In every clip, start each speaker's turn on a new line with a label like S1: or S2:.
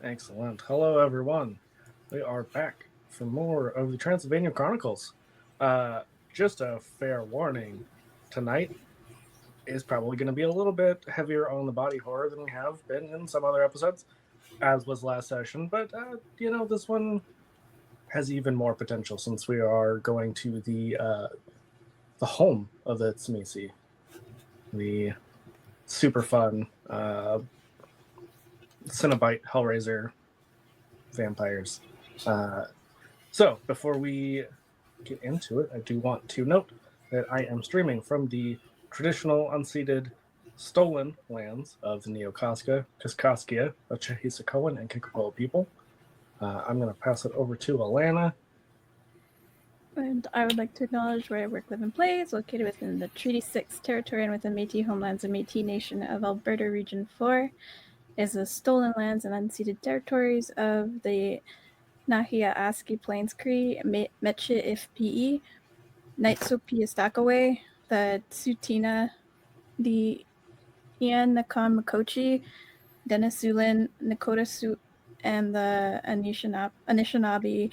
S1: Excellent. Hello, everyone. We are back for more of the Transylvania Chronicles. Uh, just a fair warning tonight is probably going to be a little bit heavier on the body horror than we have been in some other episodes, as was last session. But, this one has even more potential since we are going to the home of the Tsimisi, the super fun Cenobite Hellraiser vampires. So, before we get into it, I do want to note that I am streaming from the traditional unceded stolen lands of the Neokaska, Kaskaskia, the Chehisakoan, and Kikapoa people. I'm going to pass it over to Alana.
S2: And I would like to acknowledge where I work, live, and play is located within the Treaty 6 territory and within Métis Homelands and Métis Nation of Alberta Region 4 is the stolen lands and unceded territories of the Nahia Aski Plains Cree, Meche Ifpe, Naitsopi the Tsutina, the Ian Nakan Makochi, Denisulin, Nakota Sioux, and the Anishinaabe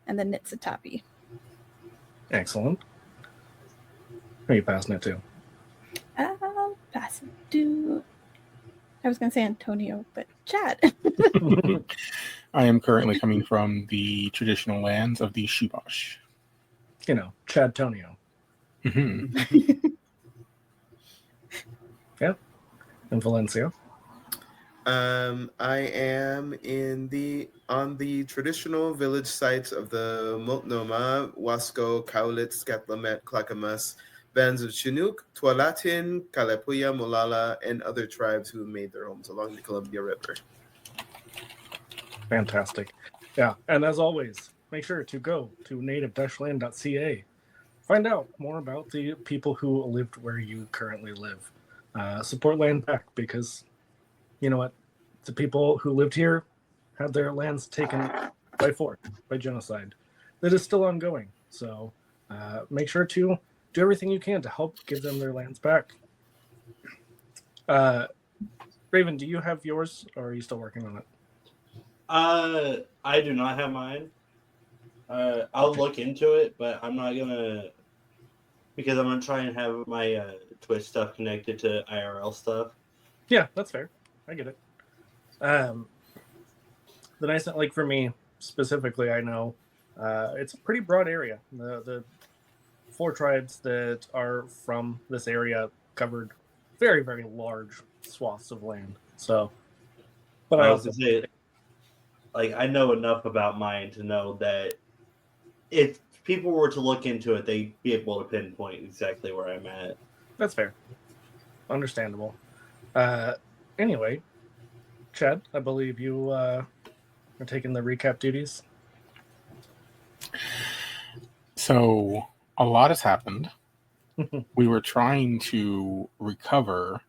S2: and the Nitsitapi.
S1: Excellent. Who are you passing it to?
S2: I'll pass it to... I was going to say Antonio, but Chad.
S3: I am currently coming from the traditional lands of the Shubash.
S1: Chad Tonio.
S3: Mm-hmm.
S1: Yeah. And Valencia.
S4: I am on the traditional village sites of the Multnomah, Wasco, Cowlitz, Scatlamet, Clackamas, bands of Chinook, Tualatin, Kalapuya, Molala, and other tribes who made their homes along the Columbia River.
S1: Fantastic. Yeah, and as always, make sure to go to native-land.ca. Find out more about the people who lived where you currently live. Support land back because, you know what, the people who lived here had their lands taken by force, by genocide. That is still ongoing. So make sure to do everything you can to help give them their lands back. Raven, do you have yours, or are you still working on it?
S5: I do not have mine. I'll look into it, but I'm not gonna, because I'm gonna try and have my Twitch stuff connected to IRL stuff.
S1: Yeah, that's fair. I get it. The nice thing, like for me specifically, I know it's a pretty broad area. The 4 tribes that are from this area covered very, very large swaths of land. So, but
S5: I was gonna say, like, I know enough about mine to know that if people were to look into it, they'd be able to pinpoint exactly where I'm at.
S1: That's fair. Understandable. Anyway, Chad, I believe you are taking the recap duties.
S3: So, a lot has happened. We were trying to recover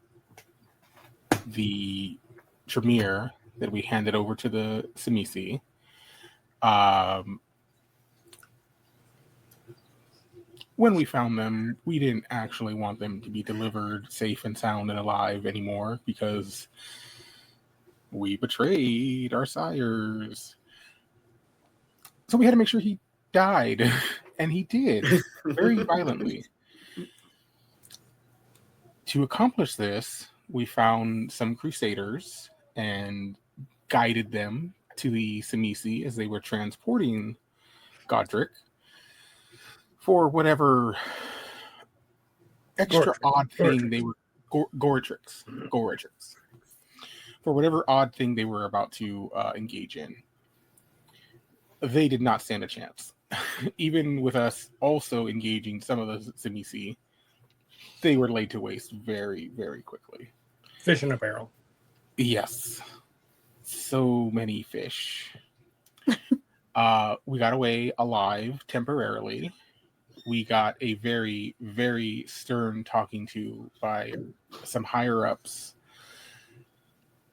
S3: the Tremere that we handed over to the Tsimisi. When we found them, we didn't actually want them to be delivered safe and sound and alive anymore because we betrayed our sires. So we had to make sure he died, and he did, very violently. To accomplish this, we found some crusaders and guided them to the Tsimisi as they were transporting Godric for whatever extra odd thing they were... Goretrix. For whatever odd thing they were about to engage in. They did not stand a chance. Even with us also engaging some of the Tsimisi, they were laid to waste very, very quickly.
S1: Fish in a barrel.
S3: Yes. So many fish. We got away alive temporarily. We got a very, very stern talking to by some higher-ups.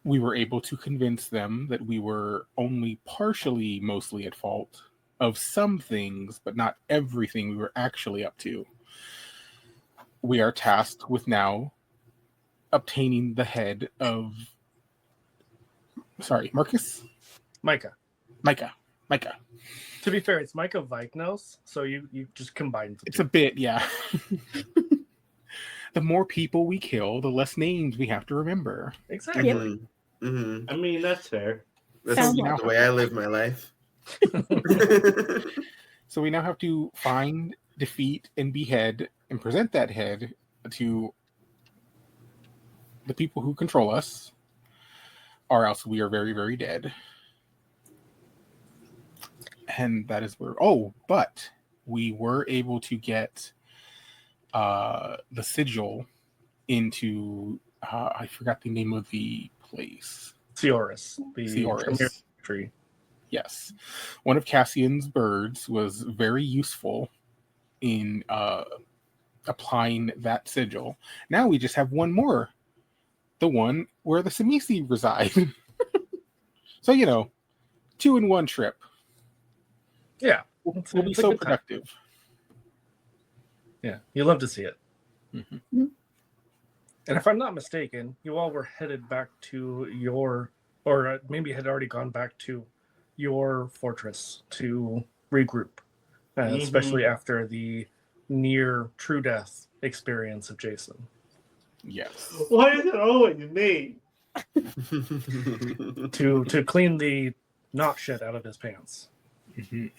S3: We were able to convince them that we were only partially mostly at fault of some things, but not everything we were actually up to. We are tasked with now obtaining the head of... Sorry, Marcus?
S1: Micah.
S3: Micah.
S1: To be fair, it's Micah Viknos, so you just combined the
S3: It's
S1: two.
S3: a bit, yeah. The more people we kill, the less names we have to remember.
S1: Exactly.
S5: I mean, that's fair.
S4: That's
S2: Sounds
S4: the way I live my life.
S3: So we now have to find, defeat, and behead, and present that head to the people who control us, or else we are very, very dead. And that is where... Oh, but we were able to get the sigil into... I forgot the name of the place.
S1: Seoris, the premier
S3: Seoris.
S1: tree.
S3: Yes. One of Cassian's birds was very useful in applying that sigil. Now we just have one more. The one where the Tsimisi reside. So, 2-in-1 trip.
S1: Yeah.
S3: We'll
S1: It's
S3: be
S1: a
S3: so
S1: good time.
S3: productive.
S1: Yeah, you love to see it.
S3: Mhm.
S1: And if I'm not mistaken, you all were headed back to your, or maybe had already gone back to your fortress to regroup, especially after the near true death experience of Jason.
S3: Yes.
S5: Why is it always me?
S1: To clean the knot shit out of his pants.
S3: Mhm.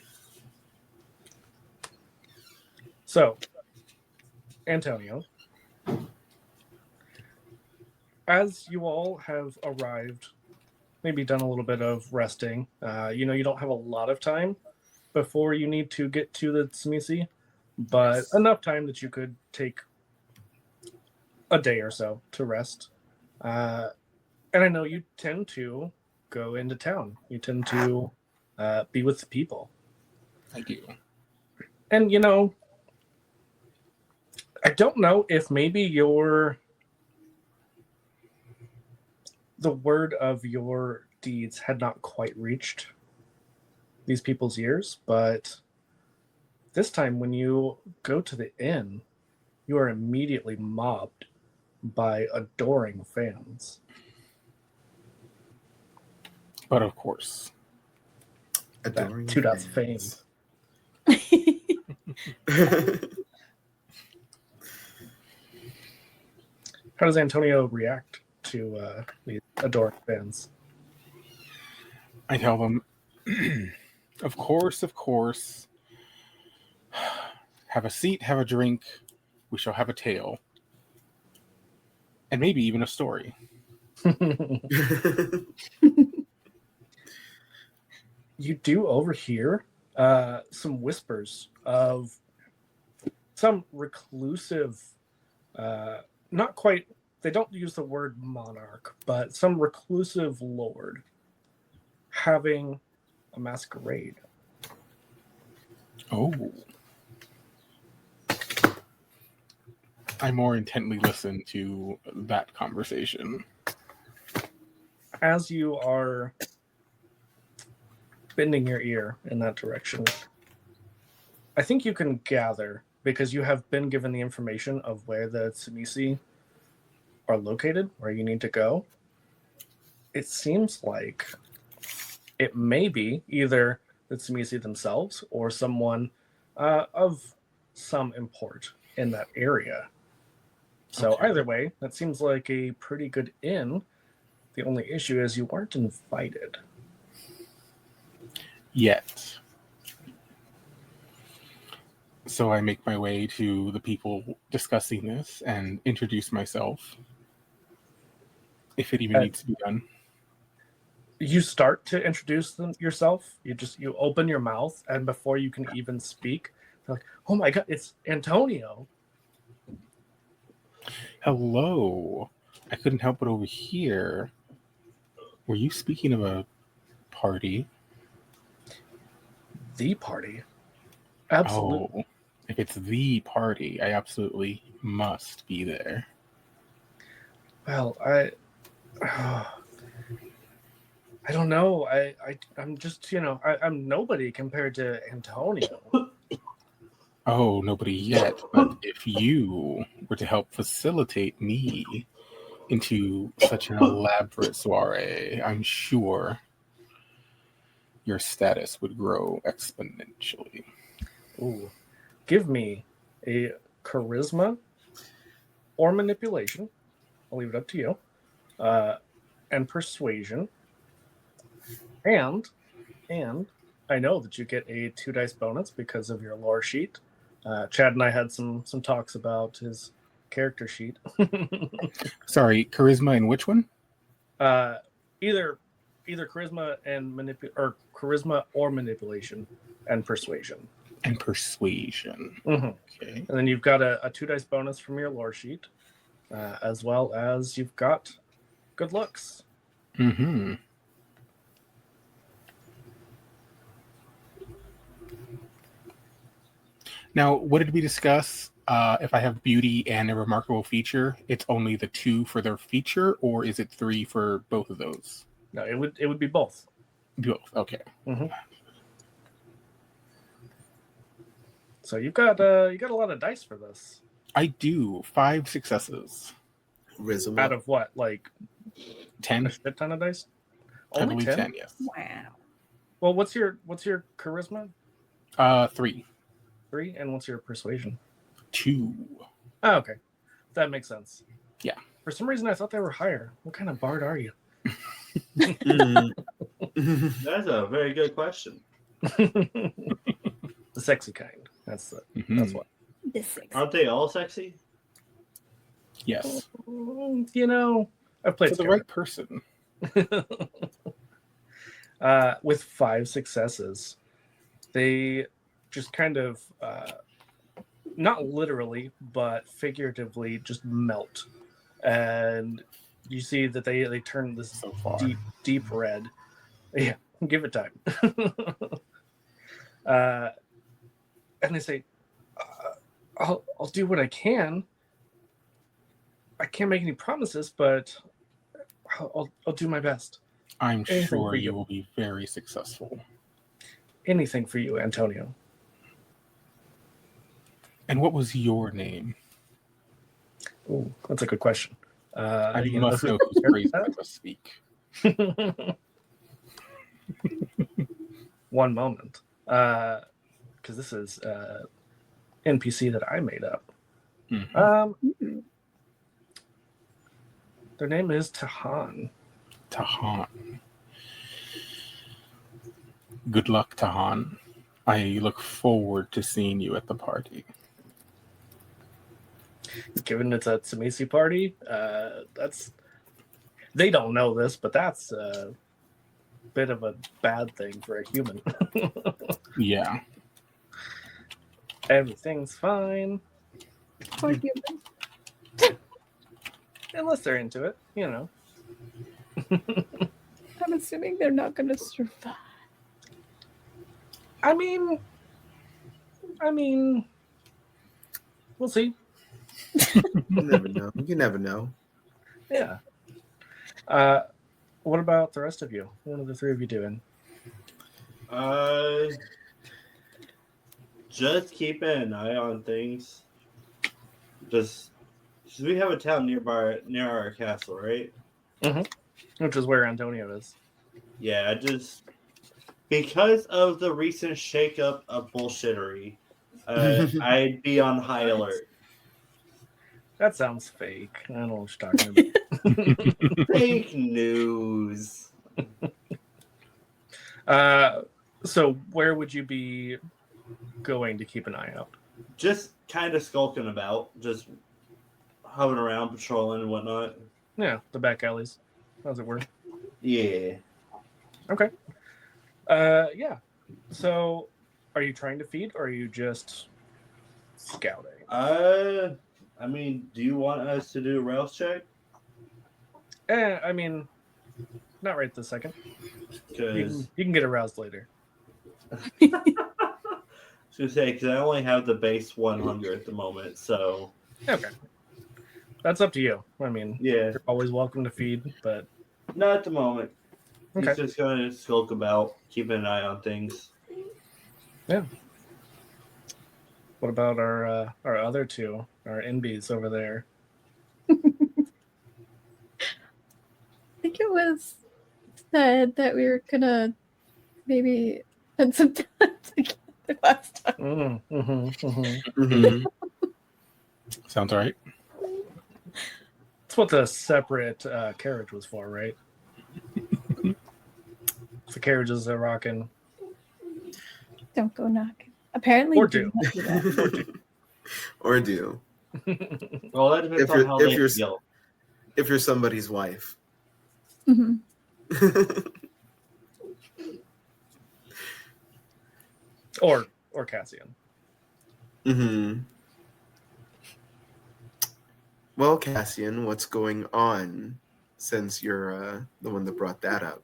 S1: So, Antonio, as you all have arrived, maybe done a little bit of resting, you don't have a lot of time before you need to get to the Tsimisi, but
S3: Yes.
S1: enough time that you could take a day or so to rest. And I know you tend to go into town. You tend to be with the people.
S3: I do.
S1: And, I don't know if maybe the word of your deeds had not quite reached these people's ears, but this time when you go to the inn, you are immediately mobbed by adoring fans.
S3: But of course.
S4: Adoring
S1: Two dots
S4: fans.
S1: How does Antonio react to these adoring fans?
S3: I tell them, of course. Have a seat, have a drink. We shall have a tale. And maybe even a story.
S1: You do overhear some whispers of some reclusive, not quite, they don't use the word monarch, but some reclusive lord having a masquerade.
S3: Oh. I more intently listen to that conversation.
S1: As you are bending your ear in that direction, I think you can gather, because you have been given the information of where the Tsimisi are located, where you need to go. It seems like it may be either the Tsimisi themselves or someone of some import in that area. So
S3: Okay.
S1: either way, that seems like a pretty good inn. The only issue is you weren't invited.
S3: Yet. So I make my way to the people discussing this and introduce myself. If it even needs to be done.
S1: You start to introduce yourself. You open your mouth, and before you can even speak, they're like, "Oh my god, it's Antonio!"
S3: Hello. I couldn't help but overhear. Were you speaking of a party?
S1: The party, absolutely.
S3: Oh, if it's the party, I absolutely must be there.
S1: Well, I don't know. I'm just I'm nobody compared to Antonio.
S3: Oh, nobody yet. But if you were to help facilitate me into such an elaborate soiree, I'm sure your status would grow exponentially.
S1: Ooh. Give me a charisma or manipulation. I'll leave it up to you. And persuasion. And I know that you get a 2 dice bonus because of your lore sheet. Chad and I had some talks about his character sheet.
S3: Sorry, charisma and which one?
S1: Either charisma and charisma or manipulation and persuasion.
S3: And persuasion.
S1: Mm-hmm.
S3: Okay.
S1: And then you've got a 2 dice bonus from your lore sheet, as well as you've got good looks.
S3: Mm-hmm. Now, what did we discuss? If I have beauty and a remarkable feature, it's only the 2 for their feature, or is it 3 for both of those?
S1: No, it would be both.
S3: Both. Okay.
S1: Mm-hmm. So you got a lot of dice for this.
S3: I do 5 successes.
S4: Rizoma.
S1: Out of what, like
S3: 10.
S1: a shit ton of dice?
S3: I
S1: Only
S3: believe
S1: 10?
S3: 10. Yes.
S2: Wow.
S1: Well, what's your charisma?
S3: 3.
S1: 3, and what's your persuasion?
S3: 2.
S1: Oh, okay, that makes sense.
S3: Yeah.
S1: For some reason, I thought they were higher. What kind of bard are you?
S5: That's a very good question.
S1: The sexy kind. That's what.
S2: The 6.
S5: Aren't they all sexy?
S3: Yes.
S1: You know, I've played
S3: For the right person.
S1: with 5 successes, they just kind of not literally but figuratively just melt, and you see that they turn this
S3: So far.
S1: deep red. Yeah, give it time. And they say, I'll do what I can. I can't make any promises, but I'll do my best.
S3: I'm
S1: Anything
S3: sure
S1: for
S3: you
S1: you.
S3: will be very successful.
S1: Anything for you, Antonio.
S3: And what was your name?
S1: Ooh, that's a good question.
S3: I
S1: you
S3: must
S1: who
S3: know whose
S1: prepared
S3: praise I
S1: that?
S3: must speak.
S1: One moment. Because this is NPC that I made up.
S3: Mhm.
S1: Their name is Tahan.
S3: Tahan. Good luck, Tahan. I look forward to seeing you at the party.
S1: Given it's a Tsamisi party, they don't know this, but that's a bit of a bad thing for a human.
S3: Yeah.
S1: Everything's fine.
S2: Poor human.
S1: Unless they're into it, you know.
S2: I'm assuming they're not going to survive.
S1: I mean, we'll see.
S4: You never know. You never know.
S1: Yeah. What about the rest of you? What are the 3 of you doing?
S5: Just keeping an eye on things. Just we have a town near our castle, right?
S1: Which is where Antonio is.
S5: Yeah, just because of the recent shakeup of bullshittery, I'd be on high alert.
S1: That sounds fake. I don't know what you're talking about.
S5: Fake news.
S1: So where would you be going to keep an eye out?
S5: Just kind of skulking about, just hovering around, patrolling and whatnot.
S1: Yeah, the back alleys, as it were.
S5: Yeah.
S1: Okay. Yeah. So, are you trying to feed, or are you just scouting?
S5: I mean, do you want us to do a rouse check?
S1: I mean, not right this second.
S5: Because
S1: You can get aroused later.
S5: I was gonna say, because I only have the base 100 at the moment, so
S1: Okay. That's up to you. I mean,
S5: yeah,
S1: you're always welcome to feed, but
S5: not at the moment.
S1: okay.
S5: He's just gonna skulk about, keeping an eye on things.
S1: What about our other 2, our NBs over there?
S2: I think it was said that we were gonna maybe spend some time together last time.
S4: Mhm.
S3: Sounds right.
S1: That's what the separate carriage was for, right? The carriages are rocking.
S2: Don't go knocking. Apparently,
S1: Or
S2: do
S1: do.
S2: not do that.
S4: Or do.
S5: Well, that depends
S4: If
S5: on
S4: you're-
S5: how
S4: if
S5: they
S4: you're-
S5: feel.
S4: If you're somebody's wife.
S2: Mhm.
S1: Or Cassian.
S4: Mm-hmm. Well, Cassian, what's going on since you're the one that brought that up?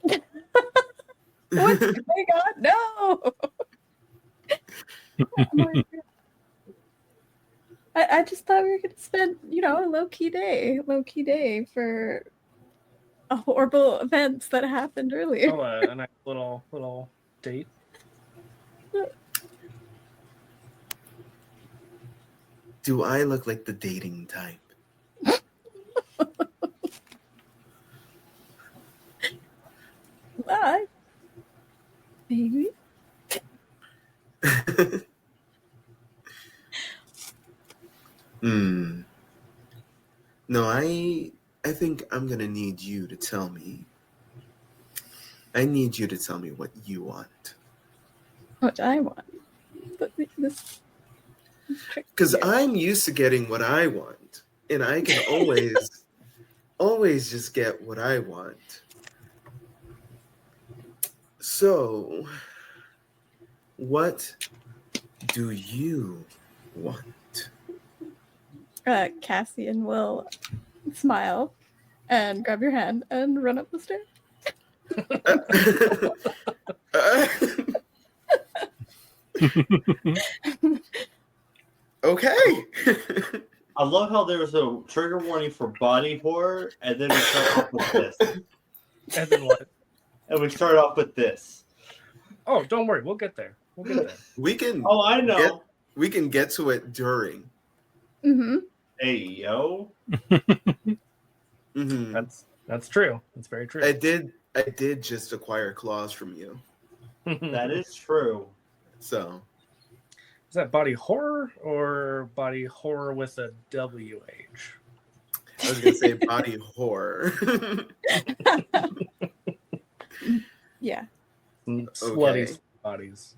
S2: What's going on? No. Oh my God. I just thought we were gonna spend, a low key day for horrible events that happened earlier.
S1: Oh, a nice little date.
S4: Do I look like the dating type?
S2: Bye. Maybe.
S4: Hmm. No, I think I'm gonna need you to tell me. I need you to tell me what you want.
S2: What I want. But this trick
S4: Because
S2: here.
S4: I'm used to getting what I want. And I can always just get what I want. So, what do you want?
S2: Cassian will smile and grab your hand and run up the stairs.
S4: Okay.
S5: I love how there was a trigger warning for body horror, and then we start off with this.
S1: And then what?
S5: And we start off with this.
S1: Oh, don't worry. We'll get there.
S4: We can
S5: Oh, I know.
S4: get to it during.
S2: Mm-hmm.
S5: Hey, yo.
S4: Mhm.
S1: That's true. That's very true.
S4: I did just acquire claws from you.
S5: That is true.
S4: So
S1: Is that body horror or body horror with a WH?
S4: I was gonna say body horror.
S2: Yeah.
S1: Slutty
S4: Okay.
S1: bodies.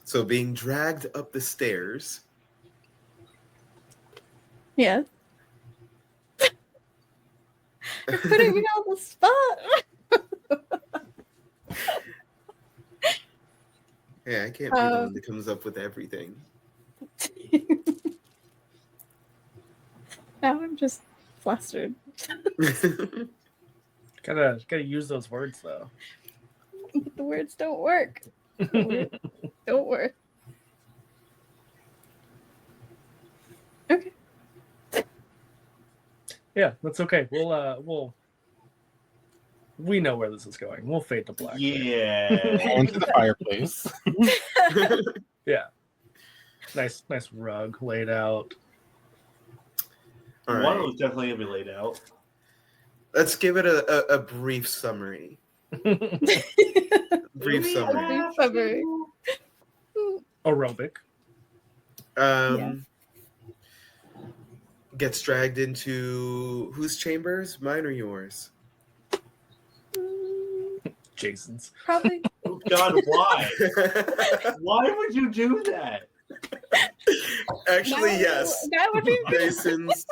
S4: So being dragged up the stairs.
S2: Yes. You're putting me on the spot.
S4: Hey, I can't be the one that comes up with everything.
S2: Now I'm just flustered.
S1: Gotta use those words though.
S2: The words don't work. The words don't work. Okay.
S1: Yeah, that's okay. We know where this is going. We'll fade to black. there.
S5: Yeah.
S3: Into the fireplace.
S1: Yeah. Nice rug laid out.
S4: All
S5: One
S4: right.
S5: was definitely going to be laid out.
S4: Let's give it a brief summary. Brief summary.
S2: Summary.
S1: Aerobic.
S4: Gets dragged into whose chambers? Mine or yours?
S1: Jason's.
S2: Probably.
S5: Oh, God, why? Why would you do that?
S4: Actually, yes.
S2: That would be
S4: Jason's.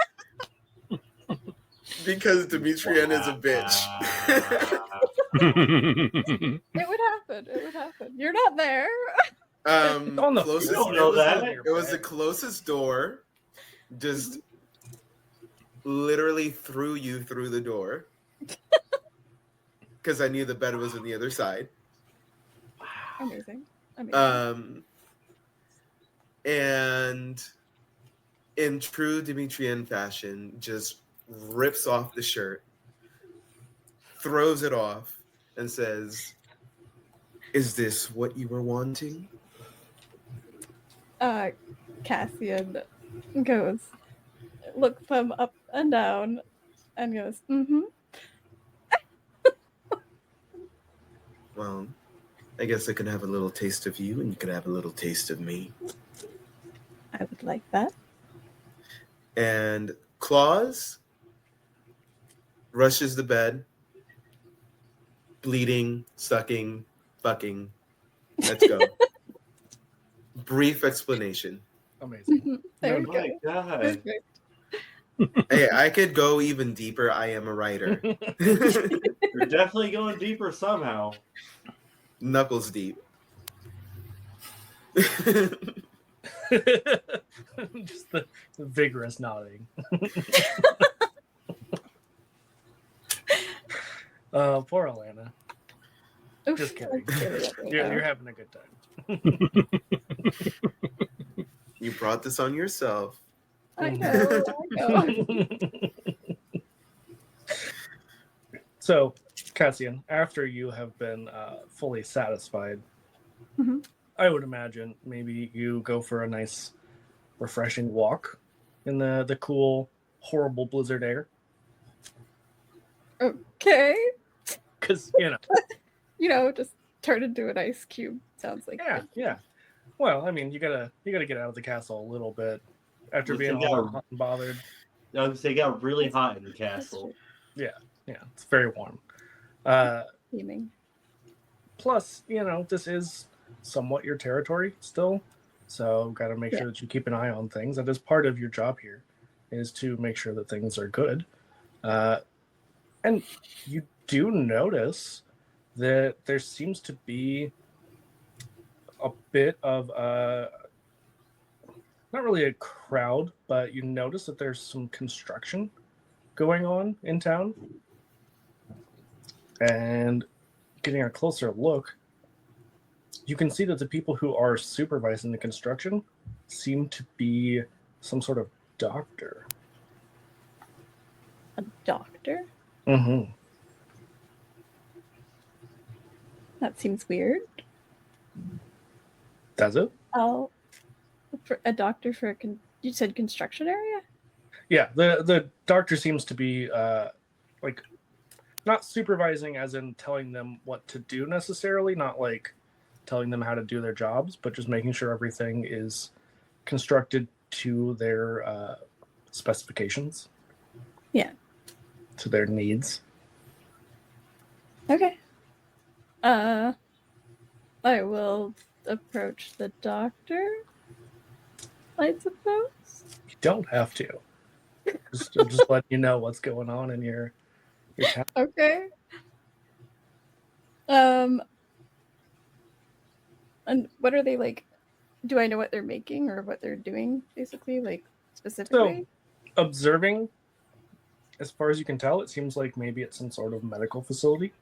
S4: Because Demetrian is a bitch.
S2: It would happen. You're not there.
S1: Oh, no.
S4: Closest,
S5: You don't know that.
S4: It was the closest door. Just literally threw you through the door. Because I knew the bed was on the other side.
S2: Amazing.
S4: And in true Demetrian fashion, just rips off the shirt, throws it off, and says, "Is this what you were wanting?"
S2: Cassian goes, looks them up and down, and goes, mm-hmm.
S4: Well, I guess I can have a little taste of you, and you can have a little taste of me.
S2: I would like that.
S4: And Claus rushes the bed, bleeding, sucking, fucking. Let's go. Brief explanation.
S1: Amazing.
S2: There
S1: No,
S2: you
S5: My
S2: go.
S5: God.
S2: Perfect.
S4: Hey, I could go even deeper. I am a writer.
S5: You're definitely going deeper somehow.
S4: Knuckles deep.
S1: Just the vigorous nodding. Poor Alana.
S2: Oof,
S1: Just kidding.
S2: I'm tearing up right
S1: You're
S2: now.
S1: having a good time.
S4: You brought this on yourself.
S2: I know.
S1: So, Cassian, after you have been fully satisfied,
S2: Mhm.
S1: I would imagine maybe you go for a nice, refreshing walk in the cool, horrible blizzard air.
S2: Okay.
S1: Because,
S2: Just turn into an ice cube. Sounds like
S1: yeah. Well, I mean, you gotta get out of the castle a little bit after
S5: Which
S1: being
S5: they
S1: all
S5: got-
S1: hot and bothered.
S5: They got really hot in the
S2: That's
S5: castle.
S2: true.
S1: Yeah, it's very warm.
S2: Steaming.
S1: Plus, this is somewhat your territory still, so got to make sure that you keep an eye on things. That is part of your job here, is to make sure that things are good. And you do notice that there seems to be a bit of not really a crowd, but you notice that there's some construction going on in town. And getting a closer look, you can see that the people who are supervising the construction seem to be some sort of doctor.
S2: A doctor?
S1: Mm-hmm.
S2: That seems weird.
S1: Does it?
S2: Oh, for a doctor for you said construction area?
S1: Yeah, the doctor seems to be like not supervising as in telling them what to do necessarily, not like telling them how to do their jobs, but just making sure everything is constructed to their specifications.
S2: Yeah.
S1: To their needs.
S2: Okay. I will approach the doctor, I suppose.
S1: You don't have to. Just let you know what's going on in your town.
S2: Okay. And what are they like? Do I know what they're making or what they're doing, basically, like specifically?
S1: So, observing, as far as you can tell, it seems like maybe it's some sort of medical facility.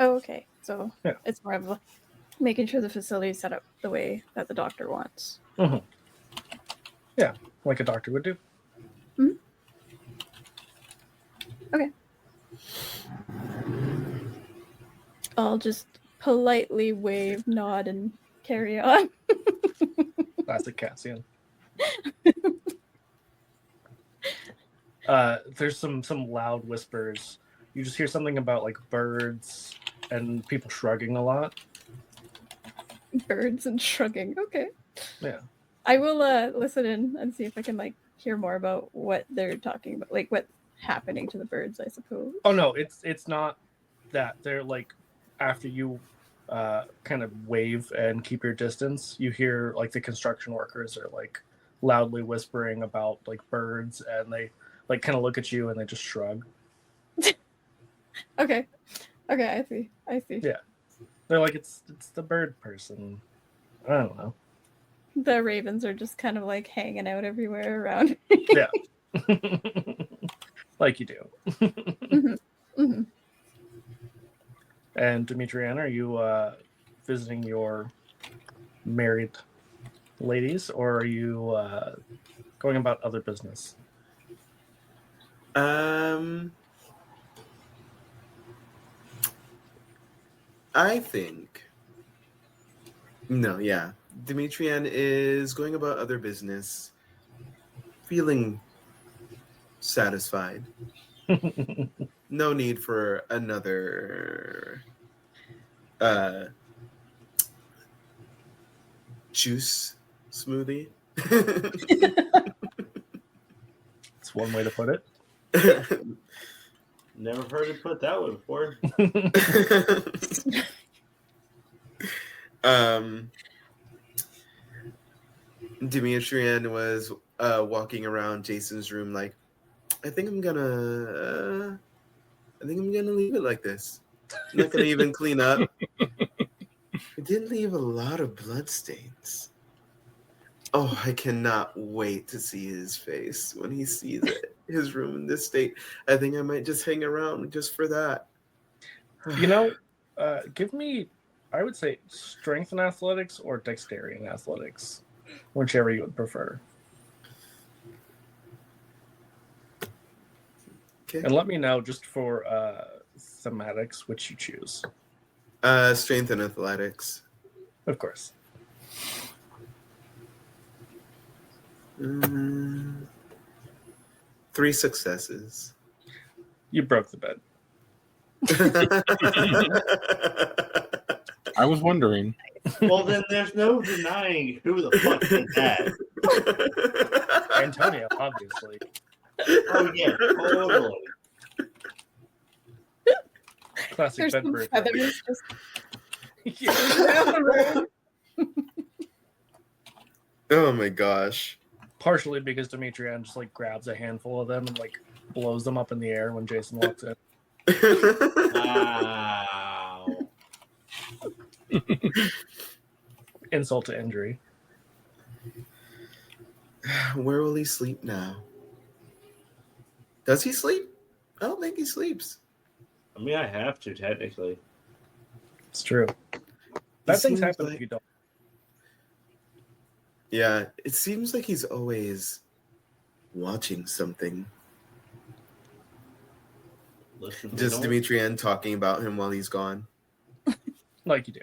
S2: Oh, okay. So
S1: Yeah.
S2: it's more of making sure the facility is set up the way that the doctor wants.
S1: Mm-hmm. Yeah, like a doctor would do.
S2: Mm-hmm. Okay. I'll just politely wave, nod, and carry on.
S1: Classic Cassian. There's some loud whispers. You just hear something about like birds and people shrugging a lot.
S2: Birds and shrugging. Okay.
S1: Yeah.
S2: I will listen in and see if I can hear more about what they're talking about, like what's happening to the birds, I suppose.
S1: Oh no, it's not that. They're like after you kind of wave and keep your distance, you hear like the construction workers are like loudly whispering about like birds, and they like kind of look at you and they just shrug.
S2: Okay, I see.
S1: Yeah, they're like it's the bird person. I don't know.
S2: The ravens are just kind of like hanging out everywhere around.
S1: Yeah, like you do.
S2: Mm-hmm. Mm-hmm.
S1: And Demetriana, are you visiting your married ladies, or are you going about other business?
S4: I think. No, yeah. Demetrian is going about other business, feeling satisfied. No need for another juice smoothie.
S1: It's one way to put it.
S5: Never heard it put that way before.
S4: Demetrian was walking around Jason's room like, I think I'm gonna leave it like this. I'm not gonna even clean up. It did leave a lot of bloodstains. Oh, I cannot wait to see his face when he sees it. His room in this state. I think I might just hang around just for that.
S1: You know, give me, I would say, strength in athletics or dexterity in athletics, whichever you would prefer.
S4: Okay.
S1: And let me know just for thematics which you choose.
S4: Strength and athletics.
S1: Of course.
S4: 3 successes.
S1: You broke the bed.
S3: I was wondering.
S5: Well, then there's no denying who the fuck did that.
S1: Antonio, obviously.
S5: Oh, yeah, totally.
S1: Classic
S2: There's
S1: bed
S2: some
S1: breaker.
S2: feathers just
S1: Yeah.
S2: around the room.
S4: Oh my gosh.
S1: Partially because Demetrian just like grabs a handful of them and like blows them up in the air when Jason walks in.
S5: Wow.
S1: Insult to injury.
S4: Where will he sleep now? Does he sleep? I don't think he sleeps.
S5: I mean, I have to, technically.
S1: It's true. Bad things
S4: seems
S1: happen
S4: like-
S1: if you don't.
S4: Yeah, it seems like he's always watching something.
S5: Listen, we
S4: Just
S5: don't-
S4: Demetrian talking about him while he's gone.
S1: Like you do.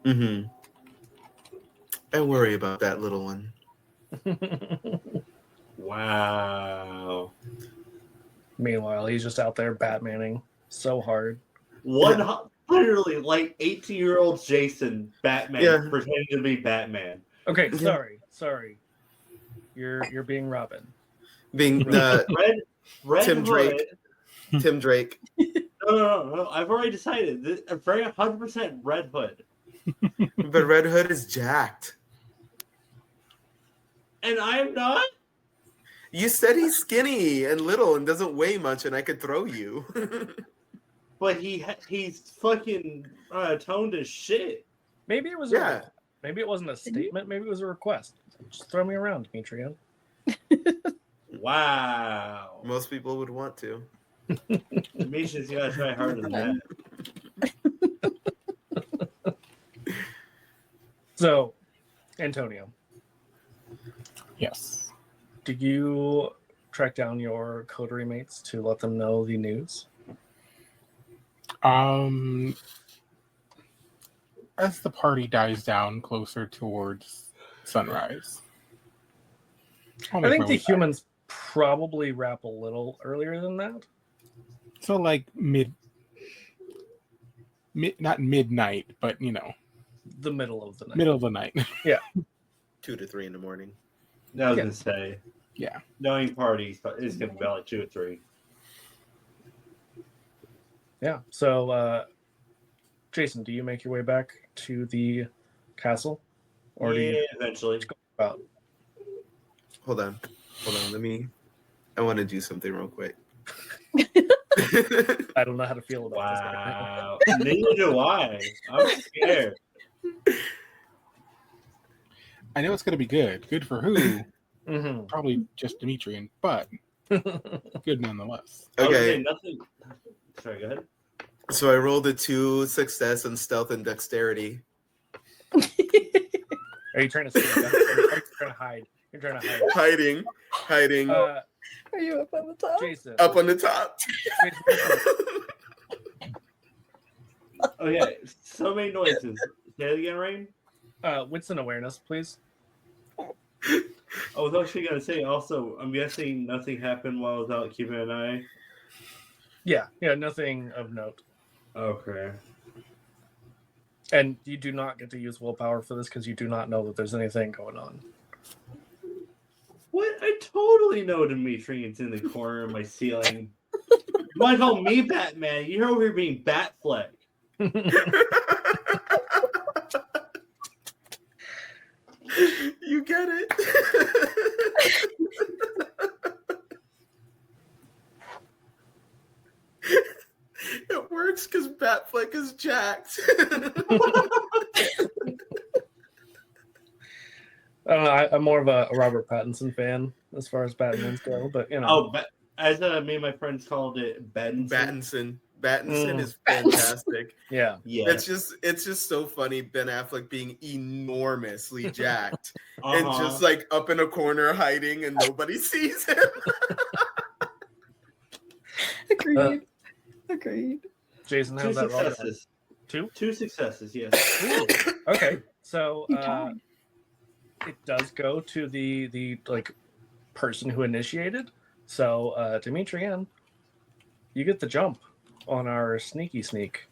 S4: Mm-hmm. I worry about that little one.
S5: Wow.
S1: Meanwhile, he's just out there Batmaning so hard.
S5: Literally, like 18-year-old Jason, Batman,
S4: Yeah.
S5: pretending to be Batman.
S1: Okay,
S4: Yeah.
S1: sorry. You're being Robin.
S4: Being
S5: Red
S4: Tim
S5: Hood.
S4: Drake. Tim Drake.
S5: No. I've already decided. This, a very 100% Red Hood.
S4: But Red Hood is jacked.
S5: And I'm not?
S4: You said he's skinny and little and doesn't weigh much, and I could throw you.
S5: But he's fucking toned as shit.
S1: Maybe it was
S4: Yeah.
S1: maybe it wasn't a statement, maybe it was a request. Just throw me around, Demetrian.
S5: Wow.
S4: Most people would want to.
S5: Misha's gotta try harder than that.
S1: So, Antonio,
S3: Yes.
S1: did you track down your coterie mates to let them know the news?
S3: As the party dies down closer towards sunrise. I'll
S1: I
S3: make
S1: think
S3: my
S1: the
S3: way back.
S1: humans probably wrap a little earlier than that.
S3: So like mid not midnight, but
S1: The middle of the night.
S3: middle of the night.
S4: 2 to 3 in the morning.
S5: I was
S1: Yeah.
S5: gonna say,
S3: Yeah.
S5: knowing parties is gonna be about like 2 or 3.
S1: Yeah. So, Jason, do you make your way back to the castle? Or do you
S5: eventually.
S1: go about?
S4: Hold on. I want to do something real quick.
S1: I don't know how to feel about this right now.
S5: Wow. Neither do I. I'm scared.
S3: I know it's gonna be good. Good for who?
S1: Mhm.
S3: Probably just Demetrian, but good nonetheless.
S5: I was
S4: Okay,
S5: saying nothing. Sorry, go ahead.
S4: so I rolled a 2 success on stealth and dexterity.
S1: Are you trying to sneak up? Or are you trying to hide? You're trying to hide.
S4: Hiding
S2: Are you up on the top?
S1: Jason.
S4: up on the top.
S5: Okay, so many noises. Say it again, Rain.
S1: Wits and awareness, please.
S5: I was actually gonna say also, I'm guessing nothing happened while I was out keeping an eye.
S1: Yeah, nothing of note.
S5: Okay.
S1: And you do not get to use willpower for this because you do not know that there's anything going on.
S5: What? I totally know Demetrian's in the corner of my ceiling. You want to call me Batman? You're over here being Batfleck.
S4: You get it. It works because Batfleck is jacked.
S1: I'm more of a Robert Pattinson fan as far as Batmans go, but you know.
S5: Oh, as me and my friends called it,
S4: Battinson is fantastic.
S1: Yeah.
S4: It's just so funny. Ben Affleck being enormously jacked and just like up in a corner hiding and nobody sees him.
S2: Agreed.
S1: Jason, how's that roll going? Two
S5: successes, yes.
S1: Okay, so it does go to the like person who initiated. So Demetrian, you get the jump on our sneak.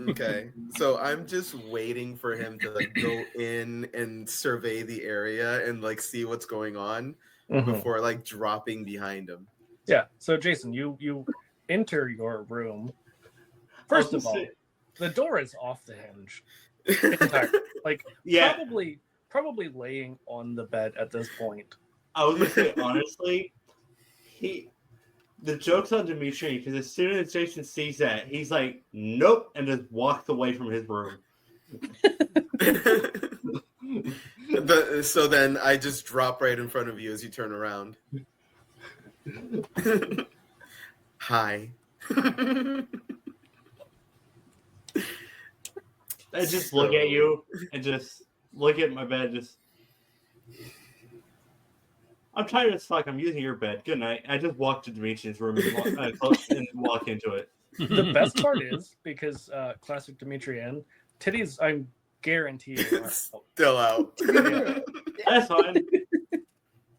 S4: Okay, so I'm just waiting for him to like go in and survey the area and like see what's going on before like dropping behind him.
S1: Yeah. So Jason, you enter your room. First of all, the door is off the hinge. Like probably laying on the bed at this point.
S5: I was gonna say honestly, the joke's on Dimitri because as soon as Jason sees that, he's like, "Nope," and just walks away from his room.
S4: So then I just drop right in front of you as you turn around. Hi.
S5: I just look at you and just look at my bed. Just, I'm tired as fuck. I'm using your bed. Good night. I just walk to Dimitri's room and walk into it.
S1: The best part is because classic Dimitrian titties, I'm guaranteed
S4: still out.
S5: Yeah. That's fine.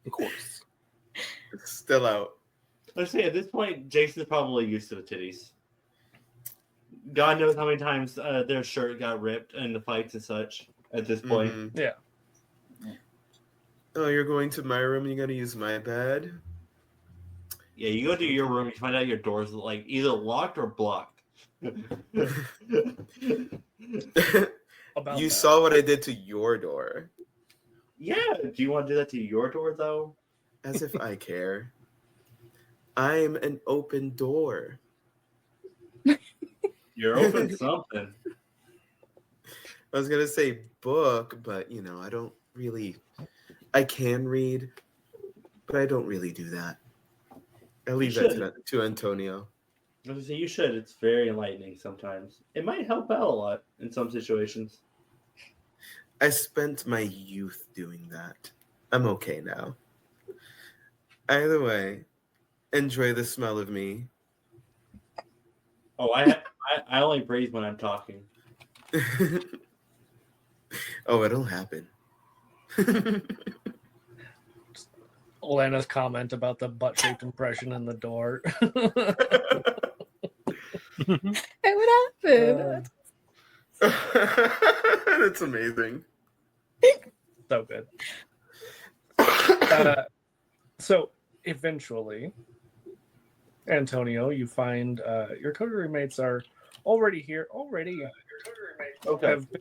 S3: Of course.
S4: Still out.
S5: Let's say at this point, Jason's probably used to the titties. God knows how many times their shirt got ripped in the fights and such at this point.
S4: Mm-hmm.
S1: Yeah.
S4: Oh, you're going to my room and you're going to use my bed?
S5: Yeah, you go to your room, you find out your door's like either locked or blocked.
S4: You saw what I did to your door.
S5: Yeah, do you want to do that to your door though?
S4: As if I care. I'm an open door.
S5: You're open something.
S4: I was going to say book, but you know, I can read, but I don't really do that. I leave that to Antonio.
S5: I was gonna say you should. It's very enlightening sometimes. It might help out a lot in some situations.
S4: I spent my youth doing that. I'm okay now. Either way, enjoy the smell of me.
S5: Oh, I only breathe when I'm talking.
S4: Oh, it'll happen.
S1: Lana's comment about the butt-shaped impression in the door.
S2: Hey, what happened?
S4: That's amazing.
S1: So good. So eventually, Antonio, you find your coterie mates are already here. Have been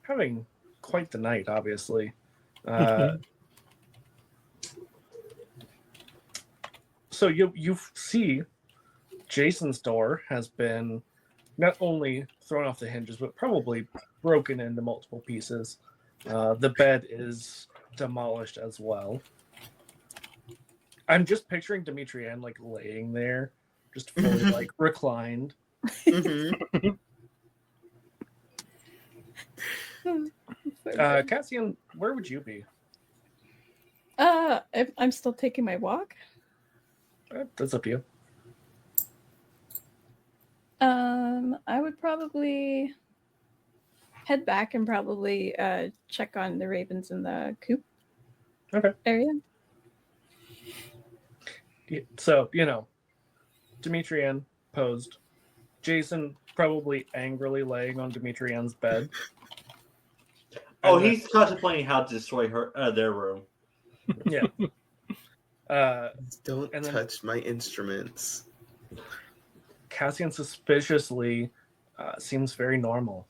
S1: having quite the night, obviously. So you see Jason's door has been not only thrown off the hinges, but probably broken into multiple pieces. The bed is demolished as well. I'm just picturing Demetrian like laying there, just fully like reclined. Cassian, where would you be?
S2: If I'm still taking my walk.
S1: That's up to you.
S2: I would probably head back and probably check on the ravens in the coop area.
S1: So, Demetrian posed. Jason probably angrily laying on Demetrian's bed.
S5: Oh,
S1: And then-
S5: he's contemplating how to destroy their room.
S1: yeah.
S4: Don't
S1: And then-
S4: touch my instruments.
S1: Cassian suspiciously seems very normal.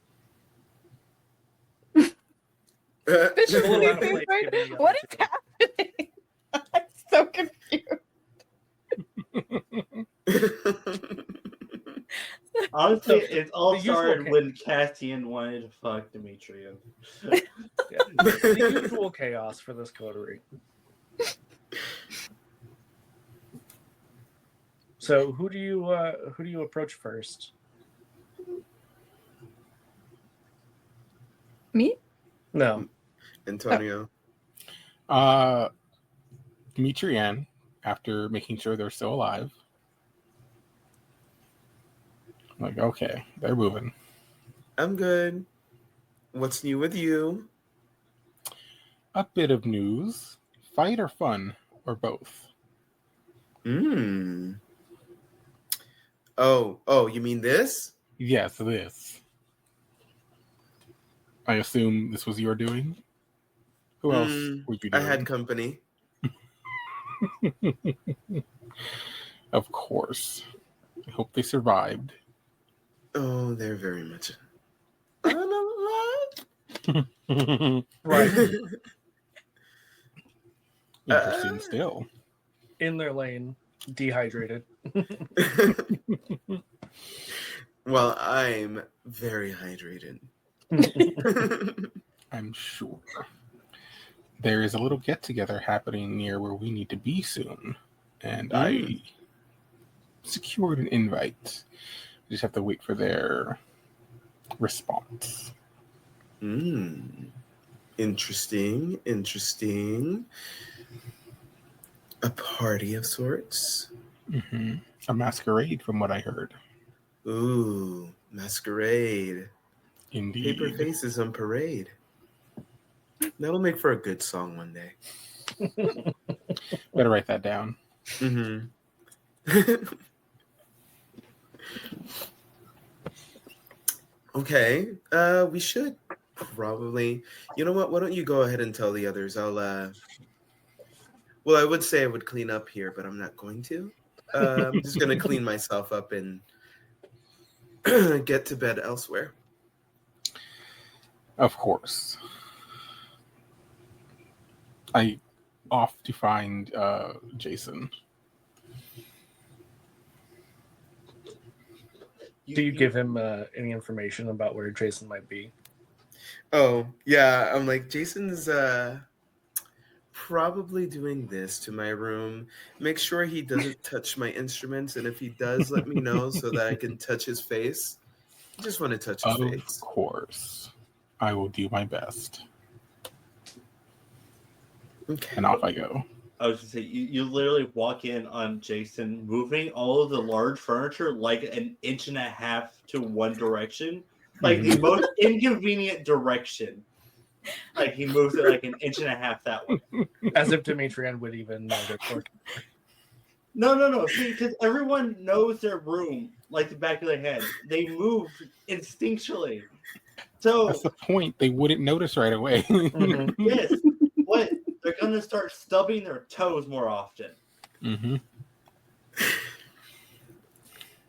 S2: Bishop,
S1: Pull it out of
S2: please,
S1: place,
S2: right?
S1: give me the
S2: What
S1: other
S2: is happening? I'm so confused.
S5: Honestly, it all
S1: the usual
S5: started
S1: ca-
S5: when Cassian wanted to fuck Demetrian.
S1: The usual chaos for this coterie. So who do you approach first?
S2: Me?
S1: No.
S4: Antonio.
S3: Demetrian, after making sure they're still alive. I'm like, okay, they're moving.
S4: I'm good. What's new with you?
S3: A bit of news. Fight or fun, or both?
S4: Oh, you mean this?
S3: Yes, this. I assume this was your doing? Who else would you
S4: I
S3: doing?
S4: had company.
S3: Of course. I hope they survived.
S4: Oh, they're very much unalive.
S1: Right.
S3: Interesting still.
S1: In their lane, dehydrated.
S4: Well, I'm very hydrated.
S3: I'm sure. There is a little get-together happening near where we need to be soon. And I secured an invite. I just have to wait for their response.
S4: Interesting. A party of sorts.
S3: Mm-hmm. A masquerade, from what I heard.
S4: Ooh, masquerade.
S3: Indeed.
S4: Paper faces on parade. That'll make for a good song one day.
S3: Better write that down.
S4: Okay. We should probably. You know what? Why don't you go ahead and tell the others? Well, I would say I would clean up here, but I'm not going to. I'm just going to clean myself up and get to bed elsewhere.
S3: Of course. I off to find Jason.
S1: Do you give him any information about where Jason might be?
S4: Oh, yeah. I'm like, Jason's probably doing this to my room. Make sure he doesn't touch my instruments. And if he does, let me know so that I can touch his face. I just want to touch his face.
S3: Of course. I will do my best.
S4: Okay.
S3: And off I go.
S5: I was just say you literally walk in on Jason moving all of the large furniture like an inch and a half to one direction, like the most inconvenient direction. Like he moves it like an inch and a half that way.
S1: As if Demetrian would even know their quirk.
S5: No. See, because everyone knows their room like the back of their head. They move instinctually. So
S3: That's the point. They wouldn't notice right away.
S5: yes, what they're gonna start stubbing their toes more often.
S3: Mm-hmm.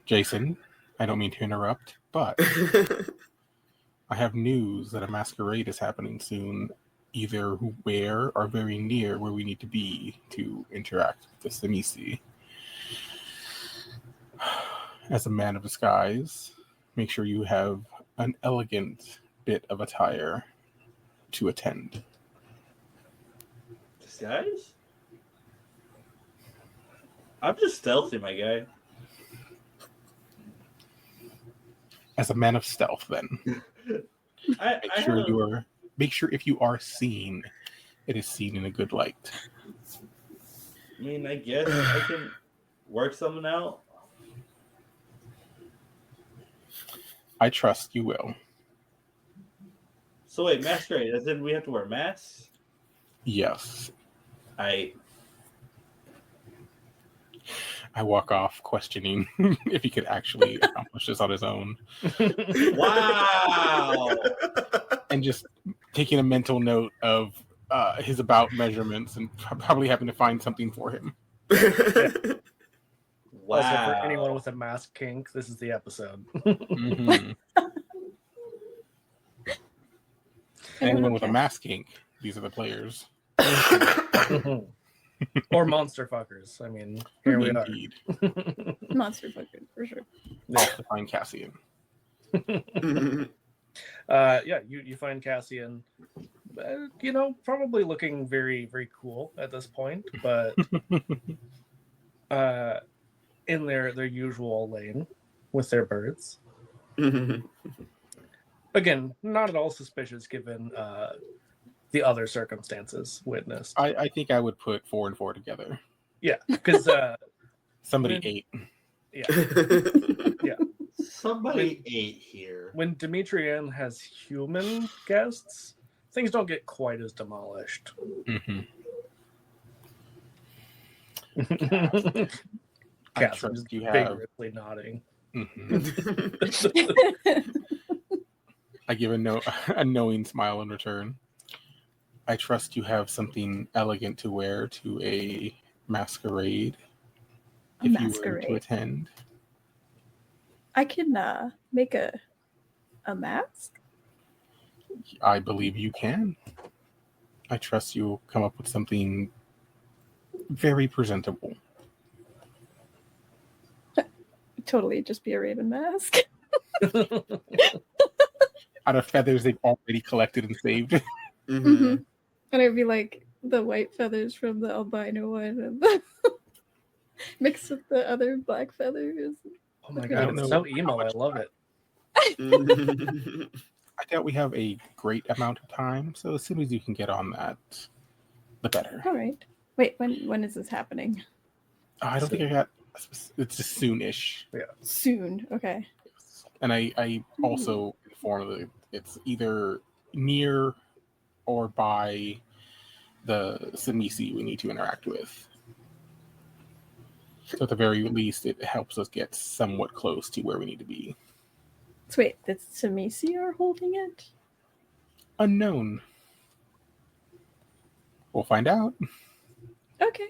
S3: Jason, I don't mean to interrupt, but I have news that a masquerade is happening soon, either where or very near where we need to be to interact with the Semisi. As a man of disguise, make sure you have an elegant bit of attire to attend.
S5: Disguise? I'm just stealthy, my guy.
S3: As a man of stealth, then. Make sure if you are seen, it is seen in a good light.
S5: I mean, I guess I can work something out.
S3: I trust you will.
S5: So wait, masquerade, as in we have to wear masks?
S3: Yes. I walk off questioning if he could actually accomplish this on his own.
S5: Wow.
S3: And just taking a mental note of his about measurements and probably having to find something for him.
S5: Wow.
S1: Also, for anyone with a mask kink, this is the episode.
S3: Mhm. Anyone with a mask kink, these are the players.
S1: Or monster fuckers. I mean, here we are.
S3: Indeed.
S2: Monster fucker, for sure.
S3: Off to find Cassian.
S1: Yeah, you find Cassian, probably looking very, very cool at this point, but in their usual lane with their birds. Again, not at all suspicious given the other circumstances witnessed.
S3: I think I would put 4 and 4 together.
S1: Yeah, because
S3: Somebody ate.
S1: yeah.
S5: Somebody ate here.
S1: When Demetrian has human guests, things don't get quite as demolished.
S3: Mhm. I
S1: Cass
S3: trust
S1: is
S3: you have.
S1: vigorously nodding.
S3: Mhm. I give a knowing smile in return. I trust you have something elegant to wear to a masquerade.
S2: A
S3: if you were
S2: masquerade.
S3: to attend.
S2: I can make a mask.
S3: I believe you can. I trust you'll come up with something very presentable.
S2: Totally just be a raven mask.
S3: Out of feathers they've already collected and saved.
S2: Mm-hmm. And it would be like the white feathers from the albino one and mixed with the other black feathers.
S1: Oh my
S3: I
S1: god,
S3: don't
S1: it's
S3: know
S1: so emo. I love it.
S3: I doubt we have a great amount of time, so as soon as you can get on that, the better.
S2: All right. Wait, when is this happening?
S3: I don't think I got. It's just soonish.
S1: Yeah.
S2: Soon. Okay.
S3: And I also informed that it's either near or by the Samisi we need to interact with. So at the very least, it helps us get somewhat close to where we need to be.
S2: So wait, the Samisi are holding it?
S3: Unknown. We'll find out.
S2: Okay.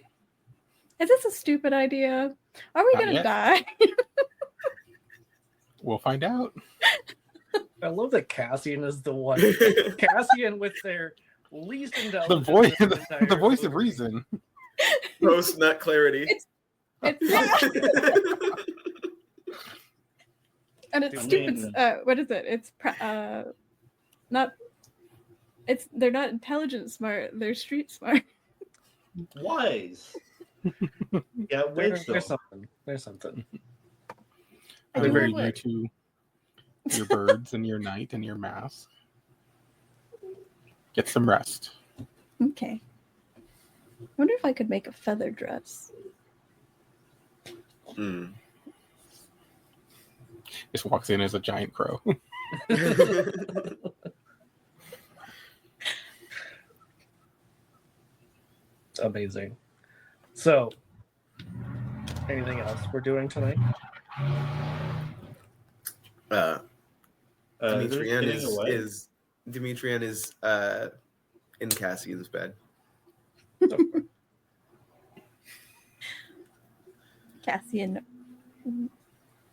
S2: Is this a stupid idea? Are we
S3: Not
S2: gonna
S3: yet.
S2: die?
S3: We'll find out.
S1: I love that Cassian is the one. Cassian with their least
S3: The
S1: intelligent.
S3: voice, the voice of reason.
S4: Post nut clarity.
S2: It's and it's
S5: I
S2: stupid.
S5: mean-
S2: What is it? It's not. It's they're not intelligent smart. They're street smart.
S5: Wise. Yeah,
S1: There's
S5: wisdom.
S1: something. There's something.
S2: I
S3: They're
S2: do
S3: very
S2: love
S3: new
S2: work.
S3: to your birds and your night and your mask. Get some rest.
S2: Okay. I wonder if I could make a feather dress.
S3: Just walks in as a giant crow.
S1: Amazing. So, anything else we're doing tonight?
S4: Demetrian
S5: who's getting away?
S4: is Demetrian is in Cassian's bed.
S2: Cassian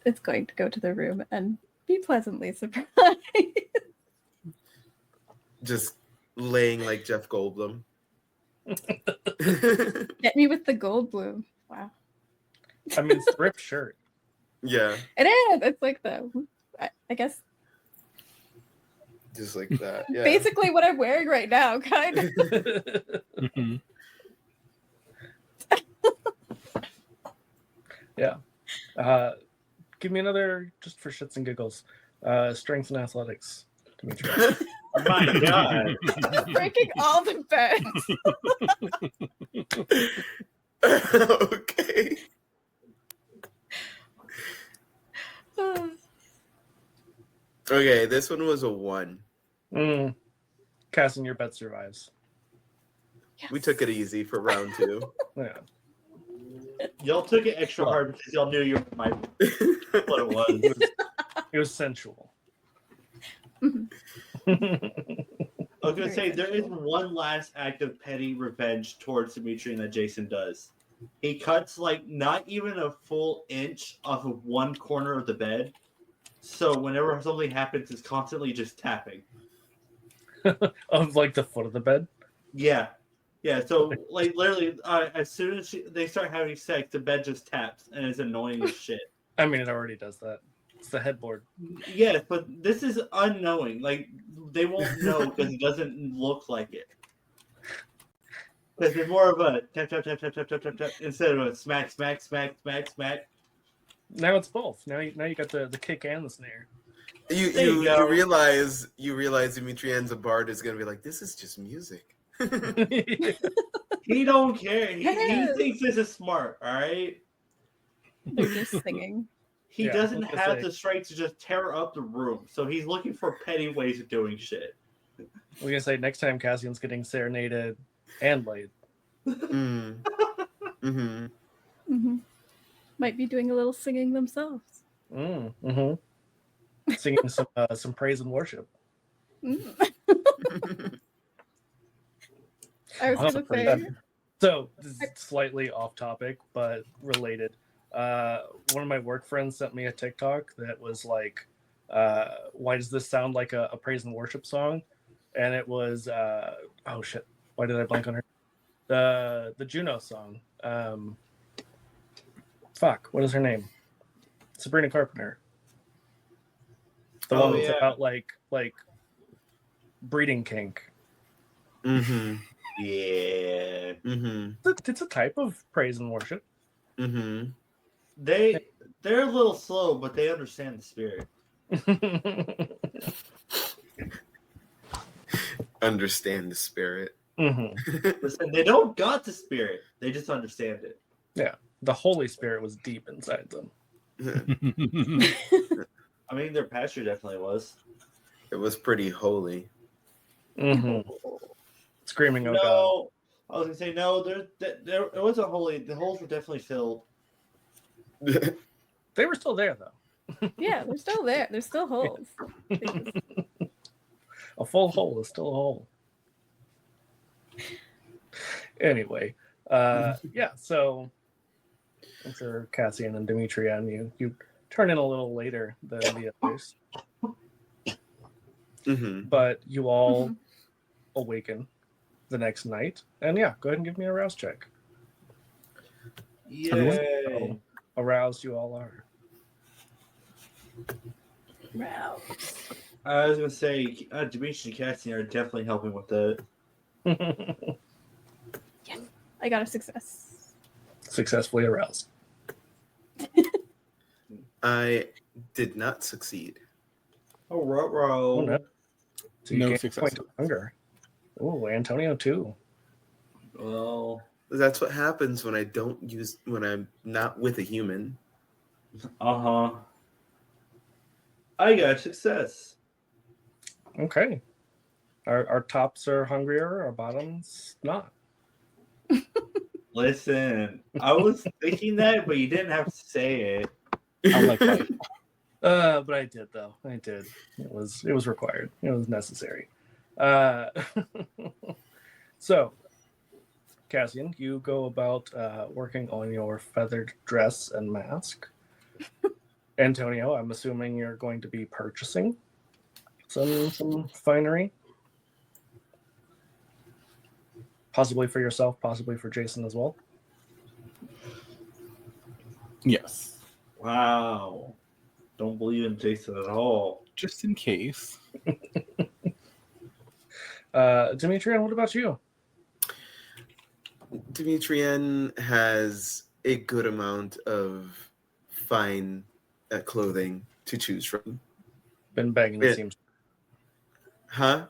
S2: is going to go to the room and be pleasantly surprised.
S4: Just laying like Jeff Goldblum.
S2: Get me with the gold bloom. Wow.
S1: I mean, thrift shirt.
S4: Yeah,
S2: It is. It's like I guess
S4: just like that. Yeah.
S2: basically what I'm wearing right now, kind of.
S3: Mhm.
S1: Yeah. Give me another, just for shits and giggles, strength and athletics, Dimitri.
S5: Oh my god.
S2: Breaking all the beds.
S4: Okay. Okay, this one was a 1.
S1: Casting your bet survives.
S4: We took it easy for round 2.
S1: Yeah.
S5: Y'all took it extra hard because y'all knew you were my what it was.
S1: It was sensual.
S2: Mhm.
S5: I was gonna
S2: Very
S5: say there is
S2: sensual.
S5: one last act of petty revenge towards Demetrian that Jason does. He cuts like not even a full inch off of one corner of the bed, so whenever something happens, it's constantly just tapping.
S1: Of like the foot of the bed.
S5: Yeah, yeah. So like literally, as soon as they start having sex, the bed just taps, and it's annoying as shit.
S1: I mean, it already does that. It's the headboard.
S5: Yes, but this is unknowing. Like they won't know because it doesn't look like it. Because it's more of a tap tap tap tap tap tap tap tap instead of a smack smack smack smack smack.
S1: Now it's both. Now you got the kick and the snare.
S4: You realize Dimitrian's a bard is gonna be like, this is just music.
S5: He don't care. He
S2: Yes.
S5: thinks this is smart. All right.
S2: They're just singing.
S5: He
S1: Yeah,
S5: doesn't
S1: I was gonna
S5: have
S1: say.
S5: the strength to just tear up the room, so he's looking for petty ways of doing shit.
S1: We're gonna say next time Cassian's getting serenaded and laid.
S4: Mm. Mm-hmm.
S2: Hmm. Might be doing a little singing themselves.
S1: Mm-hmm. Singing some praise and worship.
S2: Mm. I was
S1: Oh,
S2: gonna say.
S1: So this is slightly off topic, but related. One of my work friends sent me a TikTok that was like, "Why does this sound like a praise and worship song?" And it was, oh shit, why did I blank on her? The Juno song. Fuck, what is her name? Sabrina Carpenter. The
S5: Oh,
S1: one that's
S5: yeah.
S1: about like breeding kink.
S4: Mm-hmm.
S5: Yeah.
S4: Mm-hmm.
S1: It's a type of praise and worship.
S4: Mm-hmm.
S5: They're a little slow, but they understand the spirit.
S4: Understand the spirit.
S1: Mhm.
S5: Listen, they don't got the spirit. They just understand it.
S1: Yeah, the Holy Spirit was deep inside them.
S5: I mean, their pastor definitely was.
S4: It was pretty holy.
S1: Mhm. Screaming, oh God.
S5: No, I was gonna say no. There it wasn't holy. The holes were definitely filled.
S1: They were still there though.
S2: Yeah, they're still there. There's still holes.
S1: A full hole is still a hole. Anyway, yeah. So I'm sure Cassian and Demetrian, you turn in a little later than the others,
S4: Mm-hmm.
S1: but you all awaken the next night, and yeah, go ahead and give me a rouse check.
S5: Yay!
S1: How aroused you all are.
S2: Wow.
S5: I was gonna say, Dimitri and Cassian are definitely helping with that.
S2: I got a success.
S1: Successfully aroused.
S4: I did not succeed.
S5: Oh, row.
S1: Oh, no. So you
S3: No
S1: gain a
S3: success.
S1: point of hunger. Oh, Antonio too.
S5: Well,
S4: That's what happens when when I'm not with a human.
S5: I got success.
S1: Okay. Our tops are hungrier, our bottoms not.
S5: Listen, I was thinking that, but you didn't have to say it.
S3: I like life.
S1: But I did though. I did. It was required. It was necessary. So, Cassian, you go about working on your feathered dress and mask. Antonio, I'm assuming you're going to be purchasing some finery, possibly for yourself, possibly for Jason as well.
S3: Yes.
S5: Wow. Don't believe in Jason at all.
S3: Just in case.
S1: Demetrian, what about you?
S4: Dimitrian has a good amount of fine clothing to choose from.
S1: Been banging the
S4: Yeah.
S1: seamstress.
S4: Huh?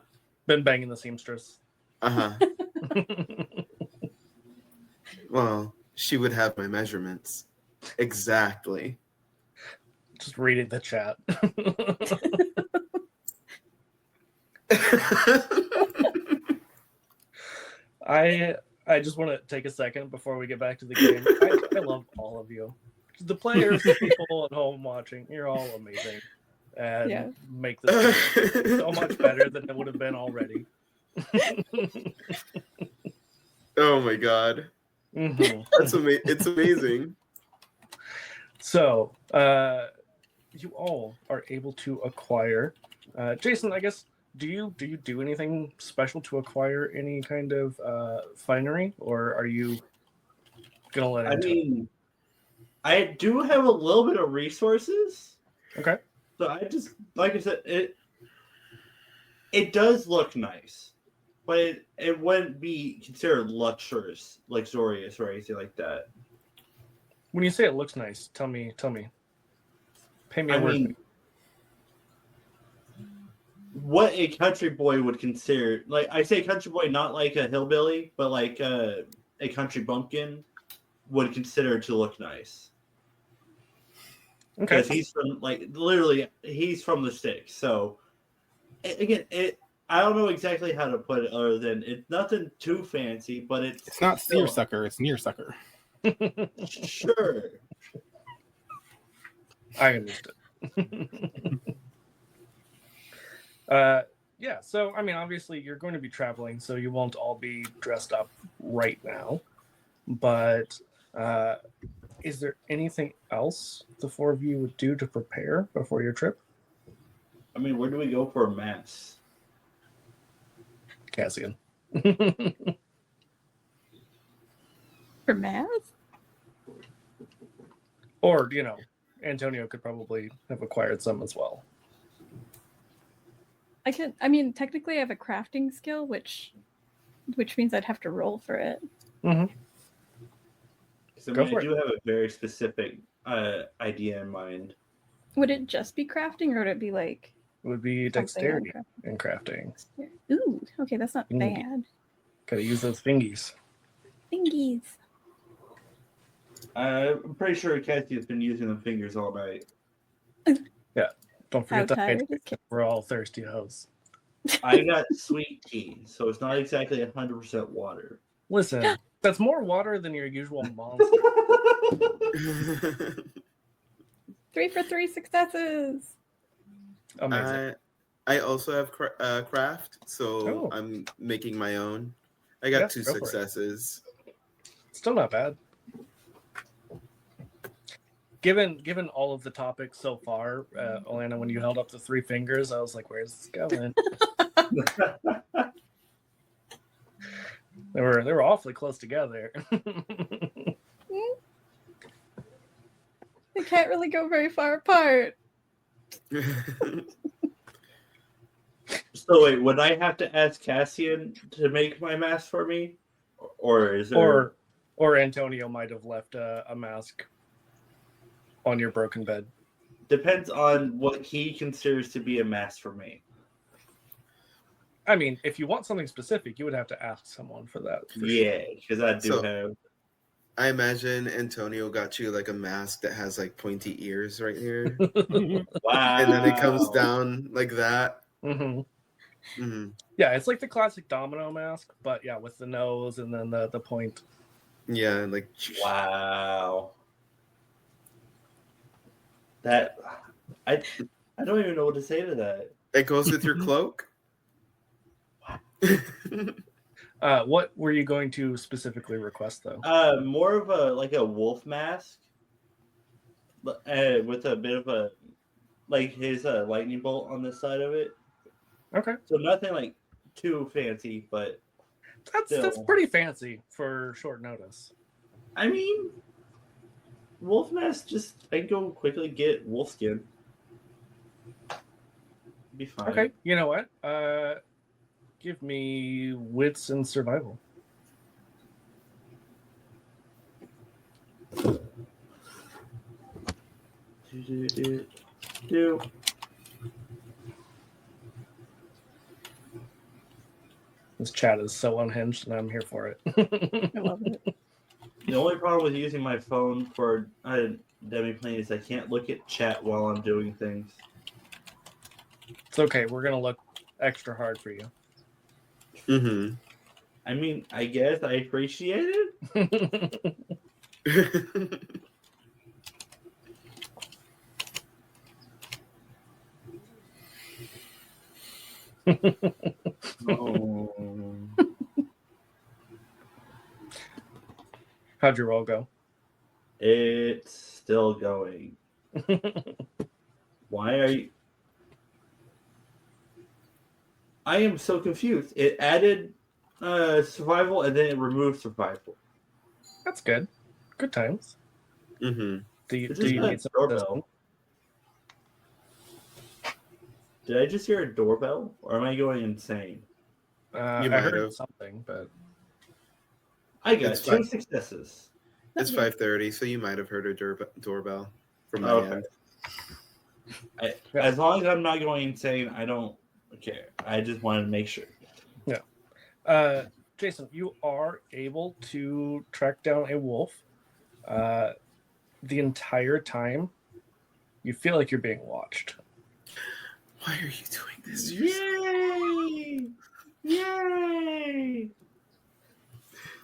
S1: Been banging the seamstress.
S4: Uh-huh. Well, she would have my measurements. Exactly.
S1: Just reading the chat. I I just want to take a second before we get back to the game. I love all of you. The players, the people at home watching, you're all amazing. And
S2: Yeah.
S1: make this game so much better than it would have been already.
S4: Oh my god.
S1: Mhm.
S4: It's amazing.
S1: So, you all are able to acquire. Jason, I guess, do you do anything special to acquire any kind of finery, or are you gonna let
S5: I
S1: into it?
S5: mean, I do have a little bit of resources.
S1: Okay.
S5: So I just, like I said, it does look nice, but it wouldn't be considered luxurious or anything like that.
S1: When you say it looks nice, tell me. Pay me a
S5: I
S1: word.
S5: mean, what a country boy would consider, like I say country boy, not like a hillbilly, but like a country bumpkin would consider to look nice.
S1: Okay.
S5: Because he's from, like, literally, he's from the sticks. So, again, I don't know exactly how to put it other than it's nothing too fancy, but
S3: It's not seersucker, it's nearsucker.
S5: Sure.
S1: I understood. Yeah, so I mean, obviously you're going to be traveling, so you won't all be dressed up right now. But is there anything else the four of you would do to prepare before your trip?
S5: I mean, where do we go for a mass?
S1: Cassian.
S2: For math?
S1: Or, Antonio could probably have acquired some as well.
S2: I mean, technically I have a crafting skill, which means I'd have to roll for it.
S1: Mm-hmm.
S5: So
S1: Go
S5: I
S1: for it.
S5: do have a very specific idea in mind.
S2: Would it just be crafting, or would it be like
S1: It would be
S2: something
S1: dexterity
S2: on
S1: in crafting.
S2: Ooh, okay, that's not
S1: Mm.
S2: bad.
S1: Gotta use those fingies.
S2: Thingies.
S5: I'm pretty sure Cassie has been using the fingers all night.
S1: Don't
S2: How
S1: forget that
S2: tired is Kate?
S1: we're all thirsty hoes.
S5: I got sweet tea, so it's not exactly 100% water.
S1: Listen, that's more water than your usual monster.
S2: 3 for 3 successes.
S1: Amazing.
S4: I also have craft, so
S1: Oh.
S4: I'm making my own. I got
S1: Yes,
S4: 2
S1: go for it.
S4: successes.
S1: Still not bad. Given all of the topics so far, Alana, when you held up the 3 fingers, I was like, "Where's this going?" They were awfully close together.
S2: They can't really go very far apart.
S5: So wait, would I have to ask Cassian to make my mask for me, or is there?
S1: Or Antonio might have left a mask on your broken bed.
S5: Depends on what he considers to be a mask for me.
S1: I mean, if you want something specific, you would have to ask someone for that. For
S5: Yeah, because I do
S4: So-
S5: have.
S4: I imagine Antonio got you like a mask that has like pointy ears right here,
S1: sure.
S5: Wow.
S4: and then it comes down like that.
S1: Hmm.
S4: Hmm.
S1: Yeah, it's like the classic domino mask, but yeah, with the nose and then the point.
S4: Yeah, and like
S5: Wow. That I don't even know what to say to that.
S4: it goes with your cloak.
S1: What were you going to specifically request, though?
S5: More of a wolf mask, with a bit of a his lightning bolt on the side of it.
S1: Okay,
S5: So nothing like too fancy, but
S1: that's
S5: Still.
S1: pretty fancy for short notice.
S5: I mean, wolf mask. Just I can go quickly get wolf skin. Be fine.
S1: Okay, you know what? Give me wits and survival.
S5: Do.
S1: This chat is so unhinged, and I'm here for it.
S2: I love it.
S5: The only problem with using my phone for Demiplane is I can't look at chat while I'm doing things.
S1: It's okay. We're gonna look extra hard for you.
S4: Hmm.
S5: I mean, I guess I appreciate it.
S3: Oh.
S1: How'd your roll go?
S5: It's still going. Why are you? I am so confused. It added survival and then it removed survival.
S1: That's good. Good times.
S4: Mm-hmm.
S1: Do you
S5: It's just a
S1: need some
S5: doorbell.
S1: assistance?
S5: Did I just hear a doorbell, or am I going insane?
S4: You
S1: I
S4: might
S1: heard
S4: have.
S1: something, but
S5: I got
S4: It's
S5: 2
S4: fine.
S5: successes.
S4: It's 5:30, so you might have heard a doorbell from my
S5: Okay.
S4: end.
S1: Yeah.
S5: As long as I'm not going insane, I don't care. I just wanted to make sure.
S1: Jason, you are able to track down a wolf. The entire time, you feel like you're being watched.
S4: Why are you doing this to yourself?
S5: Yay! Yay!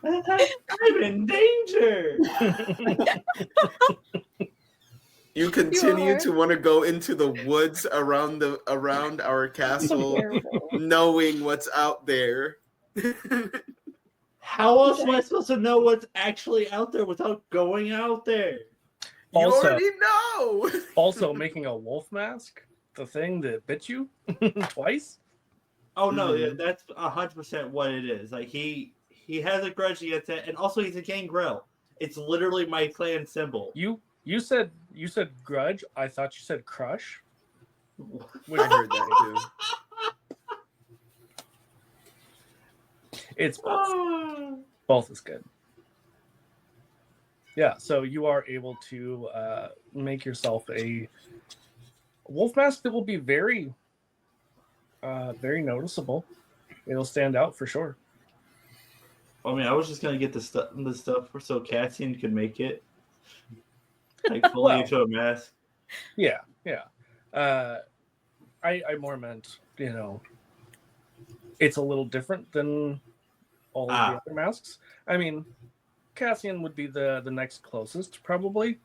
S5: I'm in danger.
S4: You continue
S2: are.
S4: to want to go into the woods around our castle,
S2: Careful.
S4: knowing what's out there.
S5: How else am I supposed to know what's actually out there without going out there?
S4: You
S1: Also-
S4: already know.
S1: Also, making a wolf mask, the thing that bit you twice.
S5: Oh no,
S4: Mhm.
S5: yeah, that's 100% what it is. Like he has a grudge against it, and also he's a gangrel. It's literally my clan symbol.
S1: You said grudge. I thought you said crush. Which
S4: I heard that too.
S1: it's
S5: Ah.
S1: both is good. Yeah, so you are able to make yourself a wolf mask that will be very, very noticeable. It'll stand out for sure.
S5: I mean, I was just gonna get the stuff so Cassian could make it like fully
S1: Well,
S5: into a mask.
S1: Yeah. I more meant, it's a little different than all of the other masks. I mean, Cassian would be the next closest probably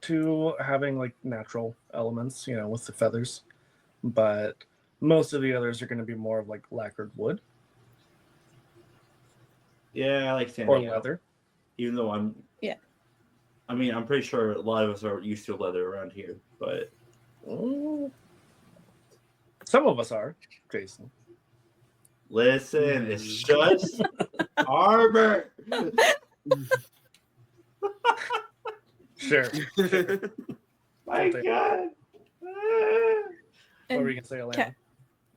S1: to having like natural elements, with the feathers. But most of the others are going to be more of like lacquered wood
S5: Yeah, I like
S1: or
S5: standing out.
S1: leather.
S5: Even though I'm pretty sure a lot of us are used to leather around here, but
S1: Some of us are, Jason.
S5: listen, it's just armor.
S1: Sure.
S5: My God.
S1: What were you going to say, Elena?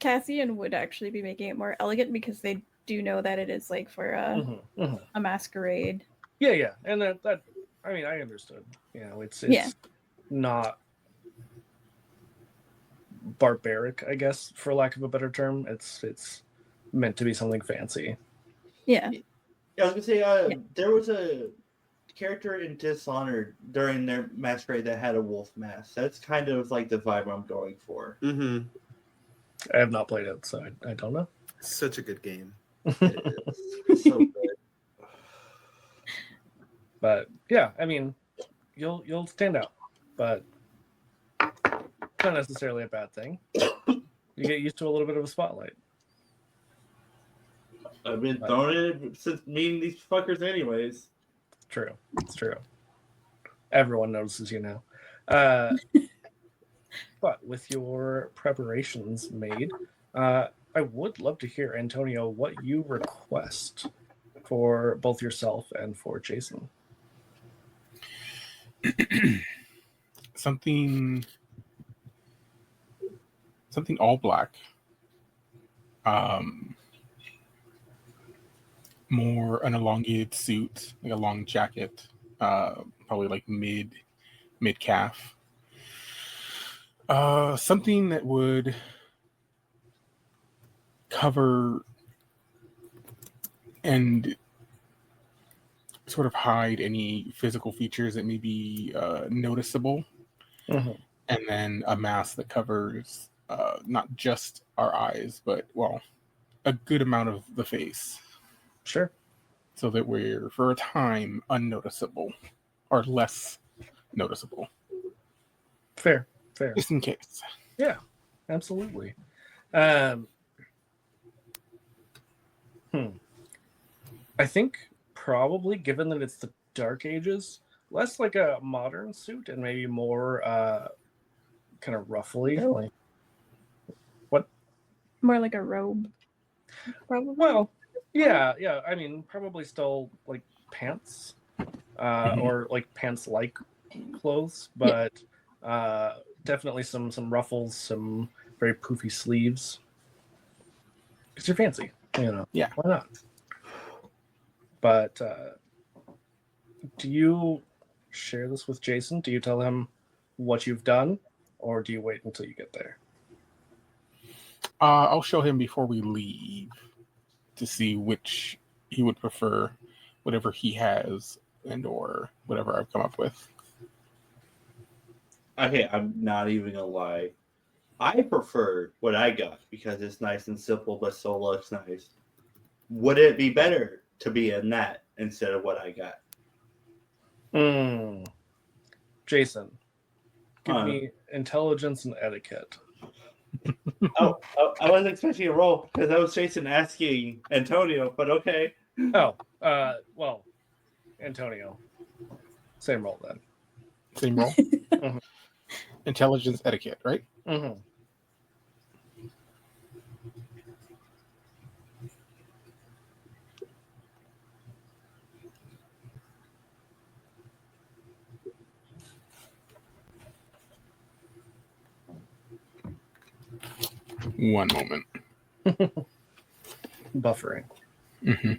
S2: Cassian would actually be making it more elegant because they do know that it is like for a masquerade.
S1: Yeah, and that I mean, I understood. It's not barbaric, I guess, for lack of a better term. It's meant to be something fancy.
S2: Yeah.
S5: I was gonna say, there was a character in Dishonored during their masquerade that had a wolf mask. That's kind of like the vibe I'm going for.
S4: Mm-hmm.
S1: I have not played it, so I don't know.
S4: Such a good game.
S5: It is so good.
S1: But yeah, I mean, you'll stand out, but it's not necessarily a bad thing. You get used to a little bit of a spotlight.
S5: I've been throwing it since meeting these fuckers, anyways.
S1: It's true. Everyone notices you now. But with your preparations made, I would love to hear, Antonio, what you request for both yourself and for Jason.
S3: Something all black. More an elongated suit, like a long jacket, probably like mid calf. Something that would cover and sort of hide any physical features that may be noticeable.
S1: Mm-hmm.
S3: And then a mask that covers not just our eyes, but, well, a good amount of the face.
S1: Sure.
S3: so that we're, for a time, unnoticeable or less noticeable,
S1: Fair.
S3: just in case.
S1: Yeah, absolutely. I think probably, given that it's the Dark Ages, less like a modern suit and maybe more kind of roughly. Like, what?
S2: More like a robe. Probably.
S1: Well, yeah. I mean, probably still like pants or like pants-like clothes, but definitely some ruffles, some very poofy sleeves. Because you're fancy,
S3: Yeah.
S1: Why not? But do you share this with Jason? Do you tell him what you've done, or do you wait until you get there?
S3: I'll show him before we leave to see which he would prefer, whatever he has and or whatever I've come up with.
S5: Okay, I'm not even gonna lie. I prefer what I got because it's nice and simple, but still looks nice. Would it be better to be in that instead of what I got?
S1: Jason, give
S5: Huh.
S1: me intelligence and etiquette.
S5: I wasn't expecting a roll because I was Jason asking Antonio, but okay.
S1: Oh, well, Antonio, same roll then.
S3: Same roll.
S1: Mhm.
S3: Intelligence etiquette, right?
S1: Mm-hmm.
S3: One moment.
S1: Buffering.
S3: Mm-hmm.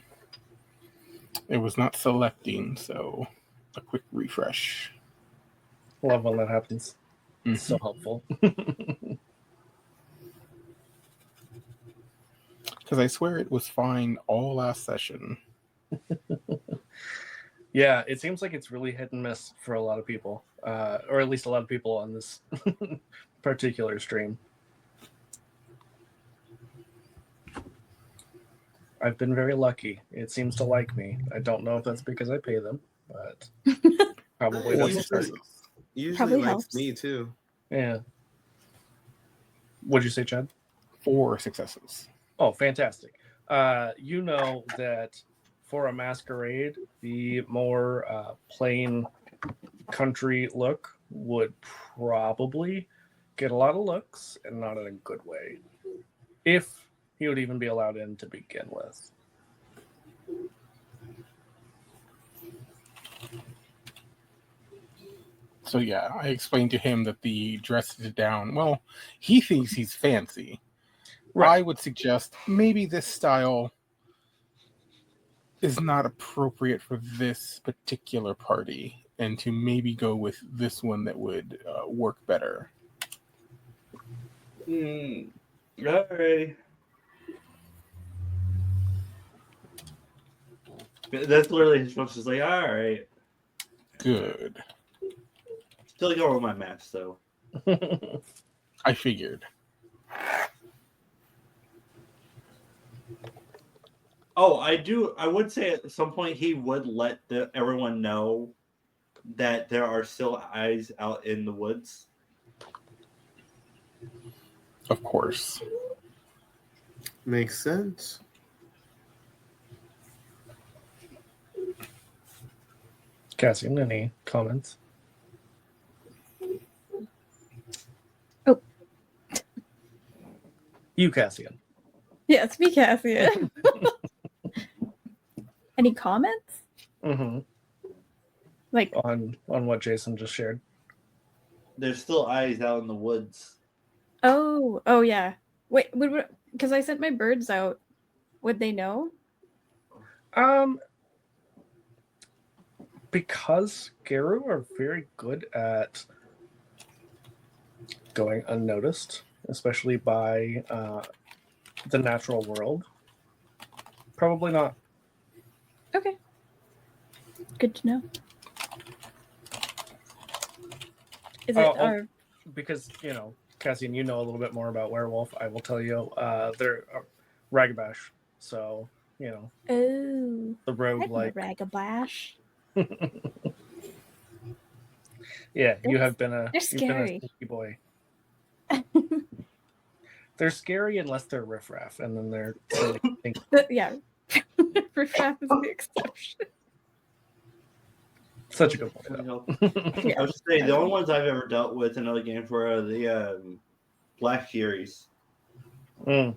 S3: It was not selecting, so a quick refresh.
S1: Love when that happens.
S3: Mm-hmm.
S1: It's so helpful.
S3: Because I swear it was fine all last session.
S1: Yeah, it seems like it's really hit and miss for a lot of people, or at least a lot of people on this particular stream. I've been very lucky. It seems to like me. I don't know if that's because I pay them, but probably
S3: Four
S1: doesn't.
S3: successes.
S4: Usually
S2: Probably
S4: likes
S2: helps.
S4: me too.
S1: Yeah. What'd you say, Chad?
S3: 4 successes.
S1: Oh, fantastic. You know that for a masquerade, the more plain country look would probably get a lot of looks and not in a good way. If he would even be allowed in to begin with.
S3: So yeah, I explained to him that the dress is down. Well, he thinks he's fancy.
S1: Right.
S3: I would suggest maybe this style is not appropriate for this particular party, and to maybe go with this one that would work better.
S5: Alright. That's literally his response. Is like, all right.
S3: Good.
S5: Still go with my mask though.
S3: I figured.
S5: Oh, I would say at some point he would let everyone know that there are still eyes out in the woods.
S3: Of course.
S4: Makes sense.
S1: Cassian, any comments?
S2: Oh.
S1: You, Cassian.
S2: Yeah, it's me, Cassian. Any comments?
S1: Mm-hmm.
S2: Like
S1: On what Jason just shared.
S5: There's still eyes out in the woods.
S2: oh yeah. Wait, because I sent my birds out. Would they know?
S1: Because Geru are very good at going unnoticed, especially by the natural world. Probably not.
S2: Okay. Good to know. Is it our
S1: because Cassian, you know a little bit more about werewolf. I will tell you, they're Ragabash, so
S2: Oh,
S1: the rogue like.
S2: Ragabash.
S1: Yeah,
S2: They're
S1: you've been a
S2: scary.
S1: sneaky boy. They're scary unless they're riffraff, and then they're
S2: Yeah, riffraff is the exception.
S1: such a good point. Though.
S2: Yeah.
S5: I was just saying the only ones I've ever dealt with in other games were the Black Furies.
S1: In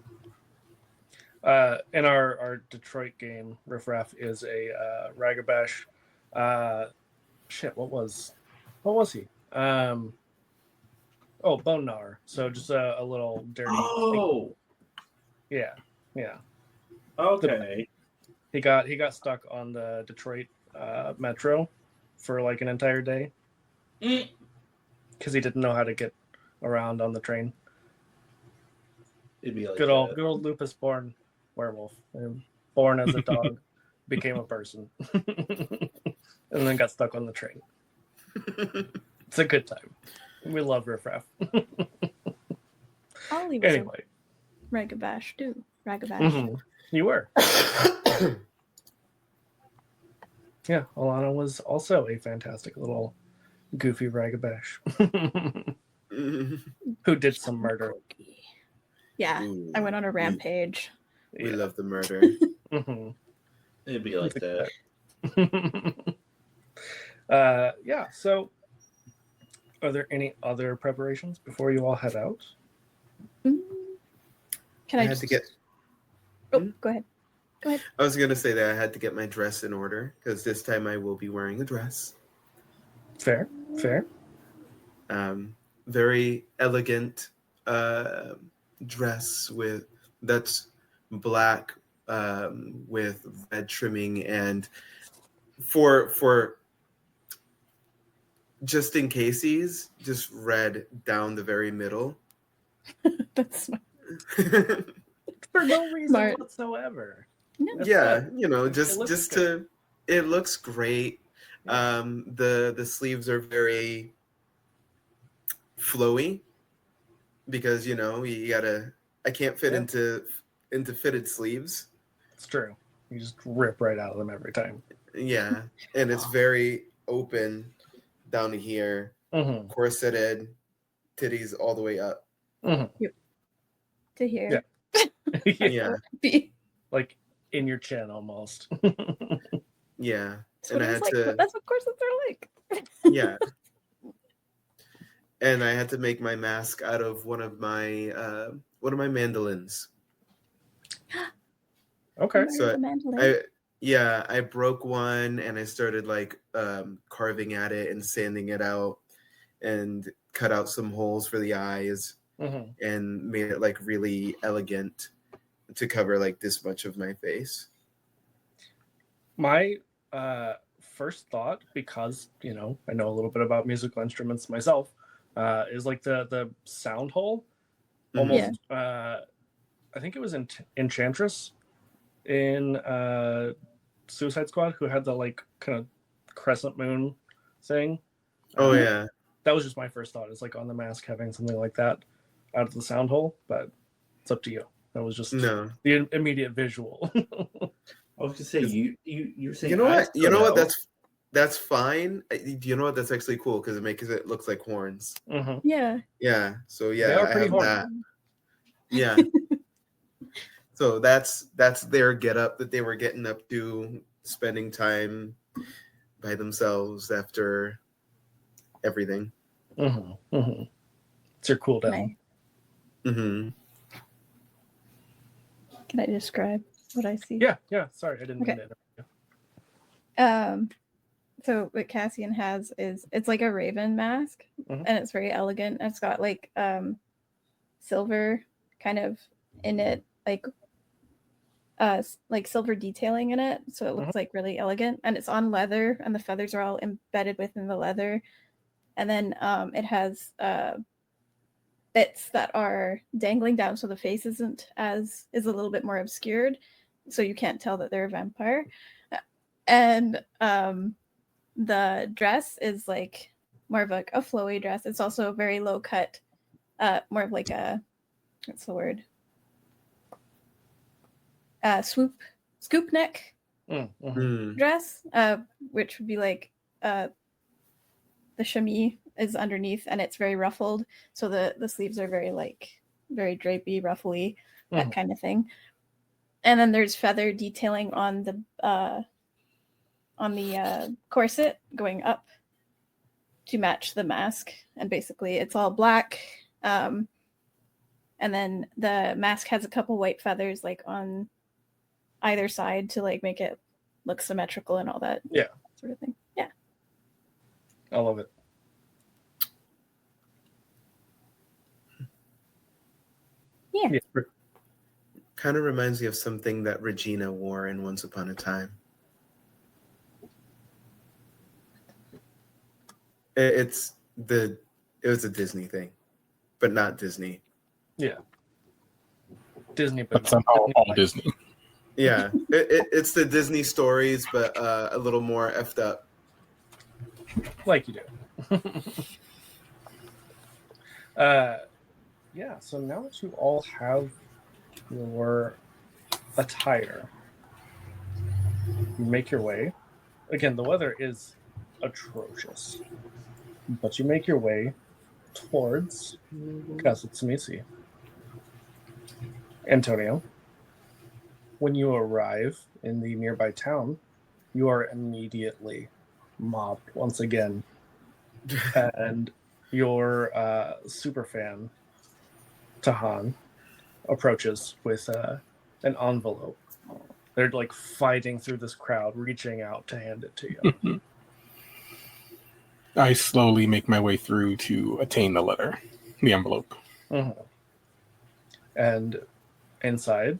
S1: our Detroit game, riffraff is a Ragabash. What was he? Bone Gnawer. So just a little dirty.
S5: Oh,
S1: Yeah.
S5: okay.
S1: He got stuck on the Detroit metro for like an entire day because he didn't know how to get around on the train.
S5: It'd be like
S1: Good old lupus born werewolf, born as a dog, became a person, and then got stuck on the train. It's a good time. We love riffraff.
S2: Ollie was
S1: Anyway,
S2: a Ragabash too. Ragabash.
S1: mhm. You were. Yeah, Alana was also a fantastic little goofy Ragabash who did some murder.
S2: Yeah,
S4: Ooh,
S2: I went on a rampage.
S4: We
S1: Yeah.
S4: love the murder.
S1: Mhm.
S5: It'd be like that.
S1: Yeah, so are there any other preparations before you all head out?
S2: Can I
S4: had
S2: just
S4: to get.
S2: Oh, go ahead.
S4: I was gonna say that I had to get my dress in order because this time I will be wearing a dress.
S1: Fair.
S4: Very elegant dress that's black with red trimming, and for just in cases, just red down the very middle.
S2: That's
S1: For no reason
S2: Smart.
S1: whatsoever.
S2: no.
S1: That's
S4: Yeah,
S1: it.
S4: just
S1: looks
S4: to it looks great.
S1: Yeah.
S4: The sleeves are very flowy because you gotta. I can't fit into fitted sleeves.
S1: It's true. You just rip right out of them every time.
S4: Yeah, and it's very open down to here,
S1: Mm-hmm.
S4: corseted, titties all the way up.
S1: Mm-hmm.
S2: To hear.
S4: Yeah,
S1: Like in your chin almost.
S4: yeah.
S2: That's
S4: And
S2: what
S4: I
S2: it was
S4: had
S2: like.
S4: to,
S2: But that's what corsets are like.
S4: yeah. And I had to make my mask out of one of my mandolins.
S1: Okay.
S4: So
S2: The mandolin.
S4: I broke one and I started like carving at it and sanding it out and cut out some holes for the eyes
S1: Mm-hmm.
S4: and made it like really elegant to cover like this much of my face.
S1: My first thought, because I know a little bit about musical instruments myself, is like the sound hole. Almost. I think it was Enchantress in Suicide Squad who had the like kind of crescent moon thing.
S4: Oh yeah.
S1: That was just my first thought. It's like on the mask having something like that out of the sound hole, but it's up to you. That was just
S4: No.
S1: the immediate visual.
S5: I was gonna say you're saying
S4: You know what? You know what? That's fine. You know what? That's actually cool because it makes it look like horns.
S1: Mm-hmm.
S2: Yeah.
S4: Yeah. So yeah,
S1: They are
S4: I
S1: pretty
S4: have
S1: horny.
S4: that. Yeah. So that's their get up that they were getting up to, spending time by themselves after everything.
S1: Mm-hmm. Mm-hmm. It's your cool down.
S2: Nice.
S4: Mm-hmm.
S2: Can I describe what I see?
S1: Yeah. Sorry, I didn't mean to interrupt you.
S2: So what Cassian has is it's like a raven mask,
S1: Mhm.
S2: and it's very elegant. It's got like silver kind of in it, like silver detailing in it, so it looks like really elegant, and it's on leather, and the feathers are all embedded within the leather, and then it has bits that are dangling down, so the face is a little bit more obscured, so you can't tell that they're a vampire, and the dress is like more of like a flowy dress. It's also very low cut, more of like a what's the word? Swoop scoop neck dress, which would be like the chemise is underneath, and it's very ruffled, so the sleeves are very very drapey, ruffly, that kind of thing. And then there's feather detailing on the corset going up to match the mask, and basically it's all black. And then the mask has a couple white feathers like on either side to like make it look symmetrical and all that sort of thing. Yeah,
S1: I love it.
S2: Yeah.
S4: Kind of reminds me of something that Regina wore in Once Upon a Time. It was a Disney thing, but not Disney.
S1: Yeah. Disney,
S3: but somehow all Disney.
S4: Yeah, it's the Disney stories, but a little more effed up.
S1: Like you do. Yeah, so now that you all have your attire, you make your way. Again, the weather is atrocious, but you make your way towards Casa Tsumitsu. Antonio, when you arrive in the nearby town, you are immediately mobbed once again. And your super fan, Tahan, approaches with an envelope. They're like fighting through this crowd, reaching out to hand it to you.
S3: I slowly make my way through to attain the letter, the envelope.
S1: Mm-hmm. And inside,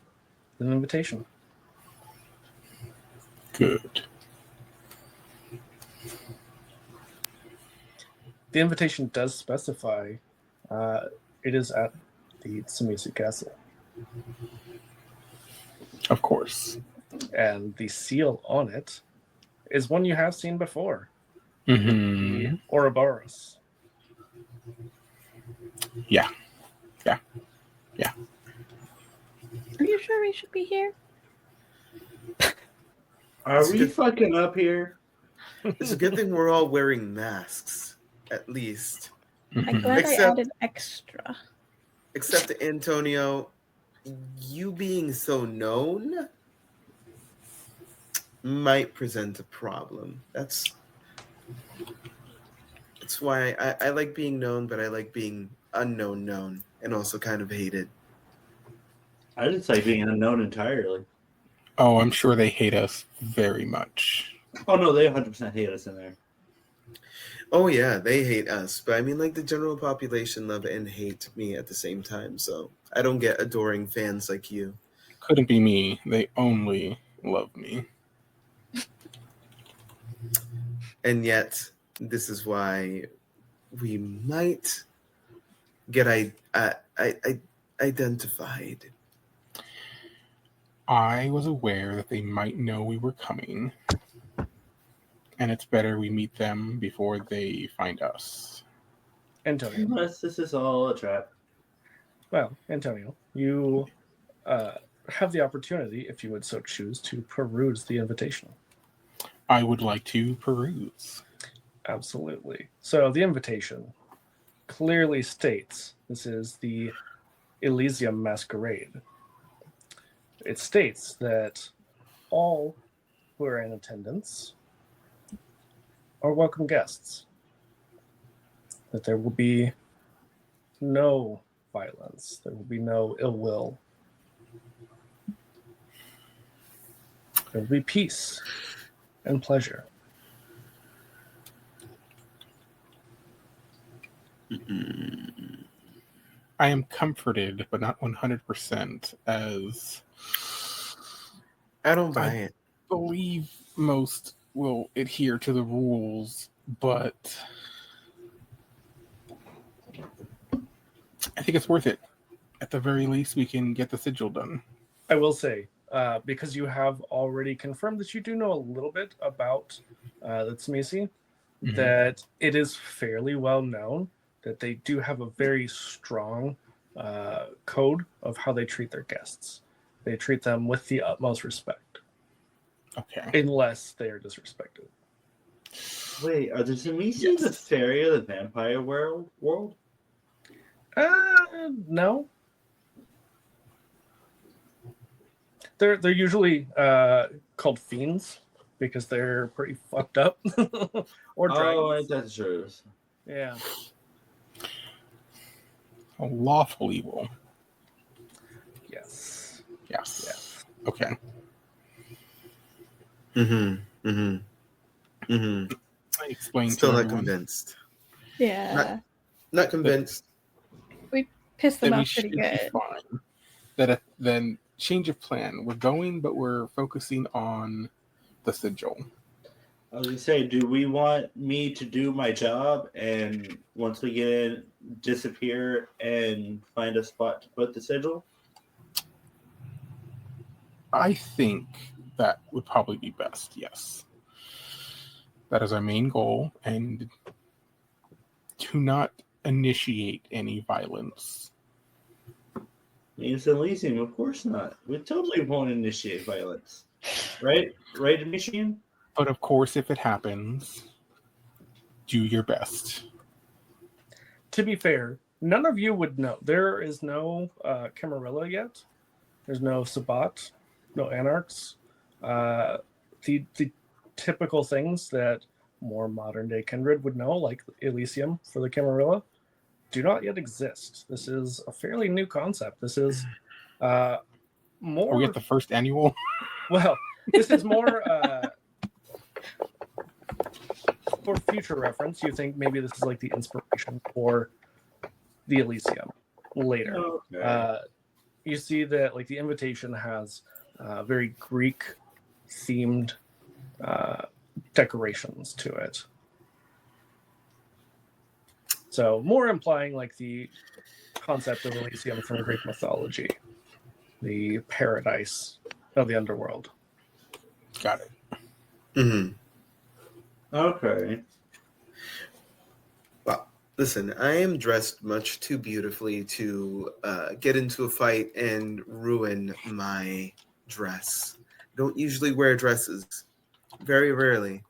S1: an invitation.
S3: Good.
S1: The invitation does specify it is at the Tsumitsu Castle.
S3: Of course.
S1: And the seal on it is one you have seen before.
S3: Mm-hmm.
S1: The Ouroboros.
S3: Yeah.
S2: Are you sure we should be here?
S5: Are we fucking up here?
S4: It's a good thing we're all wearing masks, at least.
S2: I'm glad I added extra.
S4: Except Antonio, you being so known might present a problem. That's why I like being known, but I like being known, and also kind of hated.
S5: I just like being unknown entirely.
S3: Oh, I'm sure they hate us very much.
S5: Oh no, they 100% hate us in there.
S4: Oh yeah, they hate us, but I mean, like, the general population love and hate me at the same time. So I don't get adoring fans like you.
S3: Couldn't be me. They only love me.
S4: And yet, this is why we might get identified.
S3: I was aware that they might know we were coming, and it's better we meet them before they find us.
S1: Antonio.
S5: Unless this is all a trap.
S1: Well, Antonio, you have the opportunity, if you would so choose, to peruse the invitation.
S3: I would like to peruse.
S1: Absolutely. So the invitation clearly states this is the Elysium Masquerade. It states that all who are in attendance are welcome guests. That there will be no violence. There will be no ill will. There will be peace and pleasure.
S3: I am comforted, but not 100%, as
S4: I don't buy it.
S3: believe most will adhere to the rules, but I think it's worth it. At the very least, we can get the sigil done.
S1: I will say, because you have already confirmed that you do know a little bit about the Tsumitsu, that it is fairly well known that they do have a very strong code of how they treat their guests. They treat them with the utmost respect.
S3: Okay.
S1: unless they are disrespected.
S5: Wait, are the Zemisi the fairy of the vampire world?
S1: No. They're usually called fiends because they're pretty fucked up. Or dragons.
S5: Oh, that's true.
S1: Yeah.
S3: A lawful evil.
S1: Yes.
S3: Yes. Okay.
S4: I
S3: I explained
S4: Still
S3: to
S4: not
S3: everyone
S4: convinced.
S2: Yeah.
S4: Not convinced.
S2: We pissed them
S3: that we
S2: off pretty
S3: should be
S2: good.
S3: fine. That then change of plan. We're going, but we're focusing on the sigil.
S5: I was gonna say, do we want me to do my job and once we get in, disappear and find a spot to put the sigil?
S3: I think that would probably be best, yes. That is our main goal, and to not initiate any violence.
S5: Means Elysium, of course not. We totally won't initiate violence. Right? Right, Demetrian?
S3: But of course, if it happens, do your best.
S1: To be fair, none of you would know. There is no Camarilla yet. There's no Sabbat, no Anarchs. The typical things that more modern day Kindred would know, like Elysium for the Camarilla, do not yet exist. This is a fairly new concept. This is more.
S3: We get the first annual.
S1: Well, this is more for future reference. You think maybe this is like the inspiration for the Elysium later.
S5: Okay.
S1: You see that like the invitation has very Greek themed decorations to it. So more implying like the concept of Elysium from Greek mythology, the paradise of the underworld.
S3: Got it.
S5: Okay.
S4: Well, listen, I am dressed much too beautifully to get into a fight and ruin my dress. I don't usually wear dresses, very rarely.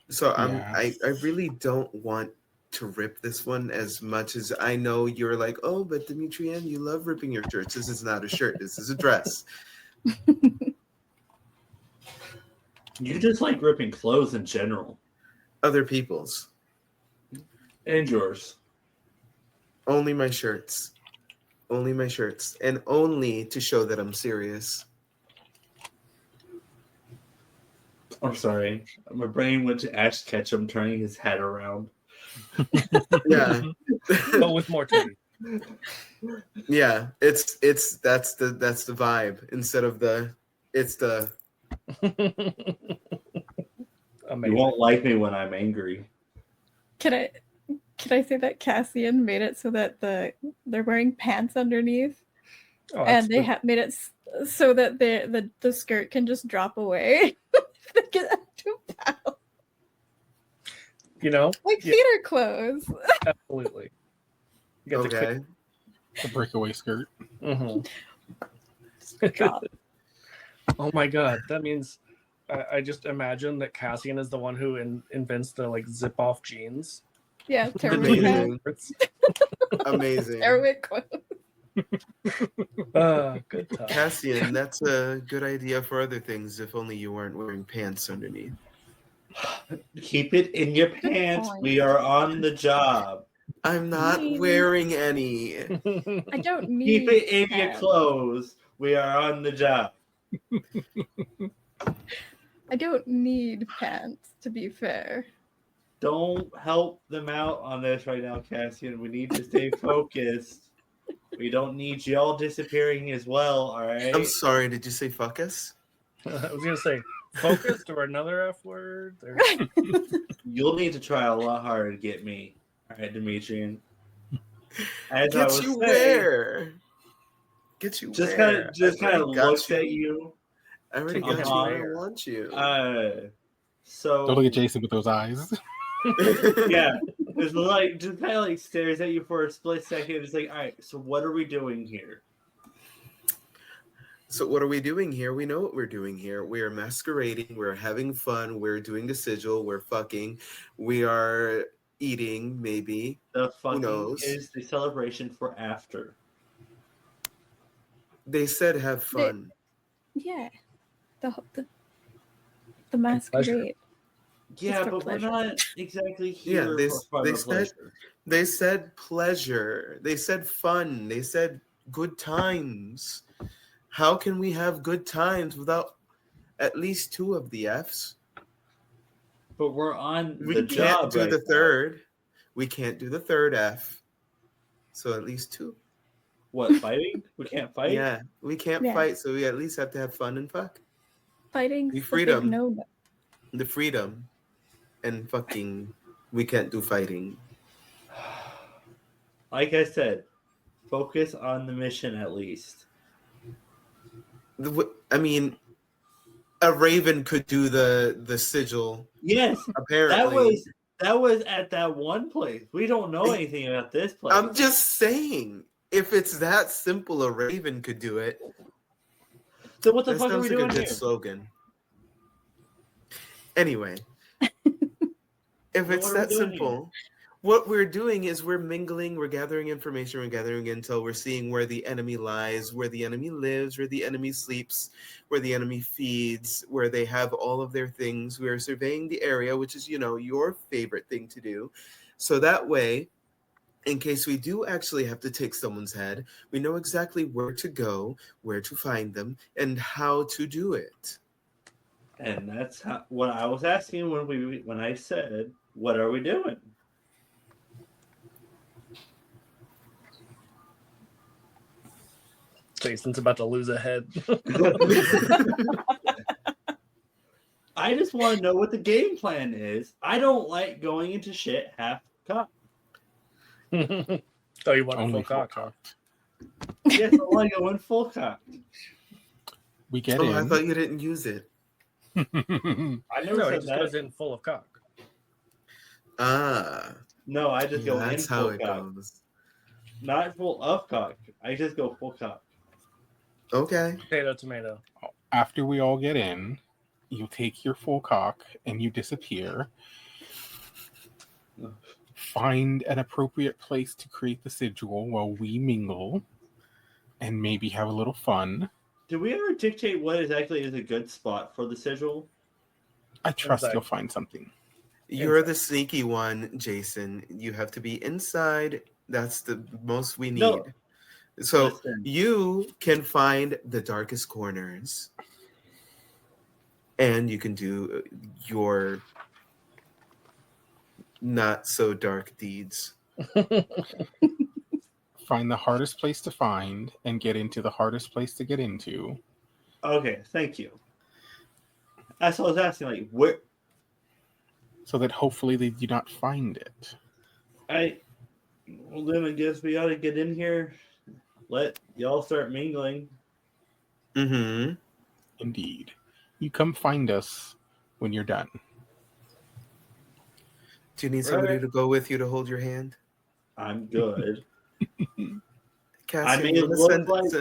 S4: So I really don't want to rip this one as much as I know you're like, oh, but Demetrian, you love ripping your shirts. This is not a shirt. This is a dress.
S5: You just like ripping clothes in general.
S4: Other people's.
S5: And yours.
S4: Only my shirts. Only my shirts. And only to show that I'm serious.
S5: I'm sorry. My brain went to Ash Ketchum turning his hat around.
S4: Yeah.
S1: But with more titty.
S4: Yeah. That's the vibe. Instead of it's the
S5: You won't like me when I'm angry.
S2: Can I say that Cassian made it so that they're wearing pants underneath, and they have made it so that the skirt can just drop away. They get too foul.
S1: You know,
S2: Like theater clothes.
S1: Absolutely. You get
S4: okay.
S3: The breakaway skirt.
S2: God.
S1: Oh my god, that means I just imagine that Cassian is the one who invents the like zip off jeans.
S2: Yeah,
S4: Amazing.
S2: terrible.
S4: Amazing.
S2: Terrible clothes.
S1: Good time.
S4: Cassian, that's a good idea for other things if only you weren't wearing pants underneath.
S5: Keep it in your pants.
S2: point.
S5: We are on the job.
S4: I'm not wearing any.
S2: I don't need
S5: Keep it in your
S2: pants.
S5: clothes. We are on the job.
S2: I don't need pants, to be fair.
S5: Don't help them out on this right now, Cassian. We need to stay focused. We don't need y'all disappearing as well, all right?
S4: I'm sorry, did you say fuck us?
S1: I was gonna say focused or another F word.
S5: You'll need to try a lot harder to get me. All right, Demetrian. As I
S4: Get
S5: was
S4: you
S5: saying,
S4: where? Get you
S5: just
S4: where?
S5: kind of looks at you.
S4: I already got you where I want you.
S5: So
S3: Don't look at Jason with those eyes.
S5: yeah, it's like just kind of like stares at you for a split second. It's like, all right, so what are we doing here?
S4: So what are we doing here? We know what we're doing here. We are masquerading. We're having fun. We're doing the sigil. We're fucking. We are eating, maybe.
S5: The
S4: Who
S5: fucking
S4: knows?
S5: is the celebration for after.
S4: They said have fun.
S2: Yeah. The masquerade.
S5: Yeah,
S2: for
S5: but
S2: pleasure.
S5: we're not exactly
S4: Yeah,
S5: here
S4: they,
S5: for fun
S4: they
S5: or
S4: said
S5: pleasure.
S4: they said pleasure. They said fun. They said good times. How can we have good times without at least two of the F's?
S5: But we're on
S4: We
S5: the
S4: can't
S5: job
S4: do
S5: right
S4: the
S5: now.
S4: third. We can't do the third F. So at least two.
S5: What, fighting? We can't fight?
S4: Yeah, we can't
S2: Yeah.
S4: fight, so we at least have to have fun and fuck.
S2: Fighting's
S4: The
S2: the big
S4: freedom.
S2: no-no.
S4: The freedom and fucking. We can't do fighting.
S5: Like I said, focus on the mission at least.
S4: I mean, a raven could do the sigil.
S5: Yes,
S4: Apparently,
S5: that was at that one place. We don't know anything about this place.
S4: I'm just saying, if it's that simple, a raven could do it.
S5: So what the
S4: That
S5: fuck are
S4: sounds
S5: we
S4: like
S5: doing
S4: a good
S5: here?
S4: slogan. Anyway, if
S5: So
S4: it's
S5: what are we
S4: that
S5: doing
S4: simple, what we're doing is we're mingling, we're gathering information, we're gathering intel, we're seeing where the enemy lies, where the enemy lives, where the enemy sleeps, where the enemy feeds, where they have all of their things. We're surveying the area, which is, your favorite thing to do. So that way, in case we do actually have to take someone's head, we know exactly where to go, where to find them, and how to do it.
S5: And that's what I was asking when I said, "What are we doing?"
S1: Jason's about to lose a head.
S5: I just want to know what the game plan is. I don't like going into shit half cocked.
S1: Oh, you want a
S3: Only
S1: full
S3: full
S1: cock, huh?
S5: Yes, I want to go in full cocked.
S3: We get
S4: Oh, I
S3: in.
S4: thought you didn't use it.
S5: I never
S1: No, he
S5: said
S1: just
S5: that.
S1: goes in full of cock.
S4: Ah,
S5: No, I just go in
S4: that's
S5: full
S4: how it
S5: cock.
S4: goes.
S5: Not full of cock. I just go full cock.
S4: Okay.
S1: Potato, tomato.
S3: After we all get in, you take your full cock and you disappear. Find an appropriate place to create the sigil while we mingle and maybe have a little fun.
S5: Do we ever dictate what exactly is a good spot for the sigil?
S3: I trust
S1: Inside.
S3: you'll find something.
S4: You're
S1: Inside.
S4: the sneaky one, Jason. You have to be inside. That's the most we need.
S5: No.
S4: So
S5: Listen.
S4: you can find the darkest corners. And you can do your not so dark deeds.
S3: Find the hardest place to find and get into the hardest place to get into.
S5: Okay, thank you. That's what I was asking. Like, where?
S3: So that hopefully they do not find it.
S5: Well, then I guess we ought to get in here. Let y'all start mingling.
S4: Mm-hmm.
S3: Indeed. You come find us when you're done.
S4: Do you need somebody
S5: Right.
S4: to go with you to hold your hand?
S5: I'm good.
S4: Cassie,
S5: may
S4: you want
S5: look like-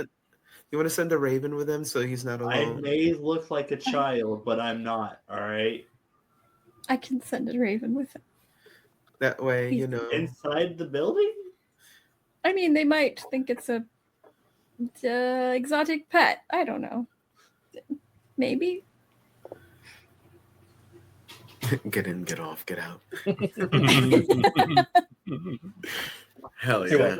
S4: to send a raven with him so he's not
S5: I
S4: alone?
S5: may look like a child, but I'm not. All right.
S2: I can send a raven with him.
S4: That way,
S5: Inside the building?
S2: I mean, they might think it's a exotic pet. I don't know. Maybe.
S4: Get in, get off, get out.
S3: Well,
S4: Hell
S1: He
S4: yeah.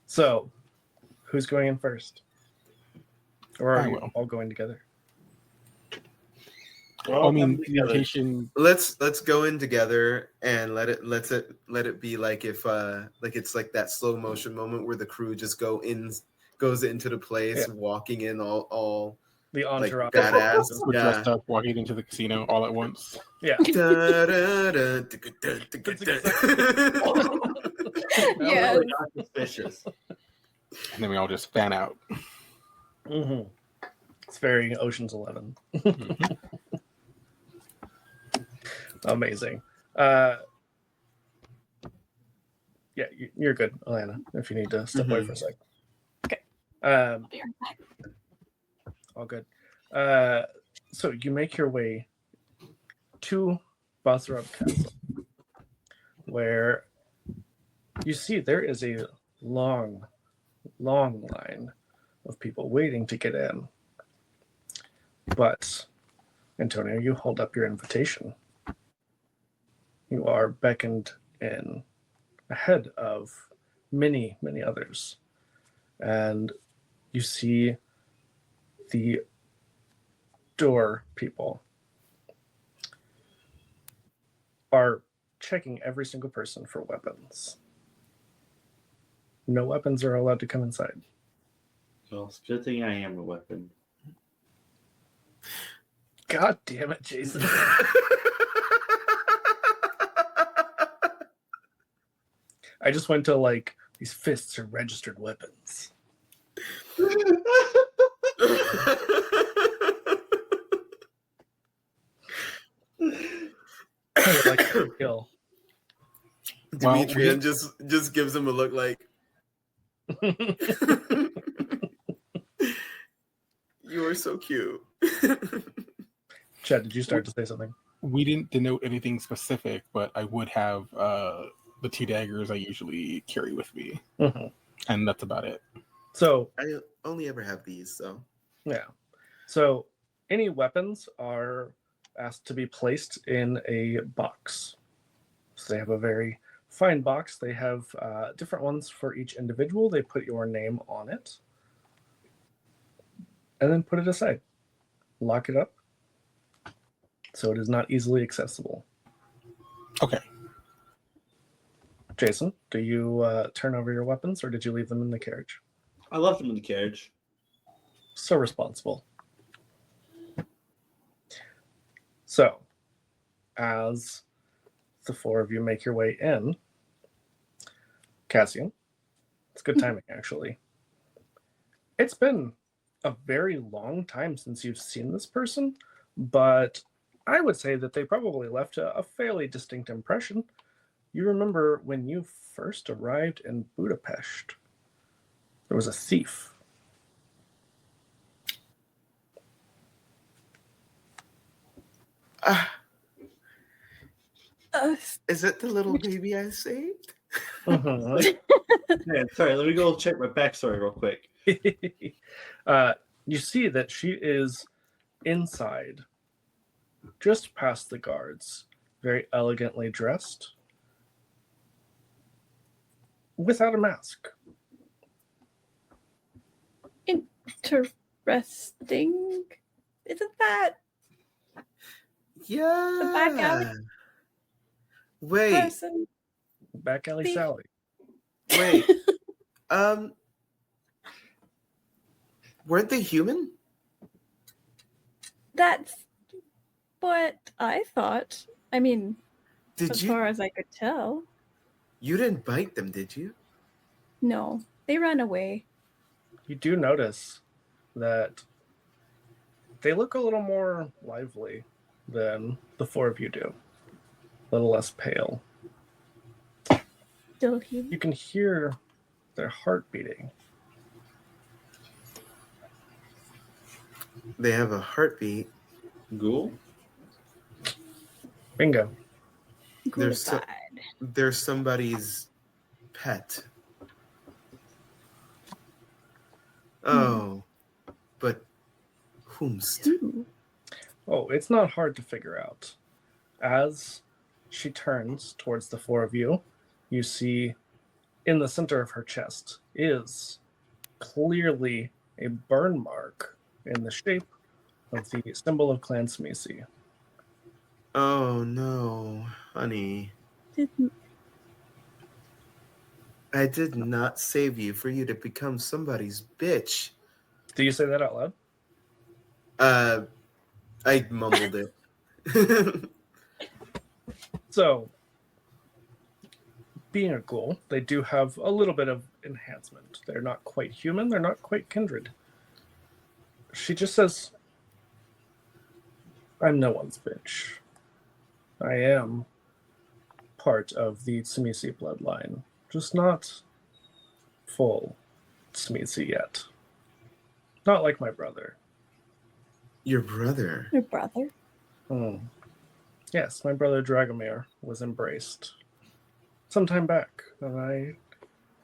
S1: So, who's going in first? Or
S3: I
S1: are you
S3: will.
S1: all going together?
S5: Well,
S3: I mean,
S5: come
S3: the
S5: together.
S3: invitation.
S4: Let's go in together and let it be like if like it's like that slow motion moment where the crew just goes into the place,
S1: Yeah.
S4: walking in all
S1: The
S4: like
S1: entourage.
S4: badass.
S3: We're
S4: Yeah.
S3: dressed up, walking into the casino all at once.
S1: Yeah.
S2: Yeah.
S5: Really not suspicious.
S3: And then we all just fan out.
S1: Mm-hmm. It's very Ocean's 11. Amazing. Yeah, you're good, Alana, if you need to step away for a sec. Um,
S2: Be right back.
S1: all good. So you make your way to Basrab Castle, where you see there is a long, long line of people waiting to get in. But, Antonio, you hold up your invitation. You are beckoned in ahead of many, many others. And you see the door people are checking every single person for weapons. No weapons are allowed to come inside.
S5: Well, it's a good thing I am a weapon.
S1: God damn it, Jason. I just went to like, these fists are registered weapons. I would like to kill.
S4: Demetrian just gives him a look like, you are so cute.
S1: Chad, did you start to say something?
S3: We didn't denote anything specific, but I would have the 2 daggers I usually carry with me, and that's about it.
S1: So
S4: I only ever have these, so.
S1: yeah. So any weapons are asked to be placed in a box. So they have a very fine box. They have different ones for each individual. They put your name on it and then put it aside. Lock it up so it is not easily accessible.
S3: Okay.
S1: Jason, do you turn over your weapons or did you leave them in the carriage?
S5: I left them in the carriage.
S1: So responsible. So, as the 4 of you make your way in, Cassian, it's good timing actually. It's been a very long time since you've seen this person, but I would say that they probably left a fairly distinct impression. You remember when you first arrived in Budapest, there was a thief.
S4: Is it the little baby I saved?
S5: Yeah, sorry, let me go check my backstory real quick.
S1: You see that she is inside, just past the guards, very elegantly dressed, without a mask.
S2: Interesting. Isn't that
S4: Yeah.
S2: the back alley
S4: Wait,
S2: person?
S1: Back alley
S2: Thief.
S1: Sally.
S4: wait. Weren't they human?
S2: That's what I thought. I mean,
S4: Did
S2: as
S4: you?
S2: far as I could tell.
S4: You didn't bite them, did you?
S2: No, they ran away.
S1: You do notice that they look a little more lively than the 4 of you do. A little less pale.
S2: Still human.
S1: You can hear their heart beating.
S4: They have a heartbeat.
S5: Ghoul?
S1: Bingo.
S4: There's so-
S2: Ghoulified.
S4: They're somebody's pet. Oh, but whomst?
S2: Ooh.
S1: Oh, it's not hard to figure out. As she turns towards the 4 of you, you see in the center of her chest is clearly a burn mark in the shape of the symbol of Clan Smisi.
S4: Oh no, honey.
S2: Didn't
S4: I did not save you for you to become somebody's bitch.
S1: Do you say that out loud?
S4: I mumbled it.
S1: So, being a ghoul, they do have a little bit of enhancement. They're not quite human, they're not quite kindred. She just says, I'm no one's bitch. I am part of the Tsimisi bloodline, just not full Tsimisi yet. Not like my brother.
S4: Your brother.
S2: Your brother?
S1: Yes, my brother Dragomir was embraced some time back, and I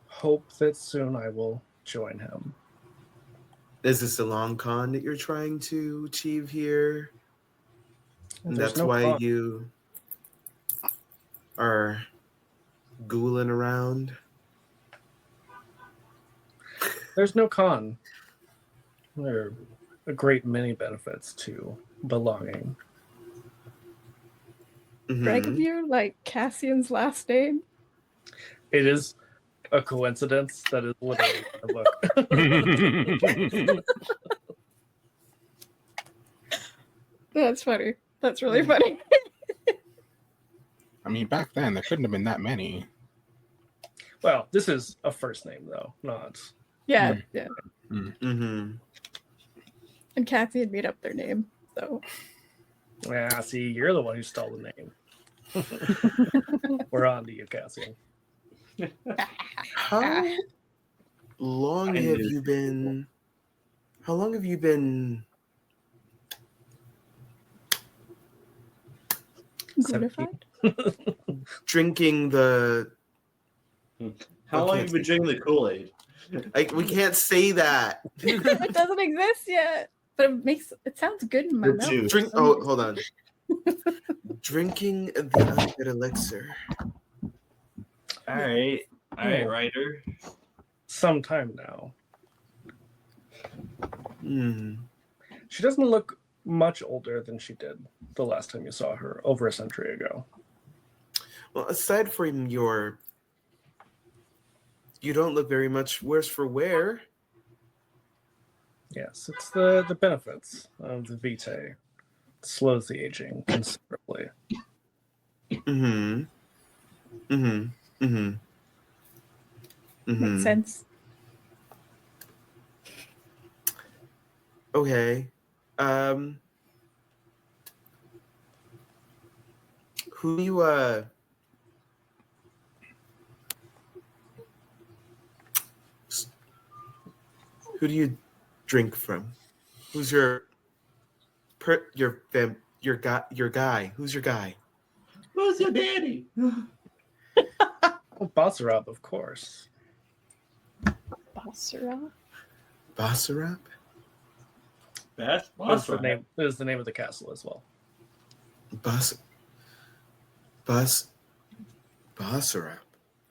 S1: hope that soon I will join him.
S4: Is this a long con that you're trying to achieve here? And
S1: There's
S4: that's
S1: no
S4: why
S1: con.
S4: you are ghouling around?
S1: There's no con. There are a great many benefits to belonging.
S2: Dragomir, like Cassian's last name?
S1: It is a coincidence that is literally in the book.
S2: That's funny. That's really funny.
S3: I mean, back then there couldn't have been that many.
S1: Well, this is a first name though, not.
S2: Yeah, yeah.
S4: Mm-hmm.
S2: And Cassian made up their name, so.
S1: Yeah, see, you're the one who stole the name. We're on to you, Cassian.
S4: How long have you been? How long have you been?
S2: Gludified?
S4: Drinking the.
S5: How long have you been drinking the Kool-Aid?
S4: We can't say that.
S2: It doesn't exist yet, but it sounds good in my
S5: The
S2: mouth.
S5: juice.
S4: Hold on. Drinking the undead elixir.
S5: All right, Ryder.
S1: Sometime now.
S4: Hmm.
S1: She doesn't look much older than she did the last time you saw her, over a century ago.
S4: Well, aside from you don't look very much worse for wear.
S1: Yes, it's the benefits of the Vitae. It slows the aging considerably.
S4: Mm-hmm. Mm-hmm. Mm-hmm. Mm-hmm.
S2: Makes sense.
S4: Okay. Who do you drink from? Who's your guy? Who's your guy?
S5: Who's your daddy?
S1: Well, Basarab, of course.
S2: Basara?
S4: Basarab?
S5: That's
S1: That's the name. Is the name of the castle as well.
S4: Basarab.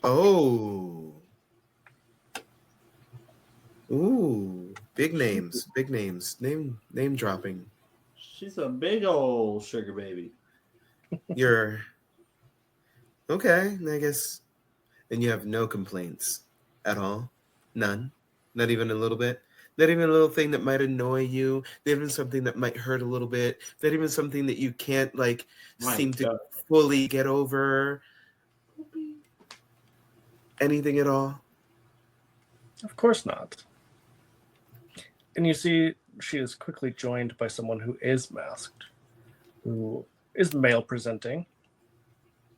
S4: Oh. Ooh. Big names. Name dropping.
S5: She's a big old sugar baby.
S4: You're okay, I guess. And you have no complaints at all? None? Not even a little bit? Not even a little thing that might annoy you? Not even something that might hurt a little bit? Not even something that you can't seem to fully get over? Anything at all?
S1: Of course not. And you see, she is quickly joined by someone who is masked, who is male presenting,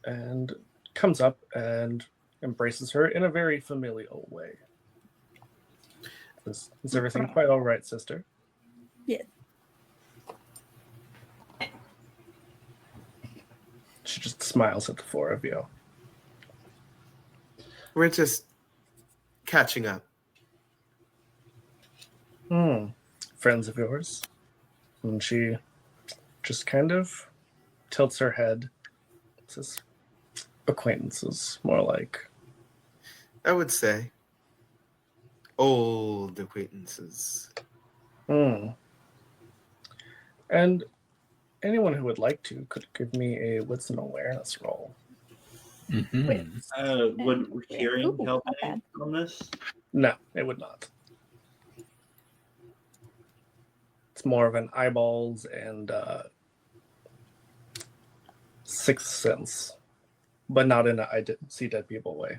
S1: and comes up and embraces her in a very familial way. Is everything quite all right, sister?
S2: Yes.
S1: She just smiles at the four of you.
S4: We're just catching up.
S1: Friends of yours? And she just kind of tilts her head. Says, acquaintances, more like.
S4: I would say old acquaintances.
S1: And anyone who would like to could give me a wits and awareness roll.
S3: Mm-hmm.
S5: Would hearing help any on this?
S1: No, it would not. It's more of an eyeballs and sixth sense, but not in a see dead people way.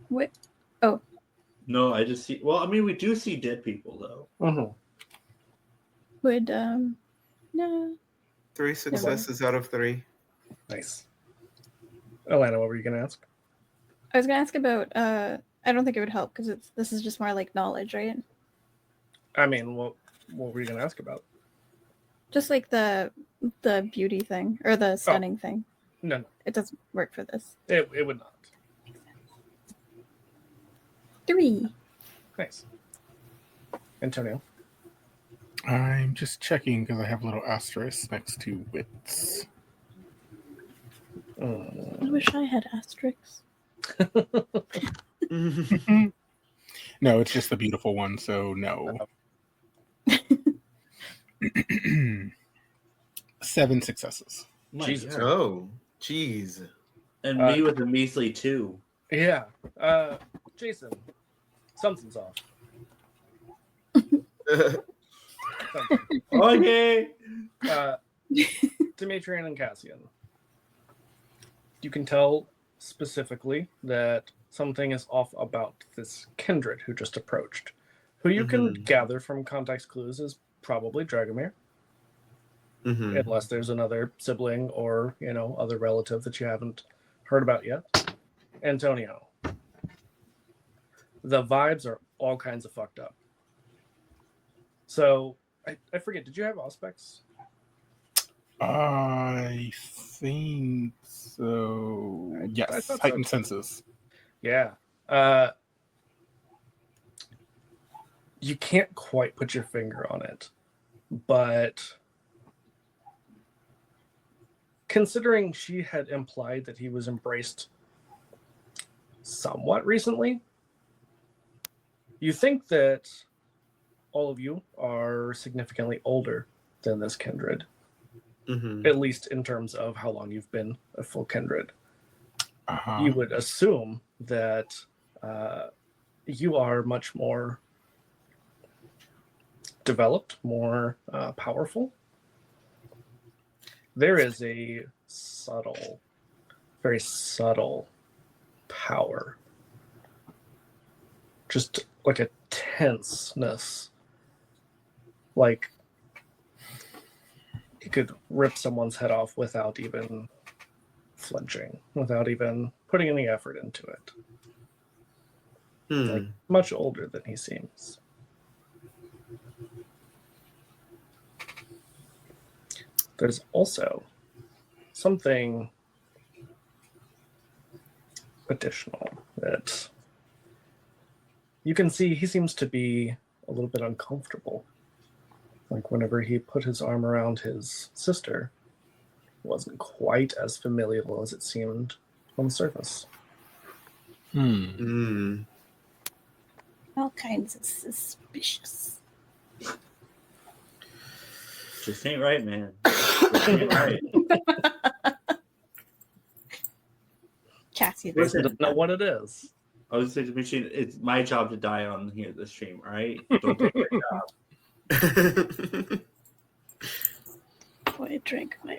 S2: What? Oh.
S5: No, I just see. Well, I mean, we do see dead people though.
S2: Would no.
S4: 3 successes out of 3.
S1: Nice. Alana, what were you going to ask?
S2: I was gonna ask about I don't think it would help because this is just more like knowledge, right?
S1: I mean, what were you going to ask about?
S2: Just like the beauty thing or the stunning thing.
S1: No,
S2: It doesn't work for this.
S1: it would not.
S2: 3.
S1: Nice. Antonio.
S3: I'm just checking because I have a little asterisk next to wits.
S2: I wish I had asterisks.
S3: No, it's just the beautiful one, so no. 7 successes.
S5: My
S1: Jesus.
S5: God.
S4: Oh, jeez.
S5: And me with a measly 2.
S1: Yeah. Jason, something's off. Something.
S5: Okay.
S1: Demetrian and Cassian. You can tell specifically that something is off about this kindred who just approached, who you can gather from context clues is probably Dragomir, unless there's another sibling or, other relative that you haven't heard about yet. Antonio. The vibes are all kinds of fucked up. So, I forget, did you have Auspex?
S3: I think so.
S1: I
S3: Yes,
S1: thought so.
S3: heightened senses.
S1: Yeah. You can't quite put your finger on it, but considering she had implied that he was embraced somewhat recently, you think that all of you are significantly older than this kindred, at least in terms of how long you've been a full kindred. You would assume that you are much more developed, more powerful. There is a subtle, very subtle power, just like a tenseness, like you could rip someone's head off without even flinching, without even putting any effort into it. Like much older than he seems. There's also something additional that you can see. He seems to be a little bit uncomfortable. Like whenever he put his arm around his sister, it wasn't quite as familial as it seemed on the surface.
S2: All kinds of suspicious.
S5: Just ain't right, man. Just ain't right.
S2: Cassian.
S1: Jason doesn't know what it is.
S5: I was saying to Machine, it's my job to die on here this stream, all right? Don't take my job.
S2: Boy, I drank my.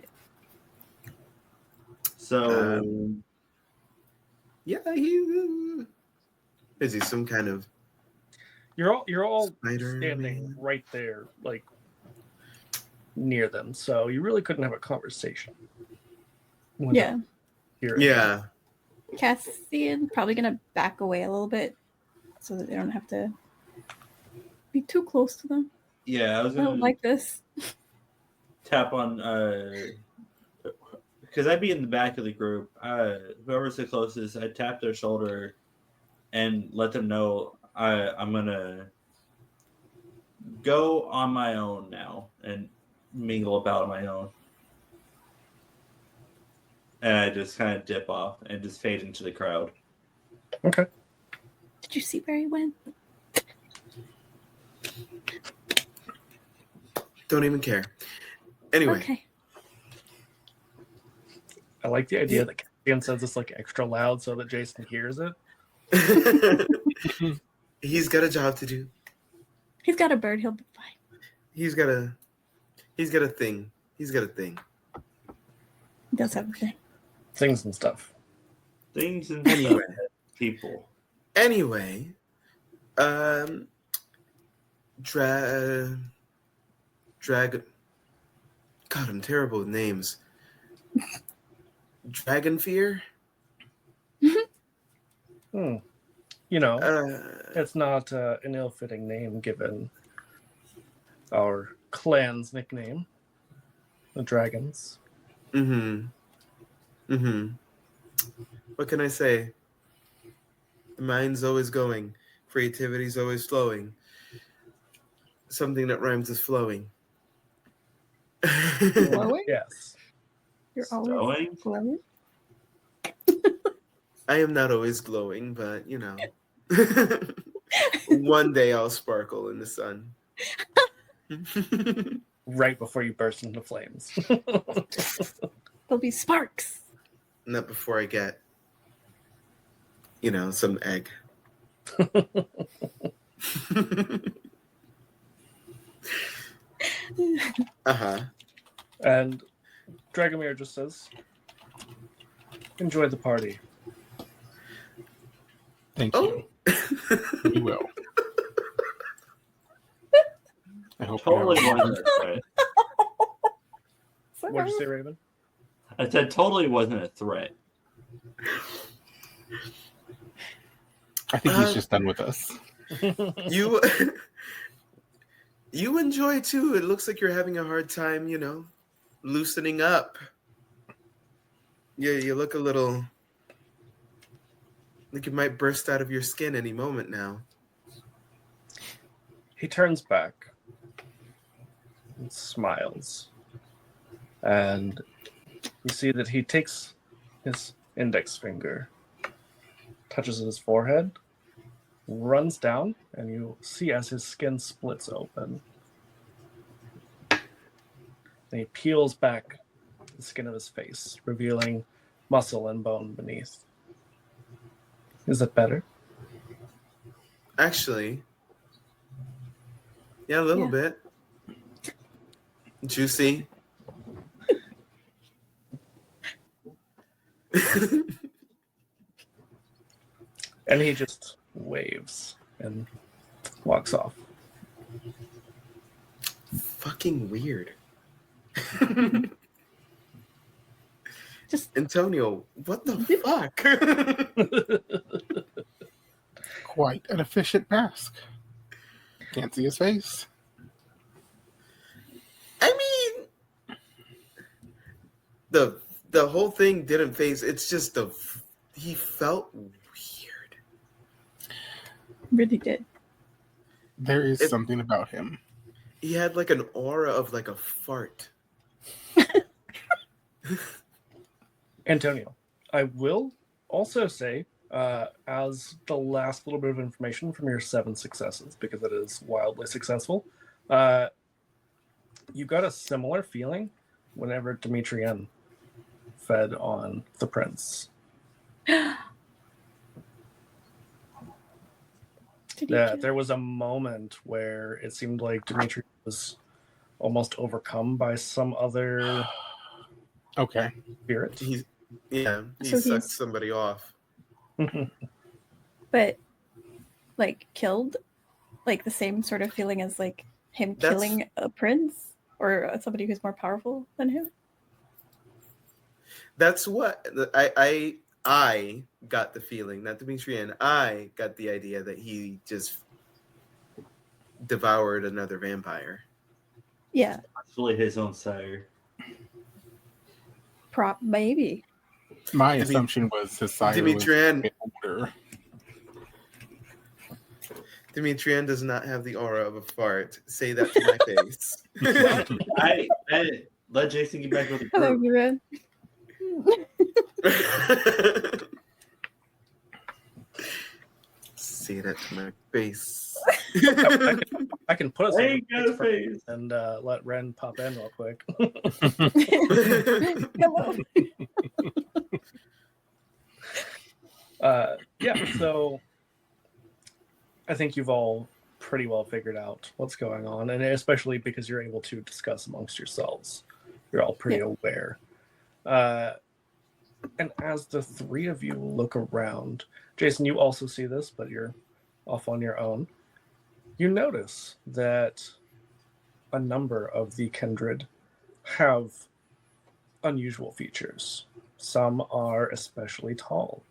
S5: So,
S4: Yeah, is he some kind of
S1: You're all
S4: Spider-Man?
S1: standing right there, like near them, so you really couldn't have a conversation.
S2: Yeah.
S4: Yeah.
S2: Cassian probably gonna back away a little bit so that they don't have to be too close to them.
S5: yeah, I was
S2: I
S5: going
S2: don't
S5: to
S2: like this.
S5: tap on, because I'd be in the back of the group. Whoever's the closest, I'd tap their shoulder and let them know I'm going to go on my own now and mingle about on my own. And I just kind of dip off and just fade into the crowd.
S1: Okay.
S2: Did you see where he went?
S4: Don't even care. Anyway.
S2: Okay.
S1: I like the idea that Cassian says this like extra loud so that Jason hears it.
S4: He's got a job to do.
S2: He's got a bird. He'll be fine.
S4: He's got a thing. He's got a thing.
S2: He does have a thing.
S1: Things and stuff.
S5: Things and
S4: Anyway.
S5: stuff, people.
S4: Anyway, Dragon. God, I'm terrible with names. Dragon Fear?
S1: You know, it's not an ill-fitting name given our clan's nickname, the Dragons.
S4: Mm-hmm. What can I say? The mind's always going. Creativity's always flowing. Something that rhymes is flowing.
S2: Glowing?
S1: Yes.
S2: You're always
S5: Stowing?
S2: glowing?
S4: I am not always glowing, but you know. One day I'll sparkle in the sun.
S1: Right before you burst into flames.
S2: There'll be sparks.
S4: Not before I get, some egg. Uh-huh.
S1: And Dragomir just says, enjoy the party.
S3: Thank
S4: Oh.
S3: you. We will. I hope
S5: Totally
S3: you have
S5: wasn't a threat.
S1: What'd you say, Raven?
S5: I said totally wasn't a threat.
S3: I think he's just done with us.
S4: You you enjoy too. It looks like you're having a hard time, loosening up. Yeah, you look a little like you might burst out of your skin any moment now.
S1: He turns back and smiles. And you see that he takes his index finger, touches his forehead, runs down, and you see as his skin splits open. And he peels back the skin of his face, revealing muscle and bone beneath. Is that better?
S4: Actually, yeah, a little bit. Juicy.
S1: And he just waves and walks off.
S4: Fucking weird.
S2: Just
S4: Antonio, what the fuck?
S3: Quite an efficient mask. Can't see his face.
S4: I mean, the whole thing didn't phase. It's just he felt weird.
S2: really did.
S3: There is something about him.
S4: He had like an aura of like a fart.
S1: Antonio, I will also say, as the last little bit of information from your 7 successes, because it is wildly successful, you got a similar feeling whenever Dimitrienne fed on the prince. Yeah, there was a moment where it seemed like Dimitri was almost overcome by some other
S3: Okay.
S1: spirit.
S4: He
S2: So
S4: sucked
S2: he's-
S4: somebody off.
S2: But like killed, like the same sort of feeling as like him
S4: That's-
S2: killing a prince or somebody who's more powerful than him.
S4: That's what I got the feeling, not Dimitrienne. I got the idea that he just devoured another vampire.
S2: Yeah,
S5: Actually, his own sire.
S2: maybe.
S3: My assumption was his sire was a
S4: Dimitrienne
S3: bit older.
S4: Dimitrienne does not have the aura of a fart. Say that to my face.
S5: I let Jason get back with the
S2: Hello,
S5: group.
S2: Mira.
S4: Say that to my face.
S1: I can put us
S5: There
S1: on
S5: you go, face.
S1: and let Ren pop in real quick.
S2: Hello.
S1: Yeah, so I think you've all pretty well figured out what's going on, and especially because you're able to discuss amongst yourselves. You're all pretty aware. And as the 3 of you look around, Jason, you also see this, but you're off on your own. You notice that a number of the kindred have unusual features. Some are especially tall.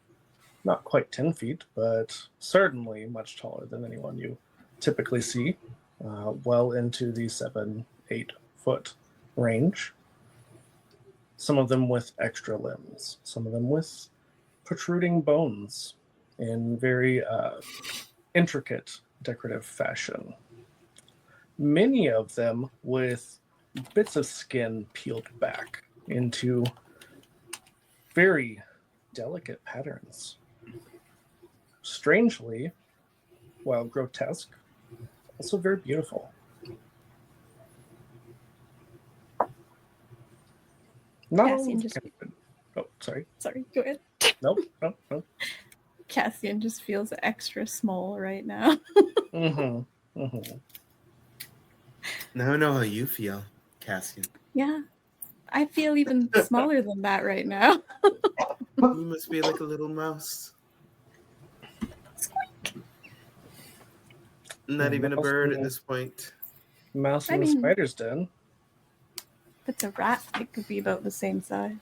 S1: Not quite 10 feet, but certainly much taller than anyone you typically see. well into the 7-8 foot range. Some of them with extra limbs, some of them with protruding bones in very intricate decorative fashion. Many of them with bits of skin peeled back into very delicate patterns. Strangely, while grotesque, also very beautiful. Not all
S2: Cassian
S1: of
S2: just-
S1: them. Oh, sorry.
S2: Sorry, go ahead.
S1: Nope.
S2: Cassian just feels extra small right now.
S1: Mm-hmm. Mm-hmm.
S4: Now I know how you feel, Cassian.
S2: Yeah. I feel even smaller than that right now.
S4: You must be like a little mouse. Not even a
S1: Mouse
S4: bird
S1: in
S4: at
S1: the-
S4: this point.
S1: Mouse
S2: I
S1: in the
S2: mean-
S1: spider's den.
S2: If it's a rat, it could be about the same size.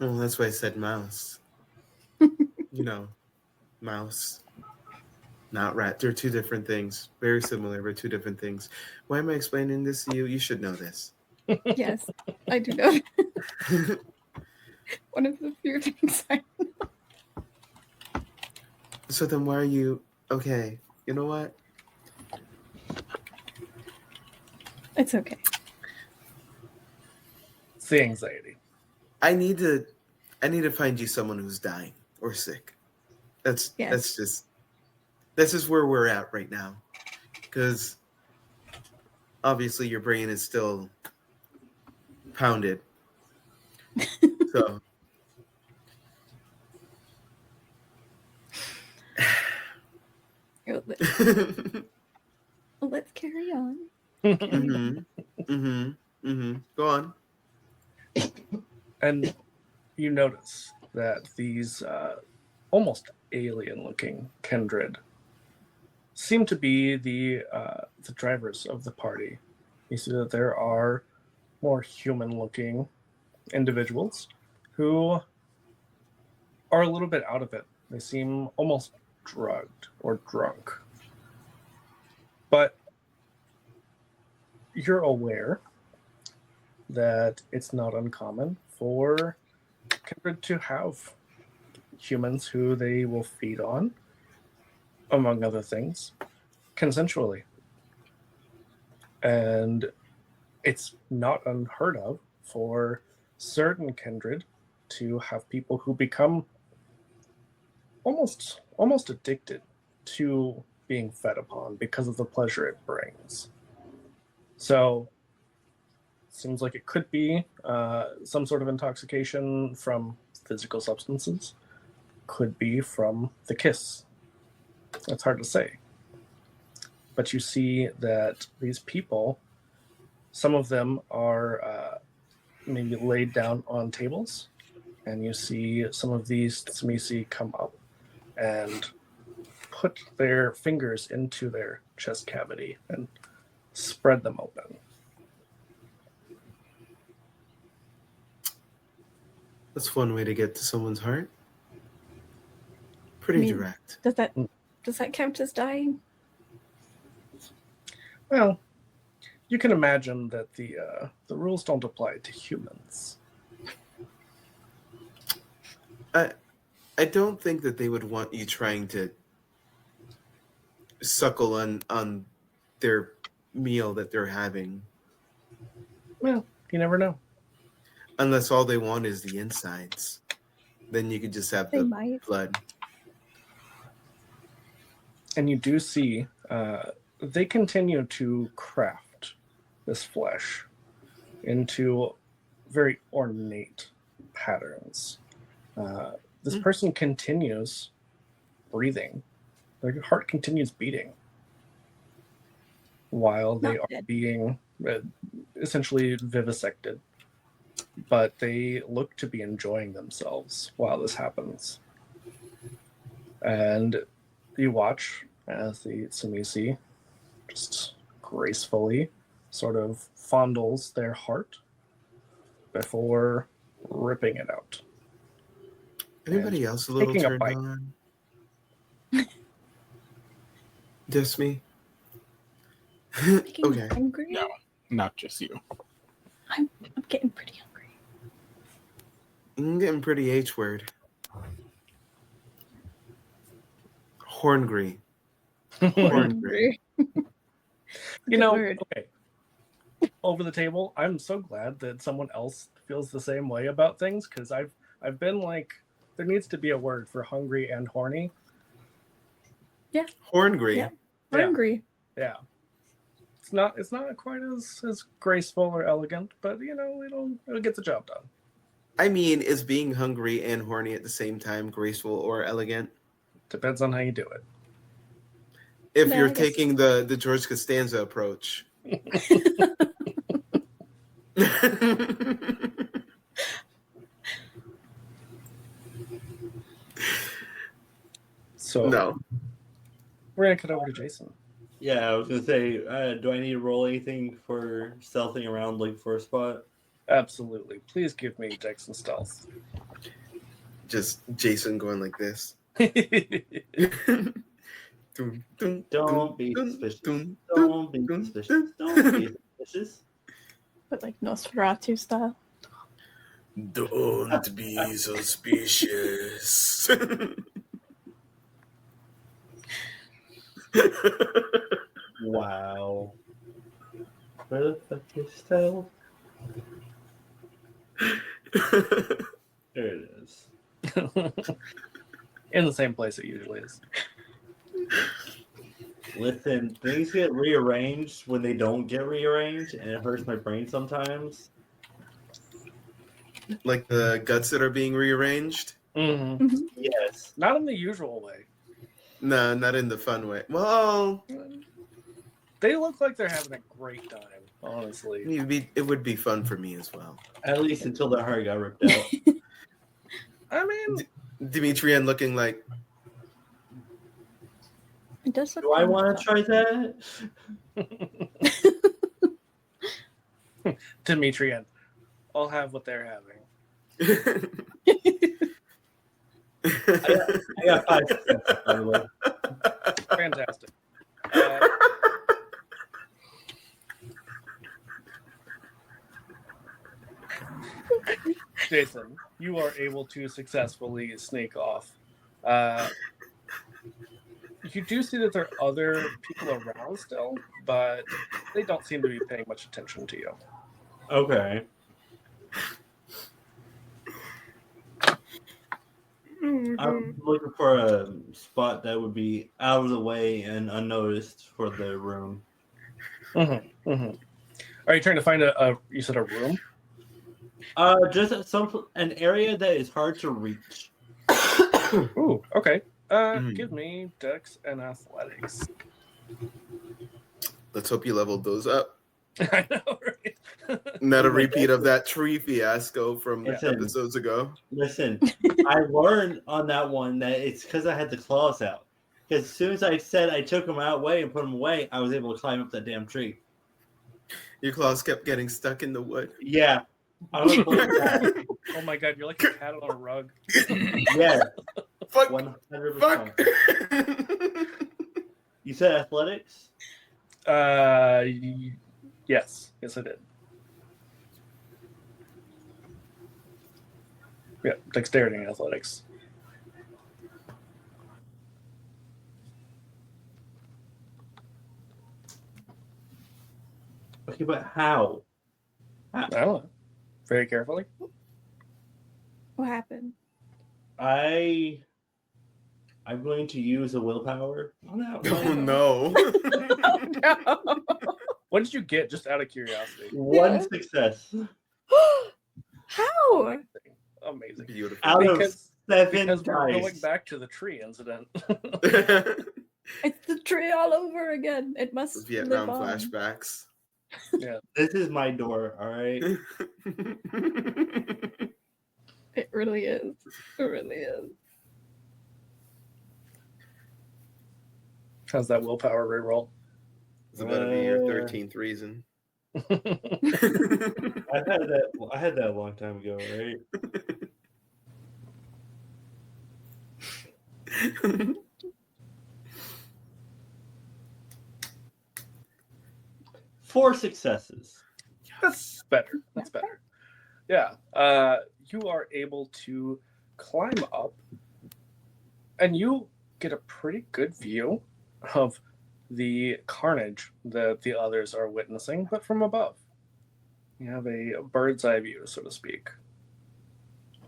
S4: Oh, that's why I said mouse. Mouse, not rat. They're two different things. Very similar, but two different things. Why am I explaining this to you? You should know this.
S2: Yes, I do know. One of the few things I
S4: So then why are you... Okay, you know what?
S2: It's okay.
S1: It's the anxiety.
S4: I need to find you someone who's dying or sick. That's just where we're at right now. Because obviously your brain is still pounded. So
S2: Let's carry on.
S4: Go on.
S1: And you notice that these almost alien-looking kindred seem to be the drivers of the party. You see that there are more human-looking individuals who are a little bit out of it. They seem almost drugged or drunk. But you're aware that it's not uncommon for kindred to have humans who they will feed on, among other things, consensually. And it's not unheard of for certain kindred to have people who become almost addicted to being fed upon because of the pleasure it brings. So seems like it could be some sort of intoxication from physical substances, could be from the kiss. It's hard to say. But you see that these people, some of them are maybe laid down on tables, and you see some of these Tsimisi come up and put their fingers into their chest cavity and spread them open.
S4: That's one way to get to someone's heart. Pretty direct.
S2: Does that count as dying?
S1: Well, you can imagine that the rules don't apply to humans.
S4: I don't think that they would want you trying to suckle on their meal that they're having.
S1: Well, you never know.
S4: Unless all they want is the insides. Then you could just have
S2: They
S4: the
S2: might.
S4: blood.
S1: And you do see they continue to craft this flesh into very ornate patterns. This person continues breathing. Their heart continues beating while they
S2: Not
S1: are
S2: dead.
S1: being essentially vivisected. But they look to be enjoying themselves while this happens. And you watch as the Tsimisi just gracefully sort of fondles their heart before ripping it out.
S4: Anybody else a little
S1: taking a
S4: turned
S1: bite.
S4: on? Just me.
S2: Making me
S4: Okay.
S2: hungry.
S3: No, not just you.
S2: I'm getting pretty hungry.
S4: I'm getting pretty H word. Horngry. Horngry.
S1: You know,
S2: Word.
S1: okay. Over the table, I'm so glad that someone else feels the same way about things, because I've been like, there needs to be a word for hungry and horny.
S4: Horngry.
S2: Yeah.
S1: Yeah.
S2: Hungry.
S1: Yeah. It's not quite as graceful or elegant, but you know, it'll get the job done.
S4: I mean, is being hungry and horny at the same time graceful or elegant?
S1: Depends on how you do it.
S4: If
S2: No,
S4: you're
S2: I guess-
S4: taking the George Costanza approach.
S1: So
S4: No.
S1: we're gonna cut over to Jason.
S5: Yeah, I was gonna say, do I need to roll anything for stealthing around looking for a spot?
S1: Absolutely. Please give me Dex and Stealth.
S4: Just Jason going like this. Dun, dun,
S5: Don't be
S4: dun,
S5: suspicious.
S4: dun,
S5: Don't be
S4: dun,
S5: suspicious.
S4: dun.
S5: Don't be suspicious.
S2: But like Nosferatu style.
S4: Don't be suspicious.
S5: Wow. Where the fuck is stealth? There it is.
S1: In the same place it usually is.
S5: Listen, things get rearranged when they don't get rearranged, and it hurts my brain sometimes.
S4: Like the guts that are being rearranged?
S1: Mm-hmm.
S5: Yes.
S1: Not in the usual way.
S4: No, not in the fun way. Well,
S1: They look like they're having a great time, honestly.
S4: it would be fun for me as well.
S5: At least until the heart got ripped out.
S1: I mean,
S4: Dimitrian looking like,
S2: It does look
S5: Do I
S2: fun,
S5: want
S2: though.
S5: to try that?
S1: Demetrian, I'll have what they're having.
S5: I got 5 cents, by the way.
S1: Fantastic. Jason, you are able to successfully sneak off. You do see that there are other people around still, but they don't seem to be paying much attention to you.
S5: Okay. I'm looking for a spot that would be out of the way and unnoticed for the room.
S1: Mm-hmm, mm-hmm. Are you trying to find you said a room?
S5: Just an area that is hard to reach.
S1: Ooh, okay. Give me Dex and Athletics.
S4: let's hope you leveled those up.
S1: I know, right?
S4: Not a repeat of that tree fiasco from
S5: Listen.
S4: episodes ago.
S5: Listen, I learned on that one that it's because I had the claws out. Because as soon as I said I took them away and put them away, I was able to climb up that damn tree.
S4: Your claws kept getting stuck in the wood.
S5: Yeah. I was like that.
S1: Oh my god, you're like a cat on a rug.
S5: Yeah.
S4: Fuck.
S5: 100%.
S4: Fuck.
S5: You said athletics?
S1: Yes, I did. Yeah, dexterity and athletics.
S5: Okay, but how?
S1: I don't know. Very carefully.
S2: What happened?
S5: I'm going to use a willpower on that
S4: Oh
S5: one.
S4: no.
S2: Oh no!
S1: What did you get, just out of curiosity?
S5: One success
S2: How?
S1: Amazing.
S4: Beautiful.
S5: out
S1: Because-
S5: of 7
S1: Because we're going
S5: dice.
S1: back to the tree incident.
S2: It's the tree all over again. It must
S4: Vietnam
S2: live on.
S4: flashbacks.
S5: This is my door, all right?
S2: It really is. It really is.
S1: How's that willpower reroll?
S4: It's about to be your 13th reason.
S5: I had that a long time ago, right? 4 successes.
S1: That's better. That's better. Yeah. You are able to climb up, and you get a pretty good view of the carnage that the others are witnessing, but from above. You have a bird's eye view, so to speak.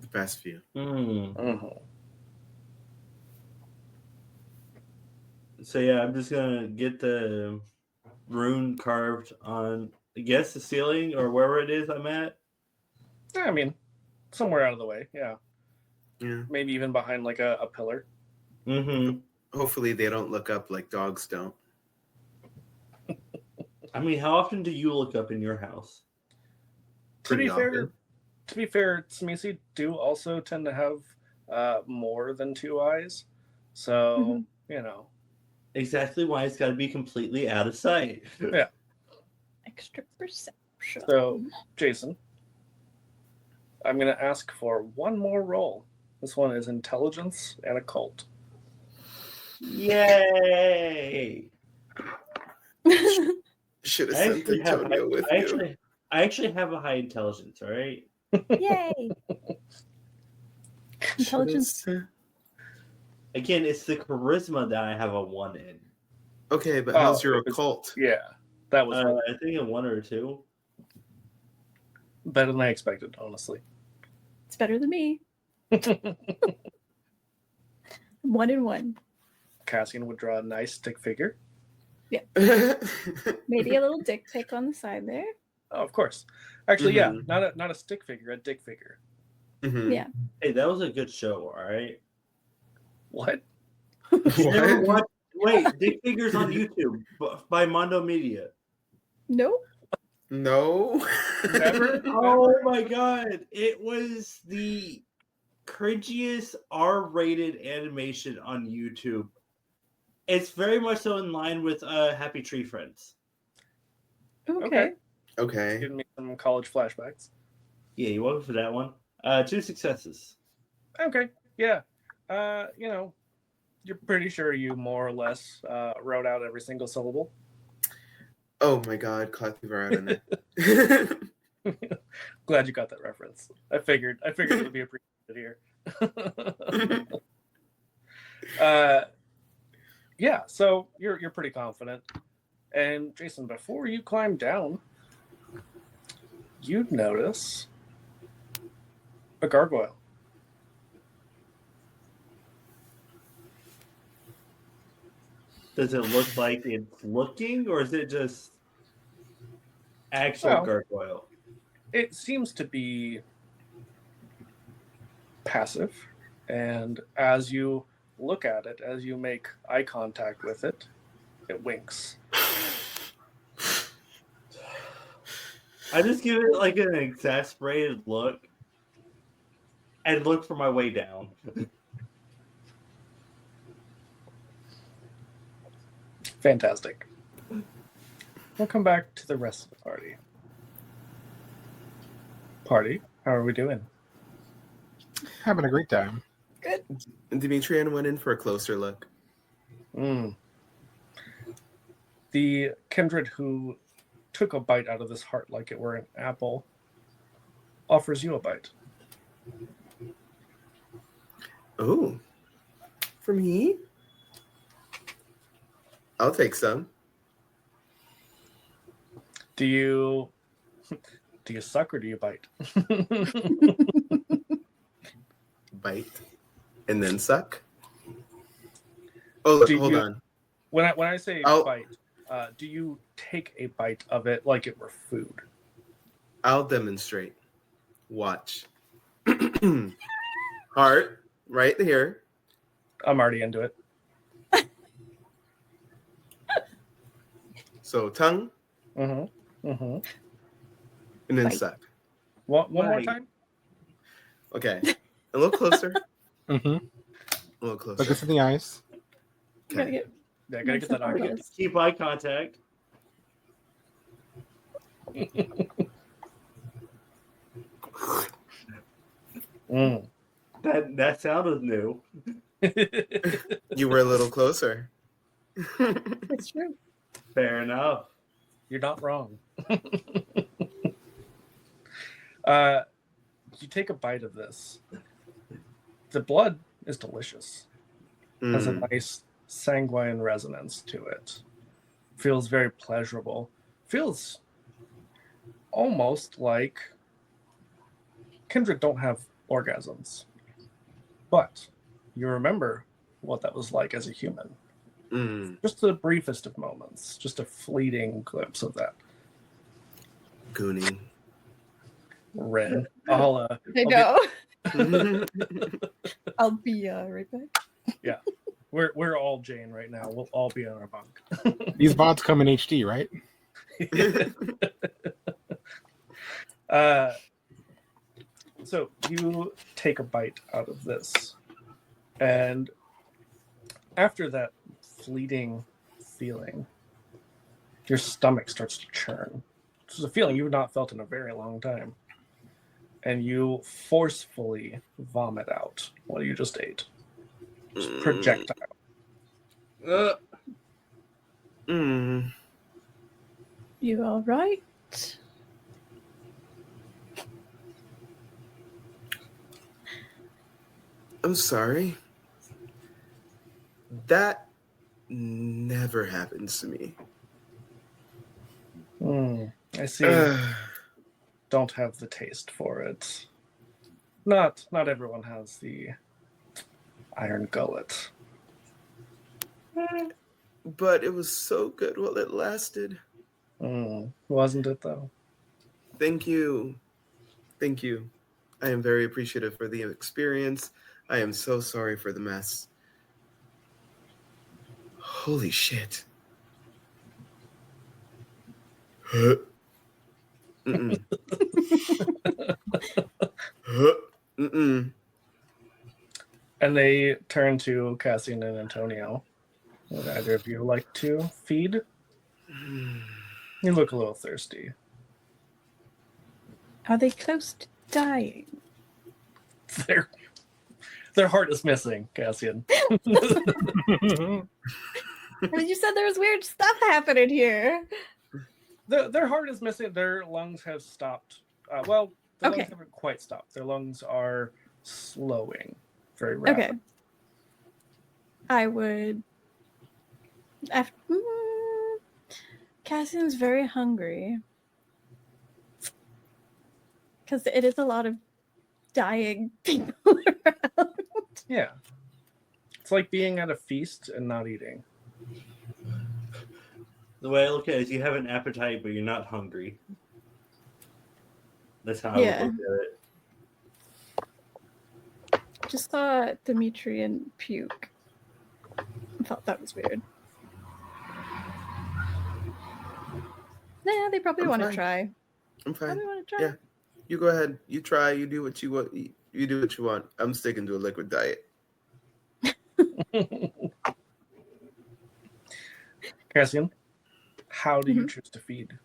S4: The best view.
S1: Mm-hmm.
S5: So yeah, I'm just gonna get the rune carved on, I guess, the ceiling or wherever it is I'm at.
S1: Yeah, I mean, somewhere out of the way. Yeah.
S4: Yeah.
S1: Maybe even behind like a pillar.
S5: Mm-hmm.
S4: Hopefully they don't look up like dogs don't.
S5: I mean, how often do you look up in your house?
S4: Pretty often.
S1: To be fair, Smisi do also tend to have more than 2 eyes. So, you know.
S5: Exactly why it's got to be completely out of sight.
S1: Yeah.
S2: Extra perception.
S1: So, Jason, I'm going to ask for one more roll. This one is intelligence and occult.
S5: Yay!
S4: Should have
S5: I
S4: sent Antonio with you.
S5: I actually have a high intelligence, all right?
S2: Yay! Intelligence.
S5: Again, it's the charisma that I have a 1 in.
S4: Okay, but how's your
S1: it was-
S4: occult?
S1: Yeah, that was
S5: I think a 1 or 2.
S1: better than I expected, honestly.
S2: It's better than me. 1 and 1.
S1: Cassian would draw a nice stick figure.
S2: Maybe a little dick pic on the side there.
S1: Oh, of course. Actually, yeah,
S4: Mhm.
S1: not a stick figure, a dick figure.
S4: Mhm.
S2: Yeah.
S5: Hey, that was a good show, all right?
S1: What?
S5: You never
S4: What?
S5: watched- Wait, Dick Figures on YouTube by Mondo Media.
S2: Nope.
S4: No.
S1: Never?
S5: Oh my god. It was the cringiest R-rated animation on YouTube. It's very much so in line with Happy Tree Friends.
S2: Okay.
S4: Okay.
S1: Giving me some college flashbacks.
S5: Yeah, you're welcome for that one. 2 successes.
S1: Okay, yeah. You know, you're pretty sure you more or less wrote out every single syllable.
S4: Oh my god, Kativarana.
S1: Glad you got that reference. I figured it would be appreciated here. Yeah, so you're pretty confident. And Jason, before you climb down, you'd notice a gargoyle.
S5: Does it look like it's looking, or is it just actual
S1: Well,
S5: gargoyle?
S1: It seems to be passive, and as you look at it, as you make eye contact with it, it winks.
S5: I just give it like an exasperated look and look for my way down.
S1: Fantastic. We'll come back to the rest of the party. Party, how are we doing?
S3: Having a great time.
S4: Dimitrian went in for a closer look.
S1: The kindred who took a bite out of this heart like it were an apple offers you a bite.
S4: Oh. For me? I'll take some.
S1: Do you suck or do you bite?
S4: Bite. And then suck. Oh, look, hold on.
S1: When I say bite, do you take a bite of it like it were food?
S4: I'll demonstrate. Watch. Heart, right here.
S1: I'm already into it.
S4: So tongue,
S1: Mm-hmm. Mm-hmm.
S4: and then
S2: Bite.
S4: suck.
S1: One more
S5: Right.
S1: time?
S4: Okay. A little closer.
S3: Mm-hmm.
S4: A little
S3: Look
S4: closer.
S3: us in the eyes.
S2: Gotta get
S1: Yeah, gotta get that
S2: Nice
S1: eye.
S2: and focused.
S5: Keep eye contact.
S1: Mm.
S5: That sounded new.
S4: You were a little closer.
S2: It's true.
S5: Fair enough.
S1: You're not wrong. You take a bite of this. The blood is delicious. Has a nice sanguine resonance to it. Feels very pleasurable. Feels almost like Kindred don't have orgasms. But you remember what that was like as a human. Just the briefest of moments. Just a fleeting glimpse of that.
S4: Goonie.
S1: Ren.
S2: I know. I'll be right back.
S1: Yeah. We're all Jane right now. We'll all be on our bunk.
S3: These VODs come in HD, right?
S1: So you take a bite out of this, and after that fleeting feeling, your stomach starts to churn. This is a feeling you've not felt in a very long time. And you forcefully vomit out what you just ate. Just projectile.
S2: You all right?
S4: I'm sorry. That never happens to me.
S1: I see. Don't have the taste for it. Not everyone has the iron gullet.
S4: But it was so good while it lasted.
S1: Wasn't it though?
S4: Thank you. Thank you. I am very appreciative for the experience. I am so sorry for the mess. Holy shit. Mm-mm. Mm-mm.
S1: And they turn to Cassian and Antonio. Would either of you like to feed? You look a little thirsty.
S2: Are they close to dying?
S1: Their heart is missing, Cassian.
S2: I mean, you said there was weird stuff happening here.
S1: Their heart is missing. Their lungs have stopped. Their lungs haven't quite stopped. Their lungs are slowing very rapidly.
S2: Okay. I would. Cassian's very hungry. Because it is a lot of dying people around.
S1: Yeah. It's like being at a feast and not eating.
S5: The way I look at it is you have an appetite, but you're not hungry. That's how I would look at it.
S2: Just saw Demetrian puke. I thought that was weird. Yeah, they probably want to try.
S4: I'm fine.
S2: Probably want to try.
S4: Yeah. You go ahead. You try. You do what you want. You do what you want. I'm sticking to a liquid diet.
S1: Cassian, how do you choose to feed?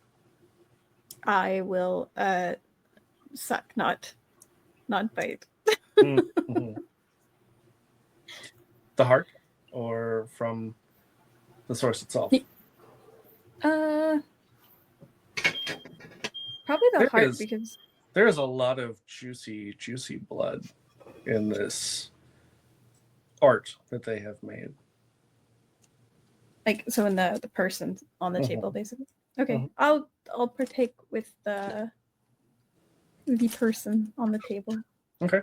S2: I will suck, not bite.
S1: The heart, or from the source itself?
S2: Probably the heart, because
S1: there is a lot of juicy blood in this art that they have made.
S2: like so in the person on the table, basically. Okay, I'll partake with the person on the table.
S1: Okay.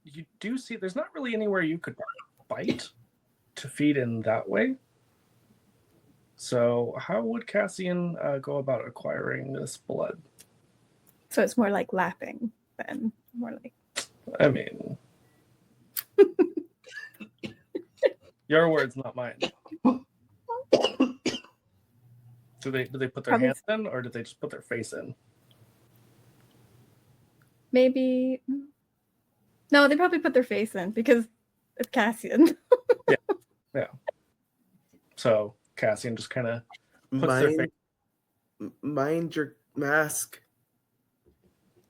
S1: You do see there's not really anywhere you could bite to feed in that way. So how would Cassian go about acquiring this blood?
S2: So it's more like lapping than more like.
S1: I mean, your words, not mine. Do they put their hands in, or do they just put their face in?
S2: Maybe. No, they probably put their face in because it's Cassian.
S1: Yeah. So Cassian just kind of puts their face.
S4: Mind your mask.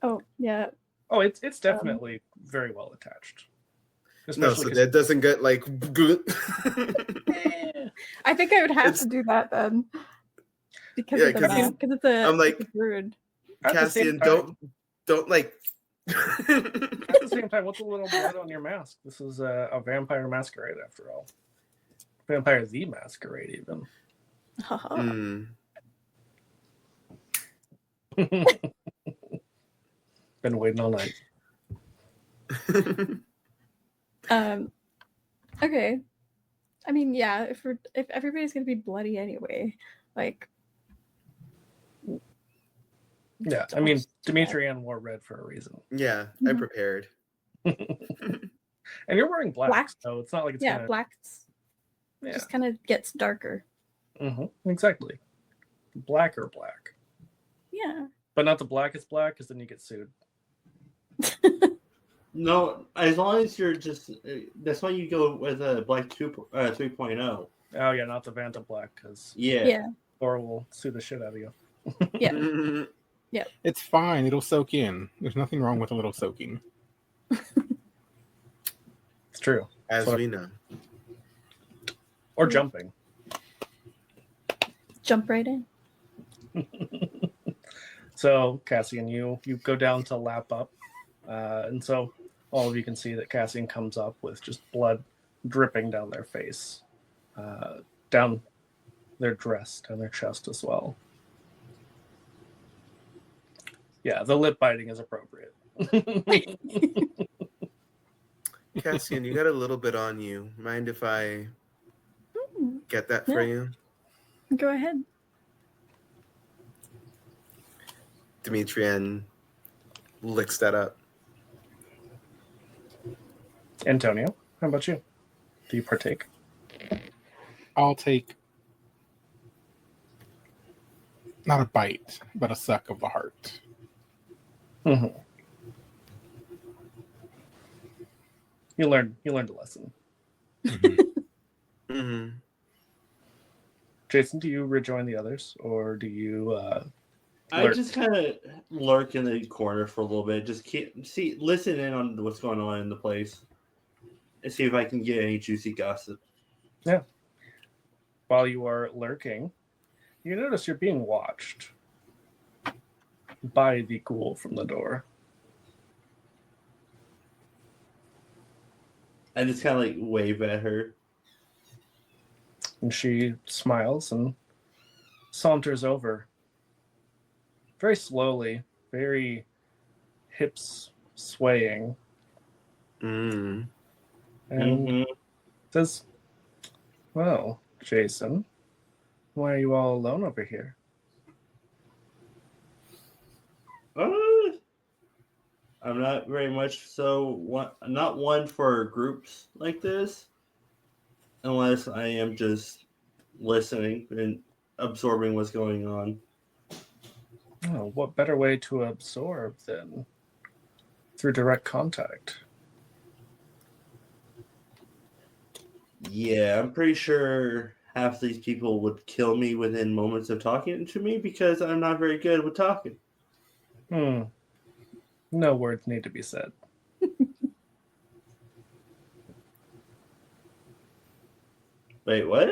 S2: Oh yeah.
S1: Oh, it's definitely very well attached.
S4: No, so that doesn't get like good.
S2: I think I would have to do that then. because
S4: Yeah,
S2: of the
S4: 'cause
S2: mask. Because it's a
S4: I'm like,
S2: it's a bird.
S1: At the same
S4: Cassian,
S1: time-
S4: don't like.
S1: At the same time, what's a little blood on your mask? This is a vampire masquerade, after all. Vampire the Masquerade, even.
S2: Haha.
S4: Mm.
S1: Been waiting all night.
S2: Okay. I mean, yeah. If everybody's gonna be bloody anyway, like.
S1: Yeah, I mean, Demetrian wore red for a reason.
S4: Yeah,
S2: Mhm.
S4: I'm prepared.
S1: And you're wearing black, so it's not like it's
S2: Yeah,
S1: gonna...
S2: black
S1: Yeah,
S2: just kind of gets darker.
S1: exactly. Black or black.
S2: Yeah.
S1: But not the blackest black, because then you get sued.
S5: No, as long as you're just that's why you go with a black 3.0.
S1: Oh, yeah, not the Vanta black, because
S5: Yeah.
S2: Yeah.
S1: Laura will sue the shit out of you.
S2: Yeah.
S4: Mhm.
S3: It's fine. It'll soak in. There's nothing wrong with a little soaking.
S1: It's true.
S4: As
S1: So-
S4: we know.
S1: Or jumping.
S2: Jump right in.
S1: So, Cassian, you go down to lap up. And so all of you can see that Cassian comes up with just blood dripping down their face, down their dress, down their chest as well. Yeah, the lip biting is appropriate.
S4: Cassian, you got a little bit on you. Mind if I get that for you?
S2: Go ahead.
S4: Demetrian licks that up.
S1: Antonio, how about you? Do you partake?
S3: I'll take not a bite, but a suck of the heart.
S1: Mm-hmm. You learned a lesson.
S4: Mm-hmm.
S1: Jason, do you rejoin the others, or do you
S5: I
S1: lurk?
S5: just kind of lurk in the corner for a little bit. Just listen in on what's going on in the place, and see if I can get any juicy gossip.
S1: While you are lurking, you notice you're being watched by the ghoul from the door.
S5: I just kind of like wave at her.
S1: And she smiles and saunters over. Very slowly, very hips swaying,
S4: Mm.
S1: and
S5: Mhm.
S1: says, "Well, Jason, why are you all alone over here?"
S5: I'm not very much not one for groups like this, unless I am just listening and absorbing what's going on.
S1: Oh, what better way to absorb than through direct contact?
S5: Yeah, I'm pretty sure half these people would kill me within moments of talking to me because I'm not very good with talking.
S1: No words need to be said.
S5: Wait, what?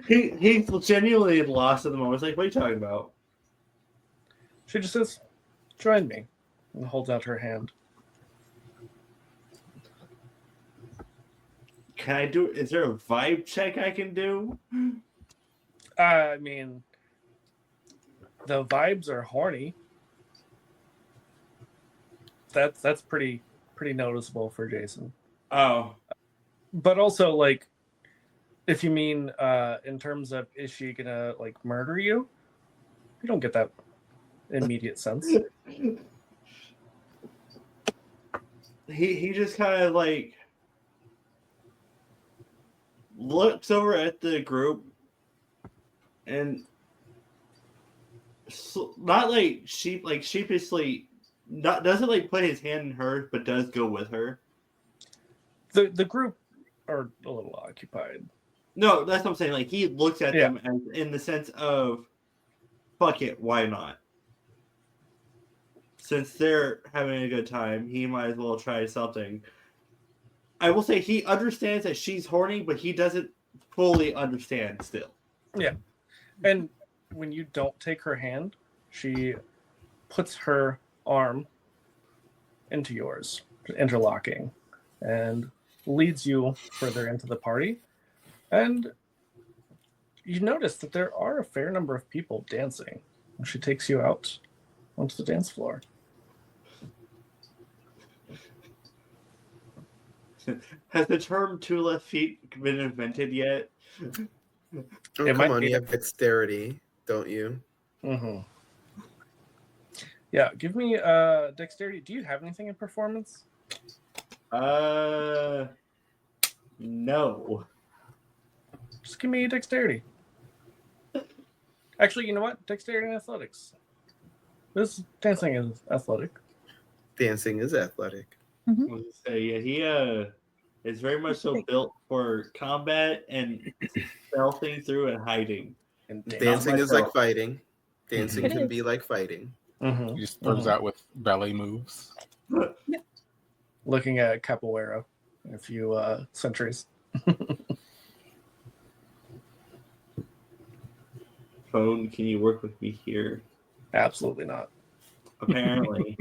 S5: He's genuinely lost at the moment. It's like, what are you talking about?
S1: She just says, "Join me," and holds out her hand.
S5: Can I do? Is there a vibe check I can do?
S1: I mean, the vibes are horny. That's pretty noticeable for Jason.
S5: Oh,
S1: But also, like, if you mean in terms of is she gonna like murder you, you don't get that immediate sense.
S5: he just kind of like looks over at the group and not like sheepishly, not doesn't like put his hand in hers, but does go with her.
S1: The group are a little occupied.
S5: No, that's what I'm saying. Like he looks at
S1: Yeah.
S5: them as, in the sense of, "Fuck it, why not?" Since they're having a good time, he might as well try something. I will say he understands that she's horny, but he doesn't fully understand still.
S1: Yeah. And when you don't take her hand, she puts her arm into yours, interlocking, and leads you further into the party. And you notice that there are a fair number of people dancing. And she takes you out onto the dance floor.
S5: Has the term 2 left feet been invented yet?
S4: Oh,
S1: It
S4: come
S1: might
S4: on,
S1: be
S4: you have dexterity, don't you?
S1: Mm-hmm. Yeah, give me dexterity. Do you have anything in performance?
S5: No.
S1: Just give me dexterity. Actually, you know what? Dexterity and athletics. This dancing is athletic.
S4: Dancing is athletic.
S5: I was gonna say, yeah, he is very much so built for combat and stealthing through and hiding.
S1: And
S4: Dancing is like fighting. Dancing
S2: It
S4: can
S2: is.
S4: be like fighting.
S1: Mm-hmm.
S3: He just throws out with ballet moves.
S1: Looking at capoeira in a few centuries.
S5: Phone, can you work with me here?
S1: Absolutely not.
S5: Apparently.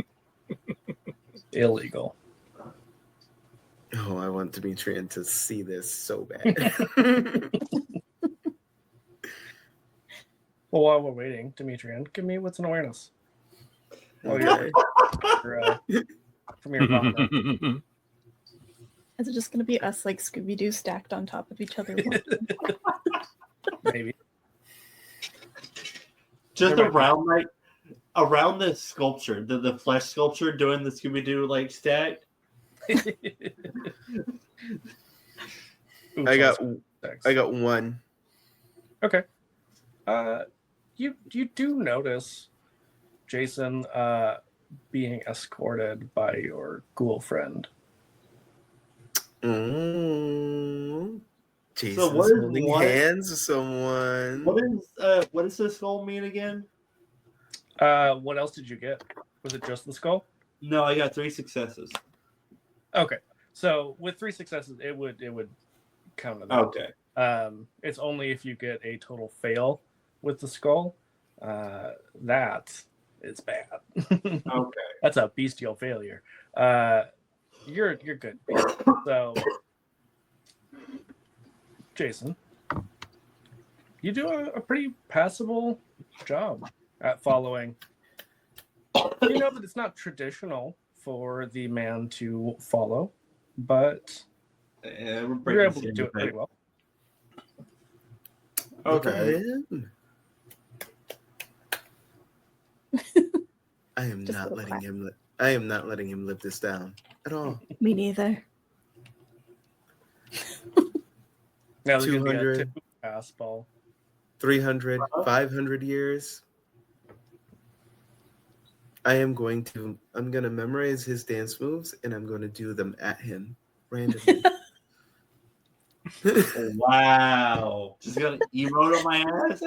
S1: Illegal.
S4: Oh, I want Demetrian to see this so bad.
S1: Well, while we're waiting, Demetrian, give me what's an awareness. While
S4: Okay.
S1: from your vomit.
S2: Is it just going to be us like Scooby-Doo stacked on top of each other?
S1: Maybe.
S5: Just
S1: There might be.
S5: around the sculpture, the flesh sculpture doing the Scooby-Doo like stack.
S4: I got 1.
S1: Okay. You do notice Jason being escorted by your ghoul friend.
S4: Jason's
S5: what is
S4: holding
S5: one-
S4: hands with someone.
S5: What does this skull mean again?
S1: What else did you get? Was it just the skull?
S5: No, I got 3 successes.
S1: Okay. So with 3 successes, it would count to that.
S5: Okay.
S1: It's only if you get a total fail with the skull. That is bad.
S5: Okay.
S1: That's a bestial failure. You're good. So, Jason, you do a pretty passable job at following. You know that it's not traditional for the man to follow, but you're able to do it pretty well.
S5: Okay.
S4: I am
S2: Just a
S4: not
S2: little
S4: letting
S2: crack.
S4: him. I am not letting him live this down at all.
S2: Me neither.
S1: Now there's going to be a
S4: 200.
S1: tip pass ball.
S4: 300, 500 years. I'm going to memorize his dance moves and I'm going to do them at him randomly.
S5: Wow. Just gonna emote on my ass?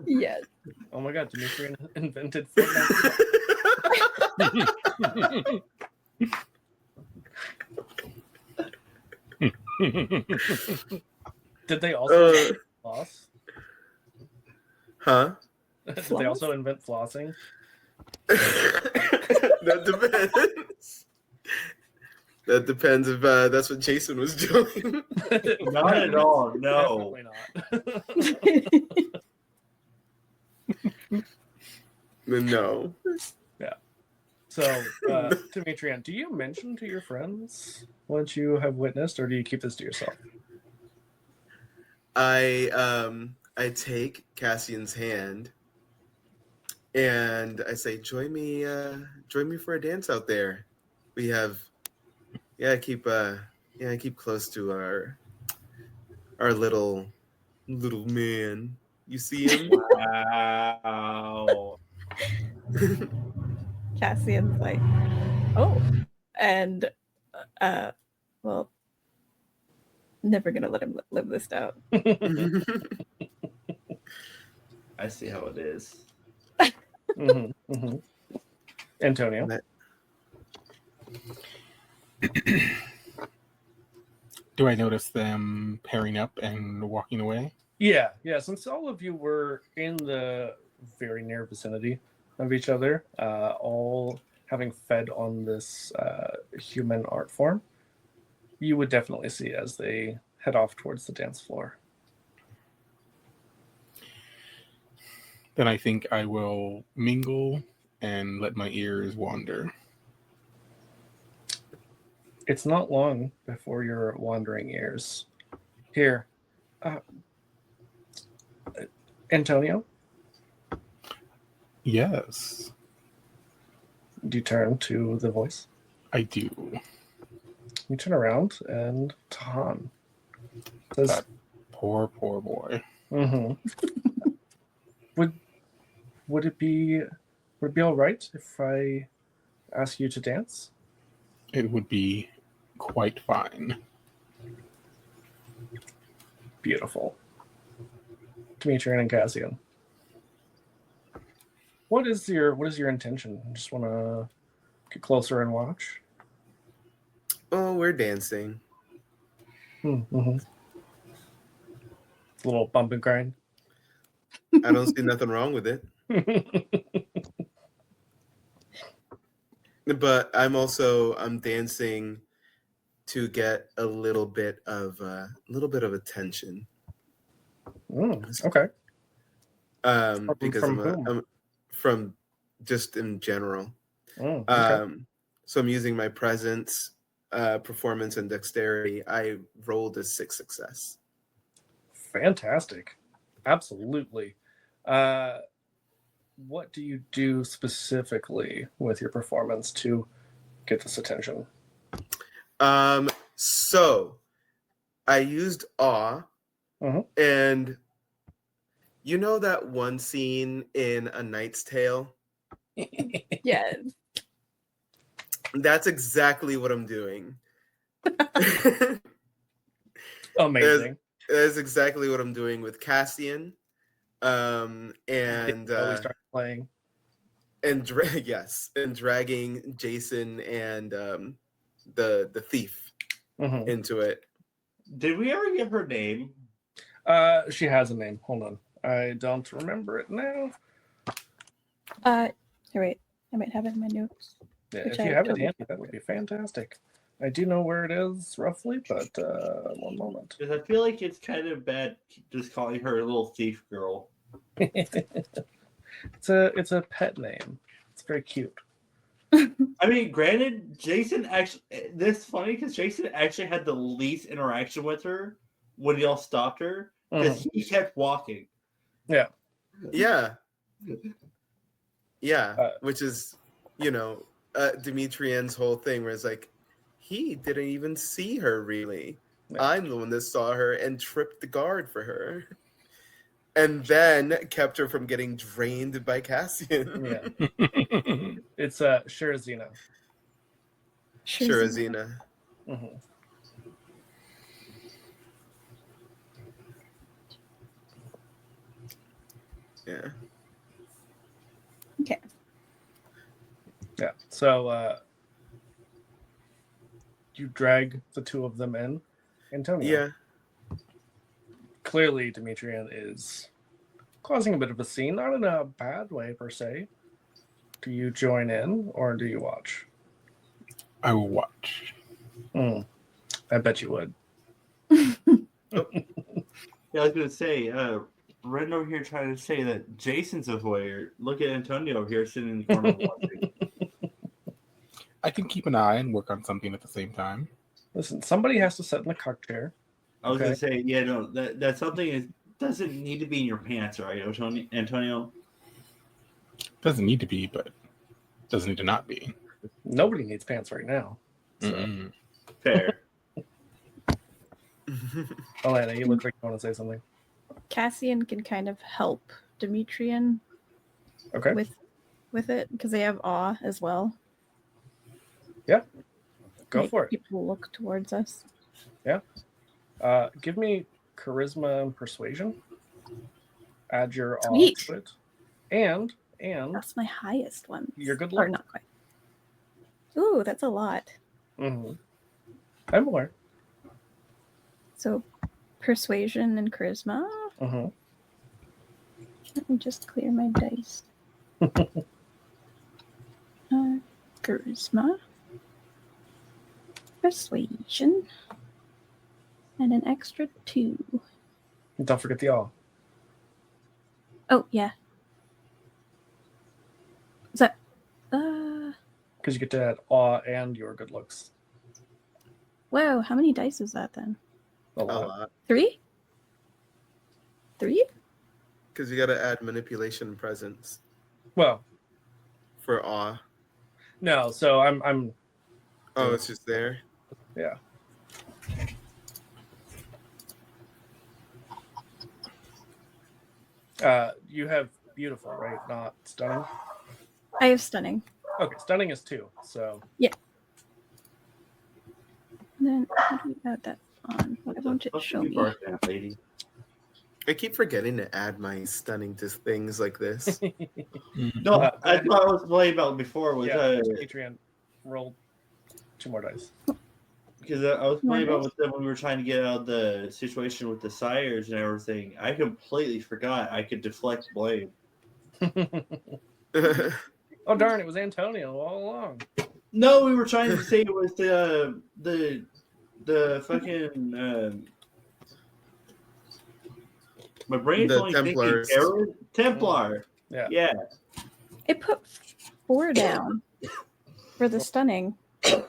S2: Yes.
S1: Oh my god, Demetrian invented Fortnite. Did they also floss?
S4: Huh?
S1: Did they also invent flossing?
S4: That depends. That depends if that's what Jason was doing.
S5: Not at all. No.
S1: Definitely not.
S4: No.
S1: Yeah. So, Demetrian, do you mention to your friends what you have witnessed, or do you keep this to yourself?
S4: I take Cassian's hand and I say, join me for a dance out there. We have keep close to our little man. You see him?
S5: Wow.
S2: Cassian's like, oh, and well, never gonna let him live this down.
S5: I see how it is.
S1: Mm-hmm, mm-hmm. Antonio.
S3: Do I notice them pairing up and walking away?
S1: Yeah. Since all of you were in the very near vicinity of each other, all having fed on this human art form, you would definitely see as they head off towards the dance floor.
S3: Then I think I will mingle and let my ears wander.
S1: It's not long before your wandering ears. Here, Antonio,
S3: Yes,
S1: do you turn to the voice?
S3: I do.
S1: You turn around and Tahan says,
S3: That poor boy.
S1: mm-hmm. Would it be all right if I ask you to dance?
S3: It would be quite fine.
S1: Beautiful. Demetrian and Cassian. What is your intention? Just want to get closer and watch?
S4: Oh, we're dancing.
S1: Mm-hmm. A little bump and grind.
S4: I don't see nothing wrong with it. But I'm dancing to get a little bit of attention.
S1: Okay.
S4: Because
S1: From whom?
S4: I'm from just in general.
S1: Okay.
S4: So I'm using my presence, performance, and dexterity. I rolled a 6 success.
S1: Fantastic. Absolutely. What do you do specifically with your performance to get this attention?
S4: So I used awe, and you know that one scene in A Knight's Tale?
S2: Yes.
S4: That's exactly what I'm doing.
S1: Amazing.
S4: That's exactly what I'm doing with Cassian. And
S1: we start playing.
S4: And dragging Jason and the thief into it.
S5: Did we ever get her name?
S1: She has a name. Hold on. I don't remember it now.
S2: Here, wait. I might have it in my notes.
S1: Yeah,
S2: Which
S1: if
S2: I
S1: you have it
S2: totally
S1: handy, that would be fantastic. I do know where it is roughly, but one moment.
S5: Because I feel like it's kind of bad just calling her a little thief girl.
S1: It's a pet name. It's very cute.
S5: I mean, granted, Jason actually. This is funny because Jason actually had the least interaction with her when y'all stopped her because he kept walking.
S1: Yeah.
S4: Which is, Demetrian's whole thing, where it's like, he didn't even see her really.
S1: Yeah.
S4: I'm the one that saw her and tripped the guard for her. And then kept her from getting drained by Cassian.
S1: Yeah. It's Shirazina.
S4: Shirazina. Yeah.
S2: Okay.
S1: Yeah. So you drag the two of them in. Antonio.
S4: Yeah.
S1: Clearly, Demetrian is causing a bit of a scene, not in a bad way per se. Do you join in or do you watch?
S3: I will watch.
S1: I bet you would.
S5: Yeah, I was gonna say, Ren over here trying to say that Jason's a voyeur. Look at Antonio over here sitting in the corner watching.
S3: I can keep an eye and work on something at the same time.
S1: Listen, somebody has to sit in the cuck chair.
S5: I was gonna say, yeah, no, that's something that doesn't need to be in your pants, right, Antonio?
S3: Doesn't need to be, but doesn't need to not be.
S1: Nobody needs pants right now. So.
S5: Fair.
S1: Alana, you look like you want to say something.
S2: Cassian can kind of help Demetrian with it because they have awe as well.
S1: Yeah. Go for it.
S2: People look towards us.
S1: Yeah. Give me charisma and persuasion. Add your awe to it. And
S2: that's my highest one.
S1: You're good luck.
S2: Or not quite. Ooh, that's a lot.
S1: I'm aware.
S2: So persuasion and charisma.
S1: Mm-hmm.
S2: Let me just clear my dice. Charisma, persuasion, and an extra 2.
S1: Don't forget the all.
S2: Oh yeah. Is that?
S1: Because you get to add awe and your good looks.
S2: Whoa! How many dice is that then?
S1: A
S4: A
S1: lot.
S4: lot.
S2: 3? 3?
S4: Because you got to add manipulation presence
S1: Well,
S4: for awe.
S1: no. So I'm.
S4: Oh, it's just there.
S1: Yeah. You have beautiful, right? Not stunning.
S2: I have stunning.
S1: Okay, stunning is 2. So
S2: Then how do we add that on? Why won't it show me?
S5: Lady?
S4: I keep forgetting to add my stunning to things like this.
S5: No,
S1: Go
S5: that's
S1: ahead.
S5: what I was playing about before. Was
S1: Adrian, roll 2 more dice.
S5: because I was playing
S2: More
S5: about with them when we were trying to get out of the situation with the sires and everything. I completely forgot I could deflect blame.
S1: Oh darn! It was Antonio all along.
S5: No, we were trying to say it was the fucking. My brain's
S4: The
S5: only
S4: Templars.
S5: thinking Templar.
S1: Yeah.
S5: Yeah.
S2: It put 4 down for the stunning. That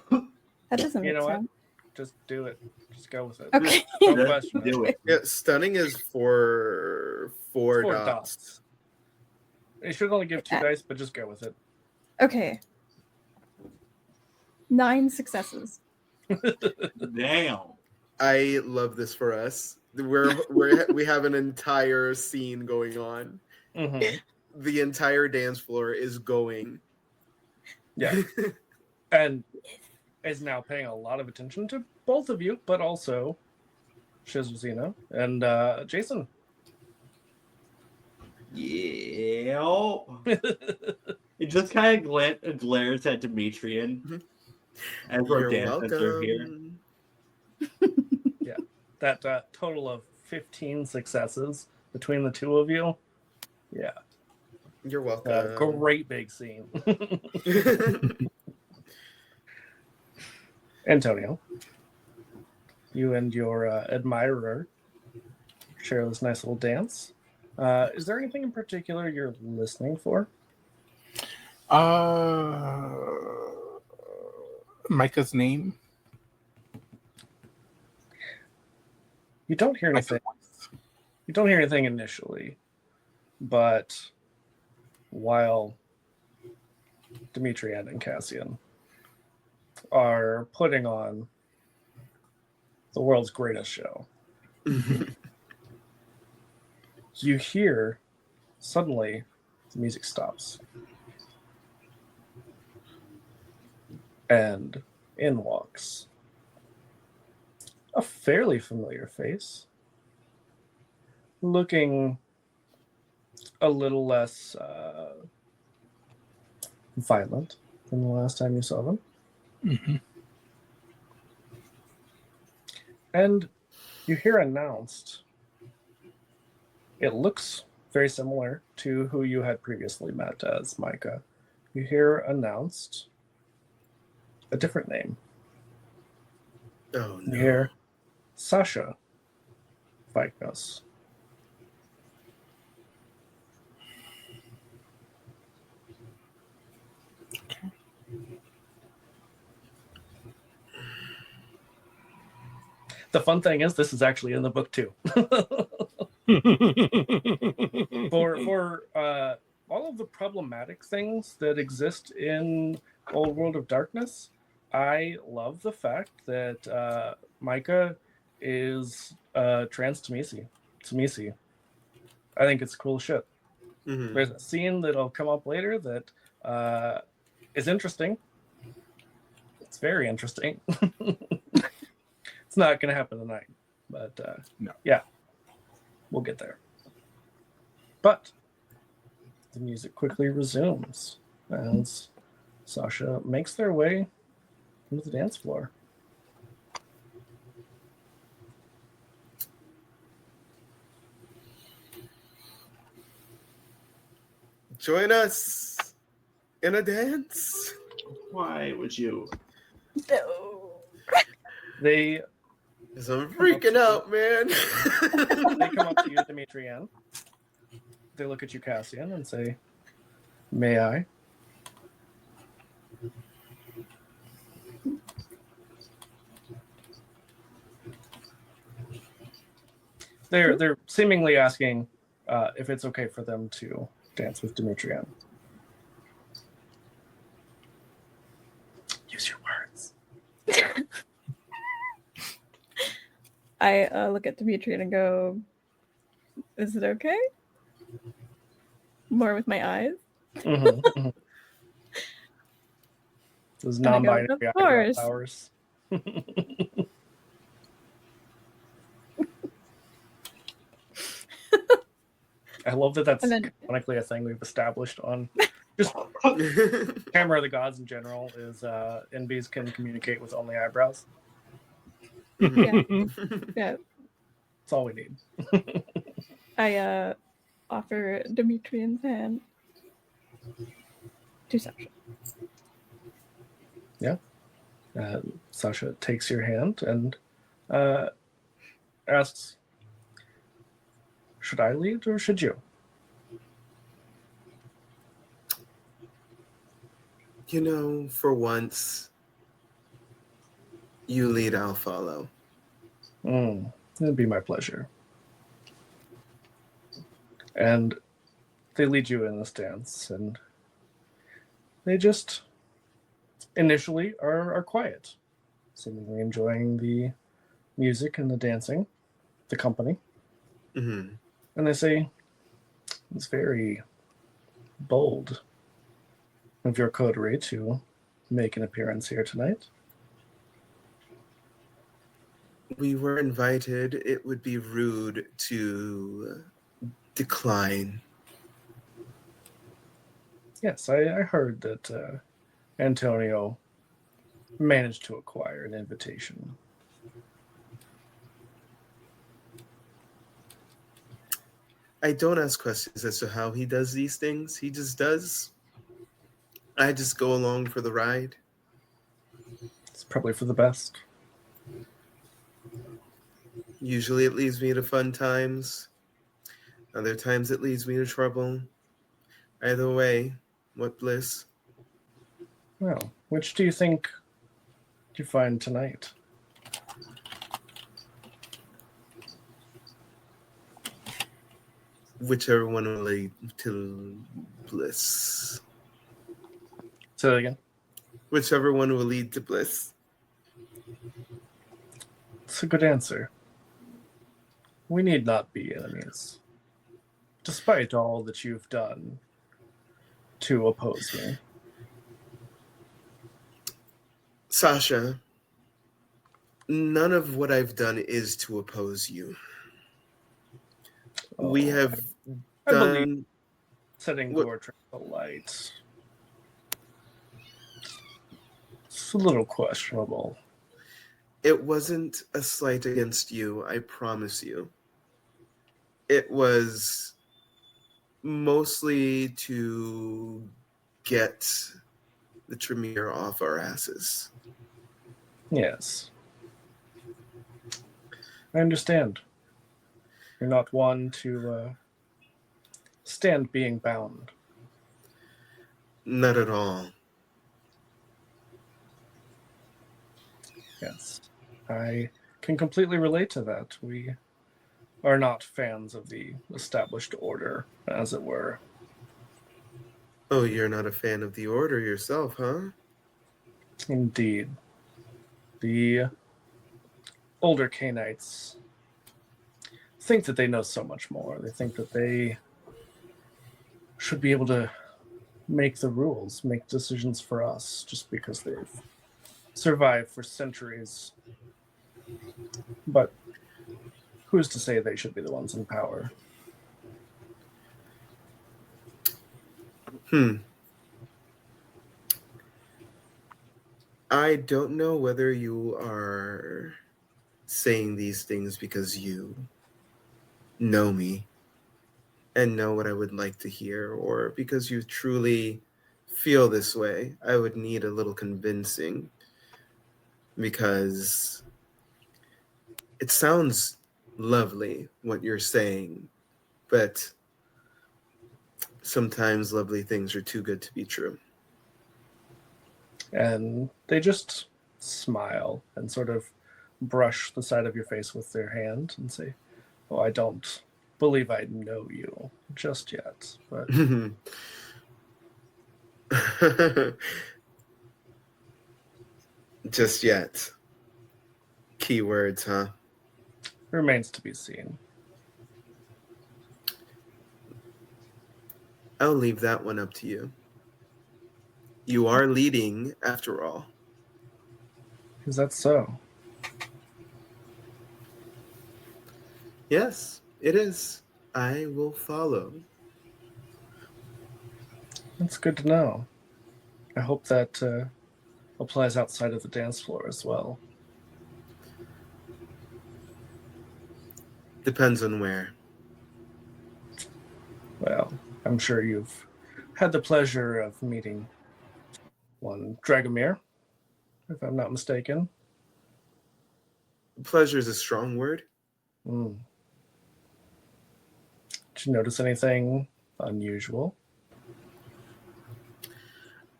S2: doesn't
S1: You
S2: make
S1: know what?
S2: sense.
S1: Just do it. Just go with it.
S2: Okay.
S1: Don't
S5: Just
S1: question it.
S5: do it.
S4: Yeah, stunning is for 4
S1: It's 4
S4: dots.
S1: dots. It should only give 2
S2: Okay.
S1: dice, but just go with it.
S2: Okay. 9 successes.
S5: Damn.
S4: I love this for us. We have an entire scene going on.
S1: Mm-hmm.
S4: The entire dance floor is going.
S1: Yeah. And is now paying a lot of attention to both of you, but also Shizuzina and Jason.
S5: Yeah. It just kind of glares at Demetrian as our
S4: You're
S5: dancers are here.
S4: welcome.
S1: That total of 15 successes between the 2 of you. Yeah.
S4: You're welcome.
S1: Great big scene. Antonio, you and your admirer share this nice little dance. Is there anything in particular you're listening for?
S3: Micah's name.
S1: You don't hear anything.
S3: Micah's voice.
S1: You don't hear anything initially, but while Demetrian and Cassian are putting on the world's greatest show, you hear suddenly the music stops. And in walks a fairly familiar face, looking a little less violent than the last time you saw them.
S3: Mm-hmm.
S1: And you hear announced, it looks very similar to who you had previously met as Micah. You hear announced a different name.
S4: Oh
S1: You
S4: no.
S1: hear Sasha Viknos. The fun thing is, this is actually in the book too. for all of the problematic things that exist in Old World of Darkness, I love the fact that Micah is trans Tamisi. I think it's cool shit.
S4: Mhm.
S1: There's a scene that'll come up later that is interesting. It's very interesting. It's not going to happen tonight, but
S3: No.
S1: Yeah, we'll get there. But the music quickly resumes as Sasha makes their way into the dance floor.
S4: Join us in a dance.
S5: Why would you?
S2: No.
S1: They
S4: 'Cause I'm freaking out, man.
S1: they come up to you, Demetrian. They look at you, Cassian, and say, "May I?" They're seemingly asking if it's okay for them to dance with Demetrian. Use your words.
S2: I look at Demetrian and go, "Is it okay?" More with my eyes.
S1: Those
S2: And I go,
S1: non-binary
S2: "Of
S1: eyebrow
S2: course."
S1: powers. I love that that's
S2: And then-
S1: canonically a thing we've established on just Hammer of the Gods in general is NBs can communicate with only eyebrows.
S2: Yeah.
S1: That's all we need.
S2: I offer Demetrian's hand to Sasha.
S1: Sasha takes your hand and asks, "Should I lead or should you?"
S4: You know, for once, you lead, I'll follow.
S1: It'd be my pleasure. And they lead you in this dance, and they just initially are quiet, seemingly enjoying the music and the dancing, the company.
S4: Mm-hmm.
S1: And they say, "It's very bold of your coterie to make an appearance here tonight."
S4: We were invited. It would be rude to decline.
S1: Yes, I heard that Antonio managed to acquire an invitation.
S4: I don't ask questions as to how he does these things. He just does. I just go along for the ride.
S1: It's probably for the best.
S4: Usually it leads me to fun times. Other times it leads me to trouble. Either way, what bliss.
S1: Well, which do you think you find tonight?
S4: Whichever one will lead to bliss.
S1: Say that again.
S4: Whichever one will lead to bliss.
S1: It's a good answer. We need not be enemies, despite all that you've done to oppose me.
S4: Sasha, none of what I've done is to oppose you. We
S1: Oh,
S4: have
S1: I believe
S4: done
S1: setting
S4: what-
S1: Gortrin alight. It's a little questionable.
S4: It wasn't a slight against you, I promise you. It was mostly to get the Tremere off our asses.
S1: Yes. I understand. You're not one to stand being bound.
S4: Not at all.
S1: Yes. I can completely relate to that. We are not fans of the established order, as it were.
S4: Oh, you're not a fan of the Order yourself, huh?
S1: Indeed. The older Canaanites think that they know so much more. They think that they should be able to make the rules, make decisions for us, just because they've survived for centuries. But who's to say they should be the ones in power?
S4: I don't know whether you are saying these things because you know me. and know what I would like to hear, or because you truly feel this way, I would need a little convincing, because it sounds lovely what you're saying, but sometimes lovely things are too good to be true.
S1: And they just smile and sort of brush the side of your face with their hand and say, "Oh, I don't believe I know you just yet, but
S4: Just yet. Keywords, huh?
S1: remains to be seen."
S4: I'll leave that one up to you. You are leading, after all.
S1: Is that so?
S4: Yes, it is. I will follow.
S1: That's good to know. I hope that applies outside of the dance floor as well.
S4: Depends on where.
S1: Well, I'm sure you've had the pleasure of meeting one Dragomir, if I'm not mistaken.
S4: Pleasure is a strong word.
S1: Mm. Did you notice anything unusual?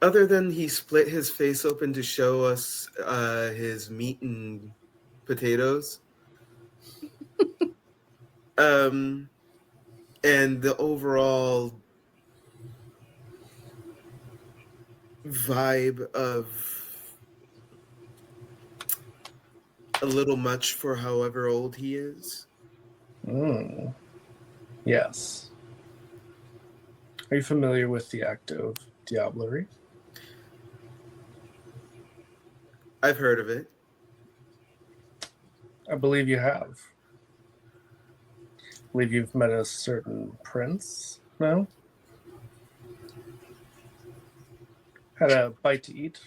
S4: Other than he split his face open to show us his meat and potatoes. And the overall vibe of a little much for however old he is.
S1: Mm. Yes. Are you familiar with the act of diablerie?
S4: I've heard of it.
S1: I believe you have. I believe you've met a certain prince, no? Had a bite to eat?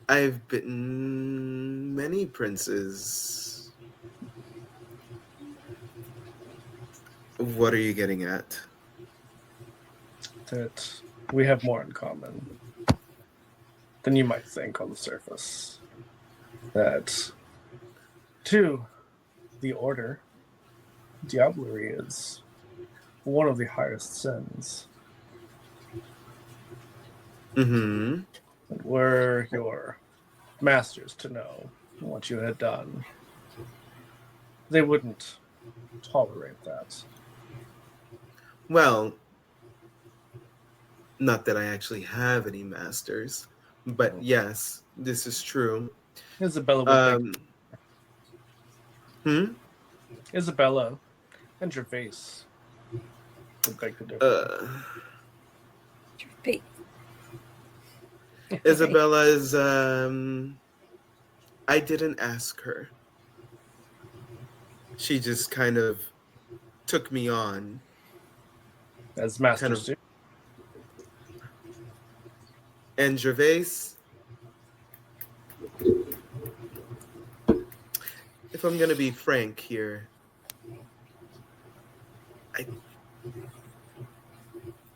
S4: I've bitten many princes. What are you getting at?
S1: That we have more in common than you might think on the surface. That, to the order, diablerie is one of the highest sins.
S4: Mm-hmm.
S1: And were your masters to know what you had done, they wouldn't tolerate that.
S4: Well, not that I actually have any masters, but yes, this is true.
S1: Isabella would think.
S4: Hmm?
S1: Isabella and Gervais would beg to differ.
S4: Uh, Isabella is, I didn't ask her. She just kind of took me on.
S1: As master
S4: kind of-
S1: student.
S4: And Gervais, if I'm going to be frank here,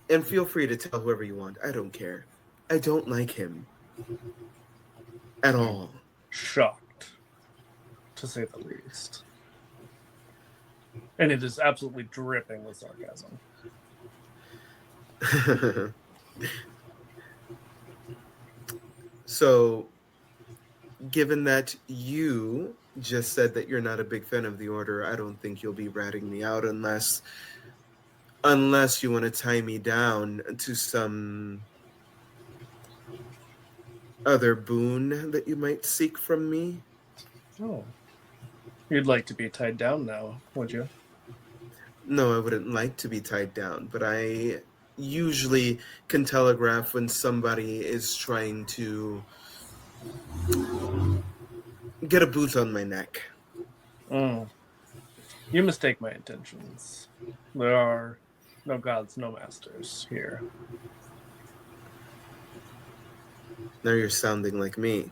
S4: and feel free to tell whoever you want, I don't care. I don't like him at all.
S1: Shocked, to say the least. And it is absolutely dripping with sarcasm.
S4: So, given that you just said that you're not a big fan of the Order, I don't think you'll be ratting me out unless you want to tie me down to some other boon that you might seek from me.
S1: Oh. You'd like to be tied down now, would you?
S4: No, I wouldn't like to be tied down, but I usually can telegraph when somebody is trying to get a boot on my neck.
S1: Mm. You mistake my intentions. There are no gods, no masters here.
S4: Now you're sounding like me.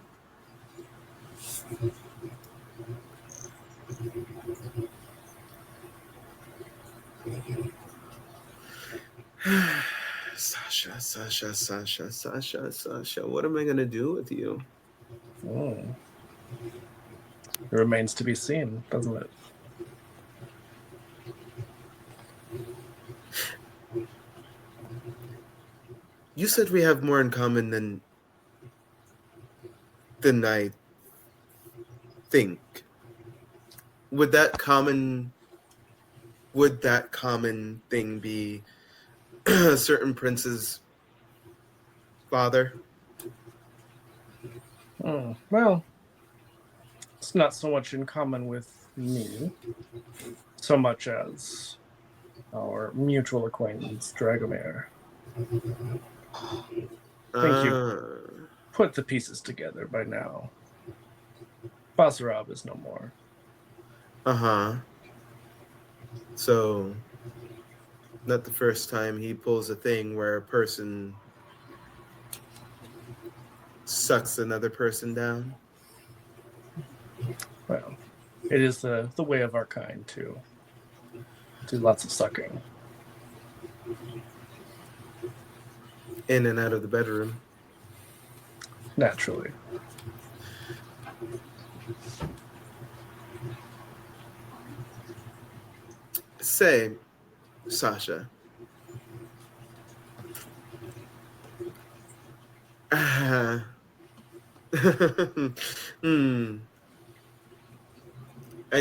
S4: Sasha, what am I gonna do with you?
S1: Mm. It remains to be seen, doesn't it?
S4: You said we have more in common than I think. Would that common thing be a certain prince's father?
S1: Well, it's not so much in common with me, so much as our mutual acquaintance, Dragomir. Think you put the pieces together by now. Basarab is no more.
S4: Uh-huh. So, not the first time he pulls a thing where a person sucks another person down.
S1: Well, it is the way of our kind to do lots of sucking.
S4: In and out of the bedroom.
S1: Naturally.
S4: Say, Sasha. I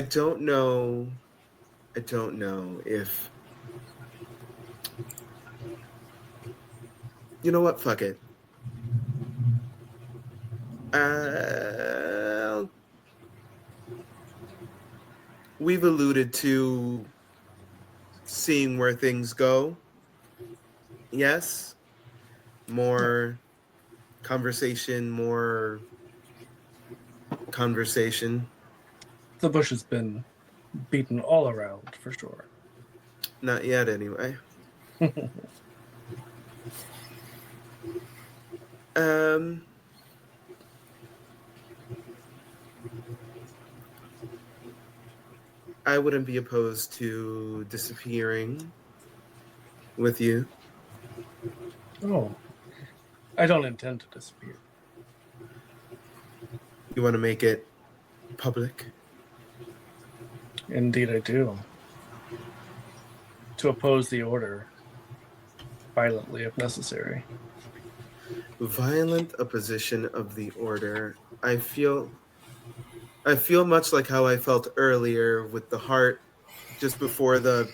S4: don't know if... You know what? Fuck it. We've alluded to seeing where things go. Yes. More conversation.
S1: The bush has been beaten all around, for sure.
S4: Not yet, anyway. I wouldn't be opposed to disappearing with you.
S1: Oh, I don't intend to disappear.
S4: You want to make it public?
S1: Indeed, I do. To oppose the order, violently if necessary.
S4: Violent opposition of the order. I feel much like how I felt earlier with the heart, just before the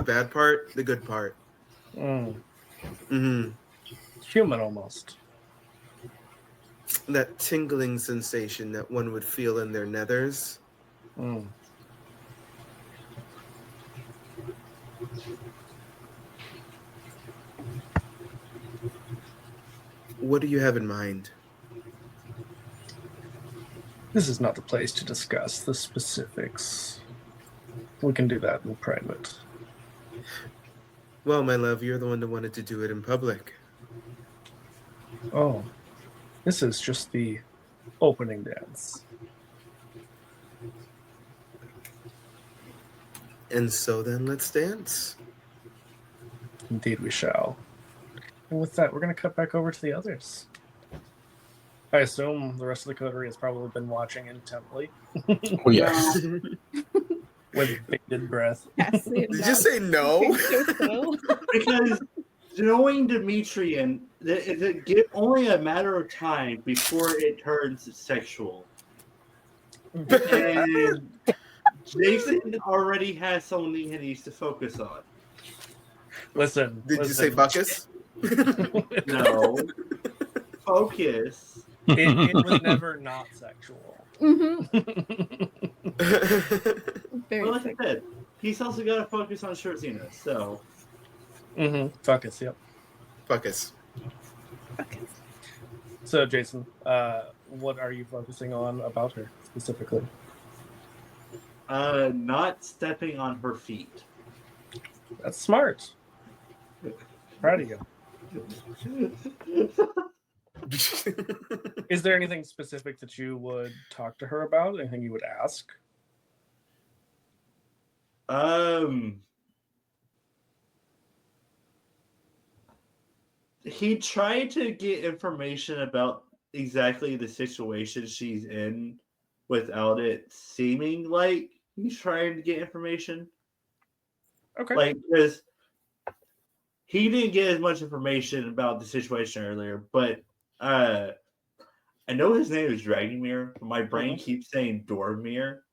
S4: bad part, the good part.
S1: Human almost.
S4: That tingling sensation that one would feel in their nethers. What do you have in mind?
S1: This is not the place to discuss the specifics. We can do that in private.
S4: Well, my love, you're the one that wanted to do it in public.
S1: Oh, this is just the opening dance.
S4: And so then let's dance.
S1: Indeed we shall. And with that, we're going to cut back over to the others. I assume the rest of the coterie has probably been watching intently.
S3: Oh, yes.
S1: With bated breath.
S4: Did you say no?
S5: Because knowing Demetrian, it's only a matter of time before it turns sexual. And Jason already has someone he needs to focus on.
S1: Listen.
S4: Did you say Buckus?
S5: No. Focus.
S1: It was never not sexual.
S2: Very
S5: Well, like
S2: sick.
S5: I said, he's also got to focus on Scherzina, so.
S1: Focus, yep.
S4: Buckus.
S2: Okay.
S1: So, Jason, what are you focusing on about her specifically?
S5: Not stepping on her feet.
S1: That's smart. Proud of you. Is there anything specific that you would talk to her about? Anything you would ask?
S5: He tried to get information about exactly the situation she's in without it seeming like he's trying to get information.
S1: Okay.
S5: Like, because he didn't get as much information about the situation earlier, but I know his name is Dragomir, but my brain keeps saying Dormir.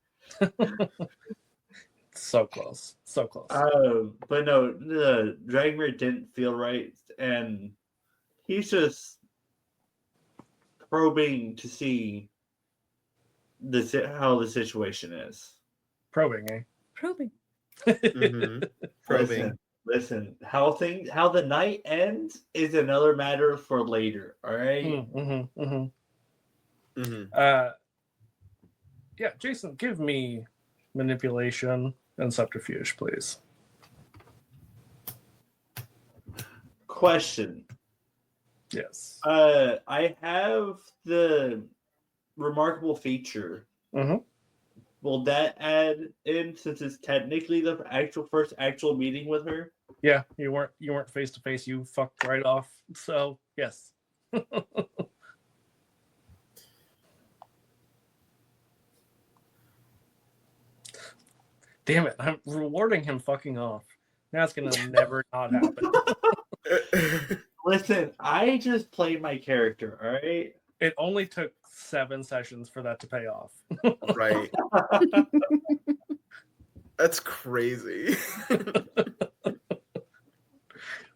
S1: So close. So close.
S5: But no, the Dragomir didn't feel right, and he's just probing to see how the situation is.
S1: Probing, eh?
S2: Probing.
S4: Mm-hmm. Probing.
S5: Listen, how the night ends is another matter for later. All right.
S1: Mm-hmm, mm-hmm.
S4: Mm-hmm.
S1: Yeah, Jason, give me manipulation and subterfuge, please.
S5: Question.
S1: Yes.
S5: I have the remarkable feature.
S1: Mm-hmm.
S5: Will that add in since it's technically the first actual meeting with her?
S1: Yeah, you weren't face to face. You fucked right off. So yes. Damn it! I'm rewarding him fucking off. Now it's gonna never not happen.
S5: Listen, I just played my character. All right.
S1: It only took 7 sessions for that to pay off.
S4: Right. That's crazy.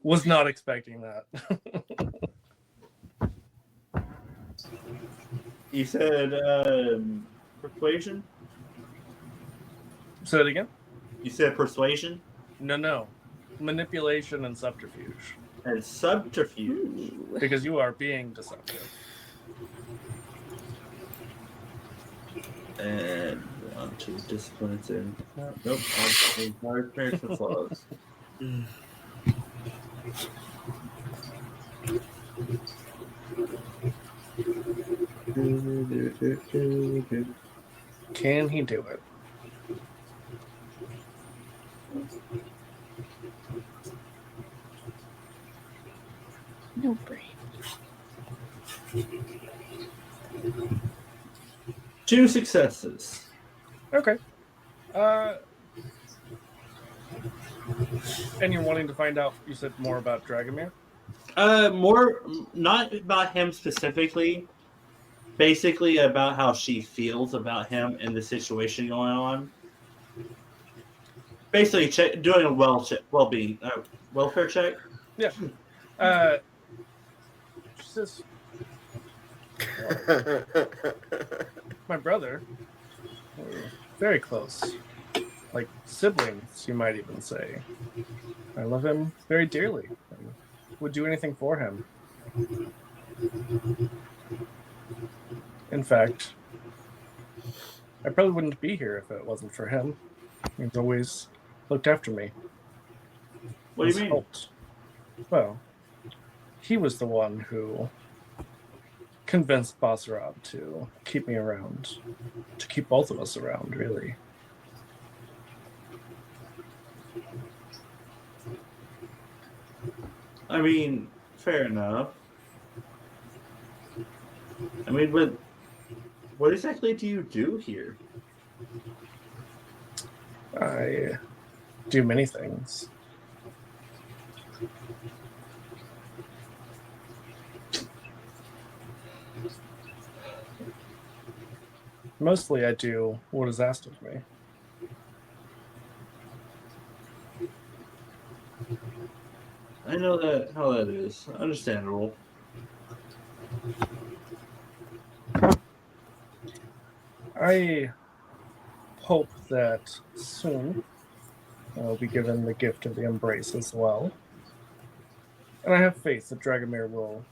S1: Was not expecting that.
S5: You said persuasion?
S1: Say it again?
S5: You said persuasion?
S1: No. Manipulation and subterfuge.
S5: And subterfuge.
S1: Because you are being deceptive.
S5: And on to disciplines and nope, on to character flaws.
S1: Can he do it?
S2: No brain.
S5: 2 successes.
S1: Okay. And you're wanting to find out, you said, more about Dragomir?
S5: More not about him specifically, basically about how she feels about him and the situation going on. Basically, doing a well-being welfare check.
S1: Yeah. She says, my brother, we're very close. Like siblings, you might even say. I love him very dearly. I would do anything for him. In fact, I probably wouldn't be here if it wasn't for him. He's always looked after me.
S5: What do you mean?
S1: Helped. Well, he was the one who convinced Basarab to keep me around. To keep both of us around, really.
S5: I mean, fair enough. I mean, but what exactly do you do here?
S1: I do many things. Mostly I do what is asked of me.
S5: I know how that is. Understandable.
S1: I hope that soon I will be given the gift of the embrace as well. And I have faith that Dragomir will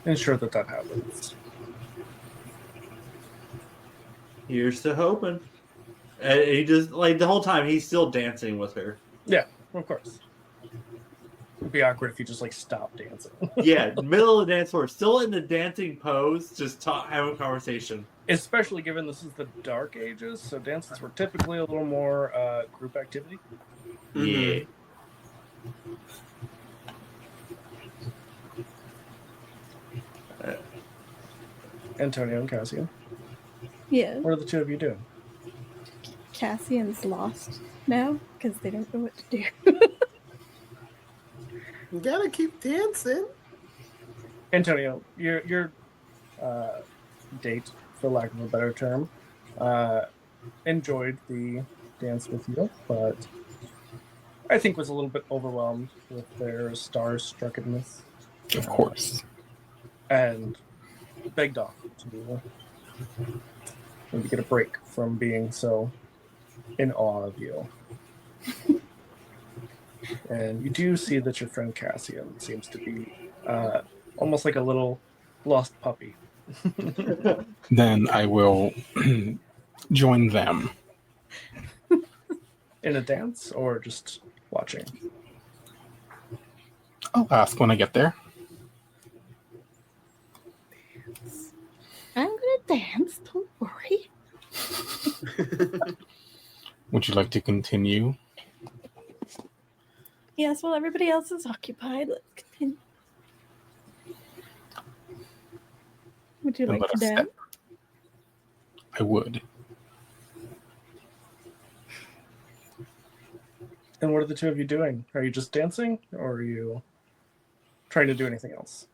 S1: ensure that that happens.
S5: Here's to hoping. And he just, like, the whole time, he's still dancing with her.
S1: Yeah, of course. It'd be awkward if you just, like, stopped dancing.
S5: Yeah, middle of the dance floor, still in the dancing pose, just having a conversation.
S1: especially given this is the Dark Ages, so dances were typically a little more group activity.
S5: Yeah.
S1: Antonio and Cassian,
S2: Yeah.
S1: what are the two of you doing?
S2: Cassian's lost now because they don't know what to do.
S4: You gotta keep dancing.
S1: Antonio, your date, for lack of a better term, enjoyed the dance with you, but I think was a little bit overwhelmed with their starstruckedness
S3: Of course.
S1: and begged off to maybe get a break from being so in awe of you. And you do see that your friend Cassian seems to be almost like a little lost puppy.
S3: Then I will join them.
S1: In a dance or just watching?
S3: I'll ask when I get there.
S2: I'm gonna dance, don't worry.
S3: Would you like to continue?
S2: Yes, well, everybody else is occupied. Let's continue. Would you
S3: Then
S2: like
S3: let
S2: to
S3: us
S2: dance?
S3: I would.
S1: And what are the two of you doing? Are you just dancing or are you trying to do anything else?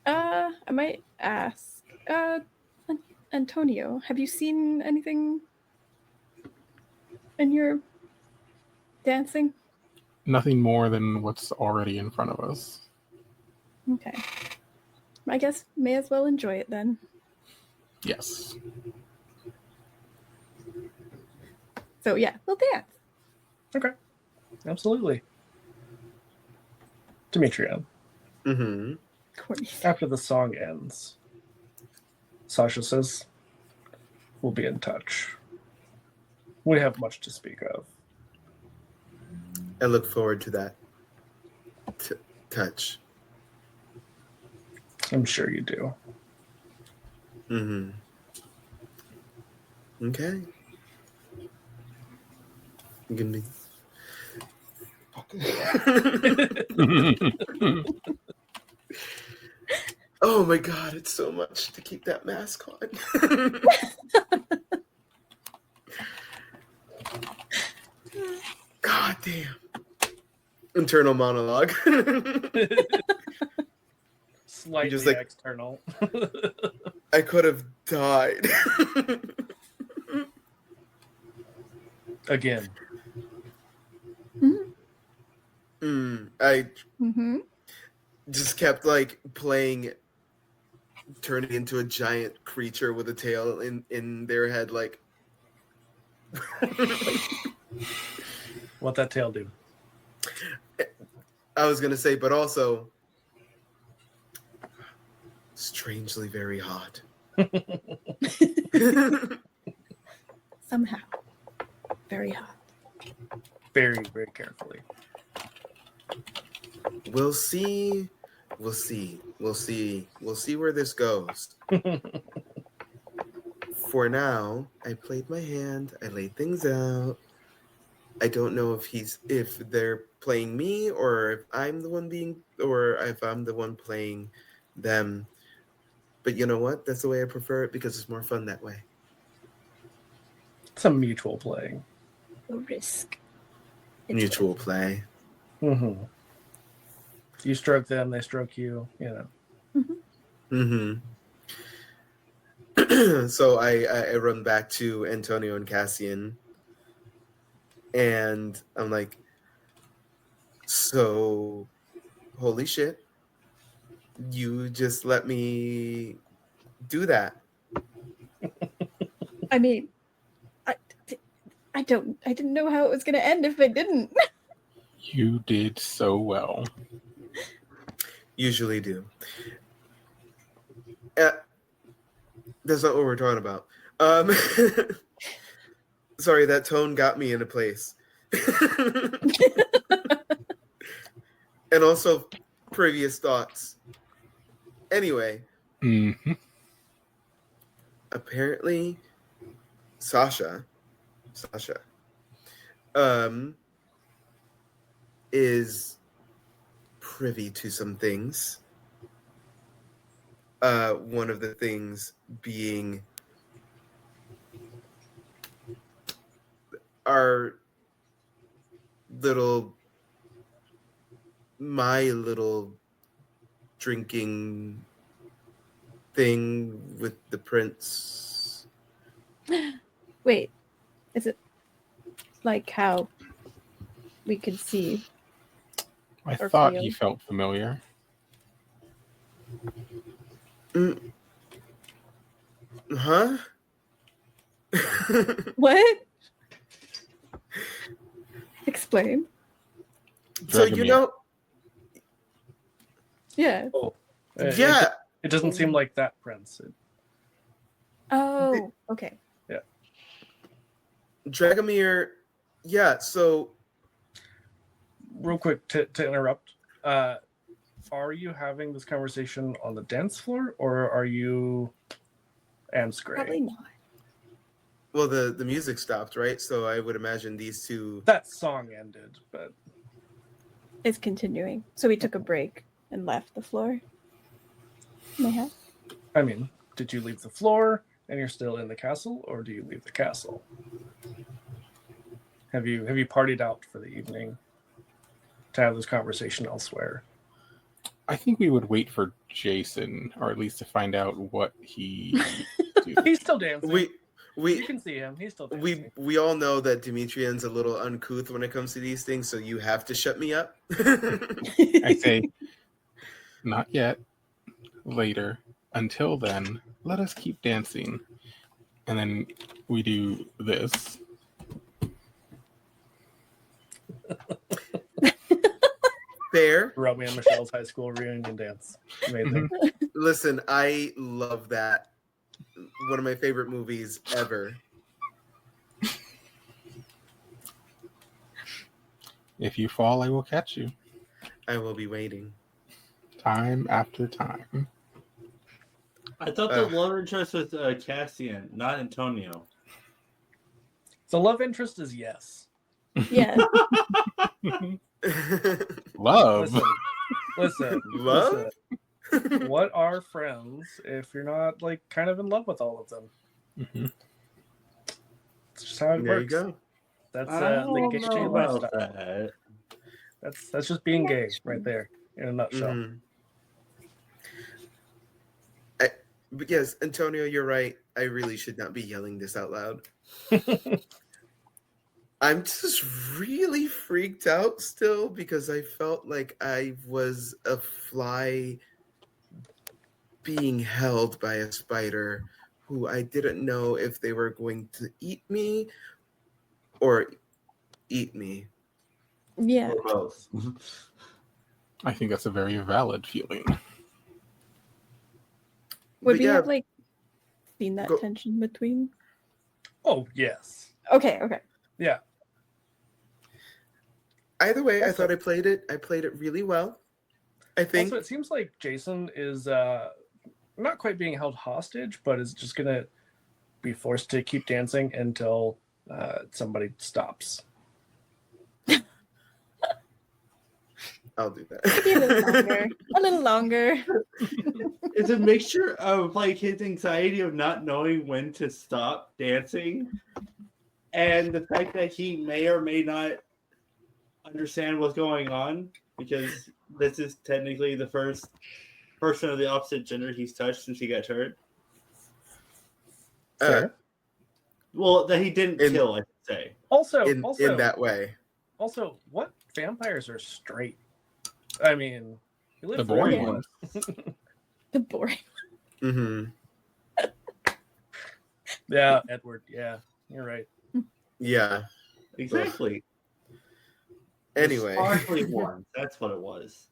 S2: I might ask. Antonio, have you seen anything in your dancing?
S3: Nothing more than what's already in front of us.
S2: Okay. I guess may as well enjoy it then.
S3: Yes.
S2: So yeah, we'll dance.
S1: Okay. Absolutely. Demetria,
S4: Mm-hmm.
S2: Courtney.
S1: after the song ends, Sasha says, "We'll be in touch. We have much to speak of."
S4: I look forward to that touch.
S1: I'm sure you do.
S4: Mm-hmm. Okay. You can be. Oh my god, it's so much to keep that mask on. God damn. Internal monologue.
S1: Slightly
S4: Just like-
S1: external.
S4: I could have died.
S1: Again.
S4: I
S2: Mm-hmm.
S4: just kept like playing, turning into a giant creature with a tail in their head, like.
S1: What that tail do?
S4: I was gonna say, but also strangely very hot.
S2: Somehow. Very hot.
S1: Very, very carefully.
S4: We'll see. We'll see. We'll see. We'll see where this goes. For now, I played my hand. I laid things out. I don't know if they're playing me or if I'm the one playing them. But you know what? That's the way I prefer it because it's more fun that way.
S1: It's a mutual play.
S2: A risk.
S4: Mutual play.
S1: Mm-hmm. You stroke them, they stroke you, you know.
S4: Mm-hmm. So I run back to Antonio and Cassian, and I'm like, so, holy shit, you just let me do that.
S2: I mean, I didn't know how it was going to end if I didn't.
S3: You did so well.
S4: Usually do. That's not what we're talking about. Sorry, that tone got me in a place. And also previous thoughts. Anyway,
S3: Mm-hmm.
S4: apparently Sasha, is privy to some things. One of the things being my little drinking thing with the prince.
S2: Wait, is it like how we could see?
S3: I
S2: Or
S3: thought
S2: feel.
S3: he felt familiar.
S4: Huh?
S2: What? Explain.
S4: So
S3: Dragomir.
S2: Yeah.
S1: Oh,
S4: Yeah.
S1: It doesn't seem like that prince.
S2: Oh, okay.
S4: Dragomir, yeah, so
S1: Real quick to interrupt. Are you having this conversation on the dance floor, or are you Masquerade?
S2: Probably not.
S4: well the music stopped, right? So I would imagine these two.
S1: That song ended, but
S2: It's continuing. So we took a break and left the floor. Mayhap.
S1: I mean, did you leave the floor and you're still in the castle, or do you leave the castle? Have you partied out for the evening to have this conversation elsewhere?
S3: I think we would wait for Jason, or at least to find out what he do.
S1: He's still dancing. You
S4: We
S1: can see him. He's still dancing.
S4: we all know that Dimitrian's a little uncouth when it comes to these things, so you have to shut me up.
S3: I say, not yet. Later. Until then, let us keep dancing. And then we do this.
S4: Fair.
S1: Romeo and Michelle's high school reunion dance. Amazing.
S4: Listen, I love that. One of my favorite movies ever.
S3: If you fall, I will catch you.
S4: I will be waiting.
S3: Time after time.
S5: I thought the love interest was Cassian, not Antonio.
S1: The love interest is yes.
S2: Yeah.
S3: Love.
S1: Listen.
S4: Love?
S1: Listen. What are friends if you're not like kind of in love with all of them?
S3: Mhm.
S1: It's just how it
S4: There you
S1: works.
S4: go.
S1: That's
S5: I
S1: the
S5: don't
S1: gay
S5: know about
S1: lifestyle.
S5: that.
S1: That's just being gay right there in a nutshell.
S4: Mhm. But yes, Antonio, you're right. I really should not be yelling this out loud. I'm just really freaked out still because I felt like I was a fly being held by a spider who I didn't know if they were going to eat me or eat me.
S2: Yeah.
S5: Or both.
S3: I think that's a very valid feeling.
S2: Would
S4: But
S2: we
S4: yeah,
S2: have like seen that
S4: go-
S2: tension between?
S1: Oh yes.
S2: Okay.
S1: Yeah.
S4: either way, I
S1: Also-
S4: thought I played it really well. I think.
S1: Also, it seems like Jason is not quite being held hostage, but is just gonna be forced to keep dancing until somebody stops.
S4: I'll do that.
S2: Maybe a little longer. A little longer.
S5: It's a mixture of like his anxiety of not knowing when to stop dancing and the fact that he may or may not understand what's going on because this is technically the first person of the opposite gender he's touched since he got hurt. Well, that he didn't kill, I should say.
S1: Also,
S4: in that way.
S1: Also, what vampires are straight? I mean, you live
S3: The boring
S1: forever.
S3: ones.
S2: The boring.
S4: Mm-hmm.
S1: Yeah, Edward. Yeah, you're right.
S4: Yeah.
S5: Exactly.
S4: Anyway.
S5: Sparkly ones. That's what it was.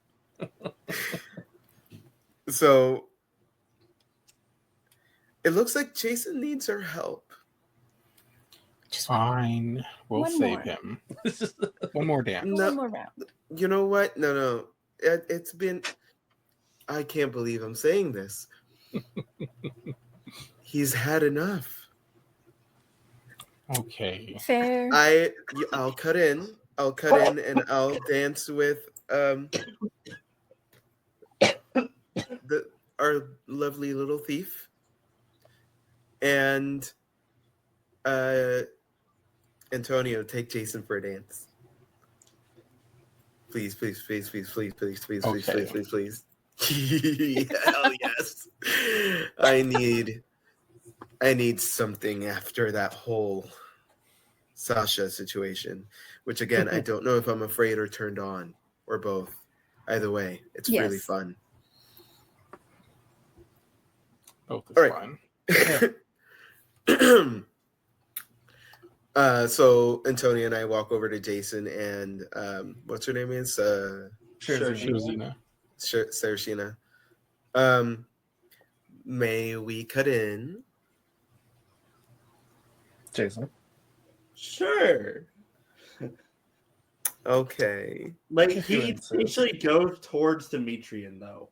S4: So it looks like Jason needs our help.
S2: Just
S3: Fine. We'll
S2: One
S3: save
S2: more.
S3: him. One more dance.
S4: No.
S2: one more round.
S4: You know what? No. It's been. I can't believe I'm saying this. He's had enough.
S3: Okay.
S2: Fair.
S4: I'll cut in. And I'll dance with our lovely little thief. And Antonio, take Jason for a dance. Please, please, please, please, please, please, please, please,
S3: Okay.
S4: please, please, please. Hell yes. I need something after that whole Sasha situation, which again, I don't know if I'm afraid or turned on or both. Either way, it's really
S2: Yes.
S4: fun.
S3: Both is
S4: All right.
S3: fine.
S4: So Antonio and I walk over to Jason and what's her name is?
S3: Shirzina.
S4: Sarashina. May we cut in?
S1: Jason.
S5: Sure.
S4: Okay.
S5: Like he actually goes towards Demetrian though,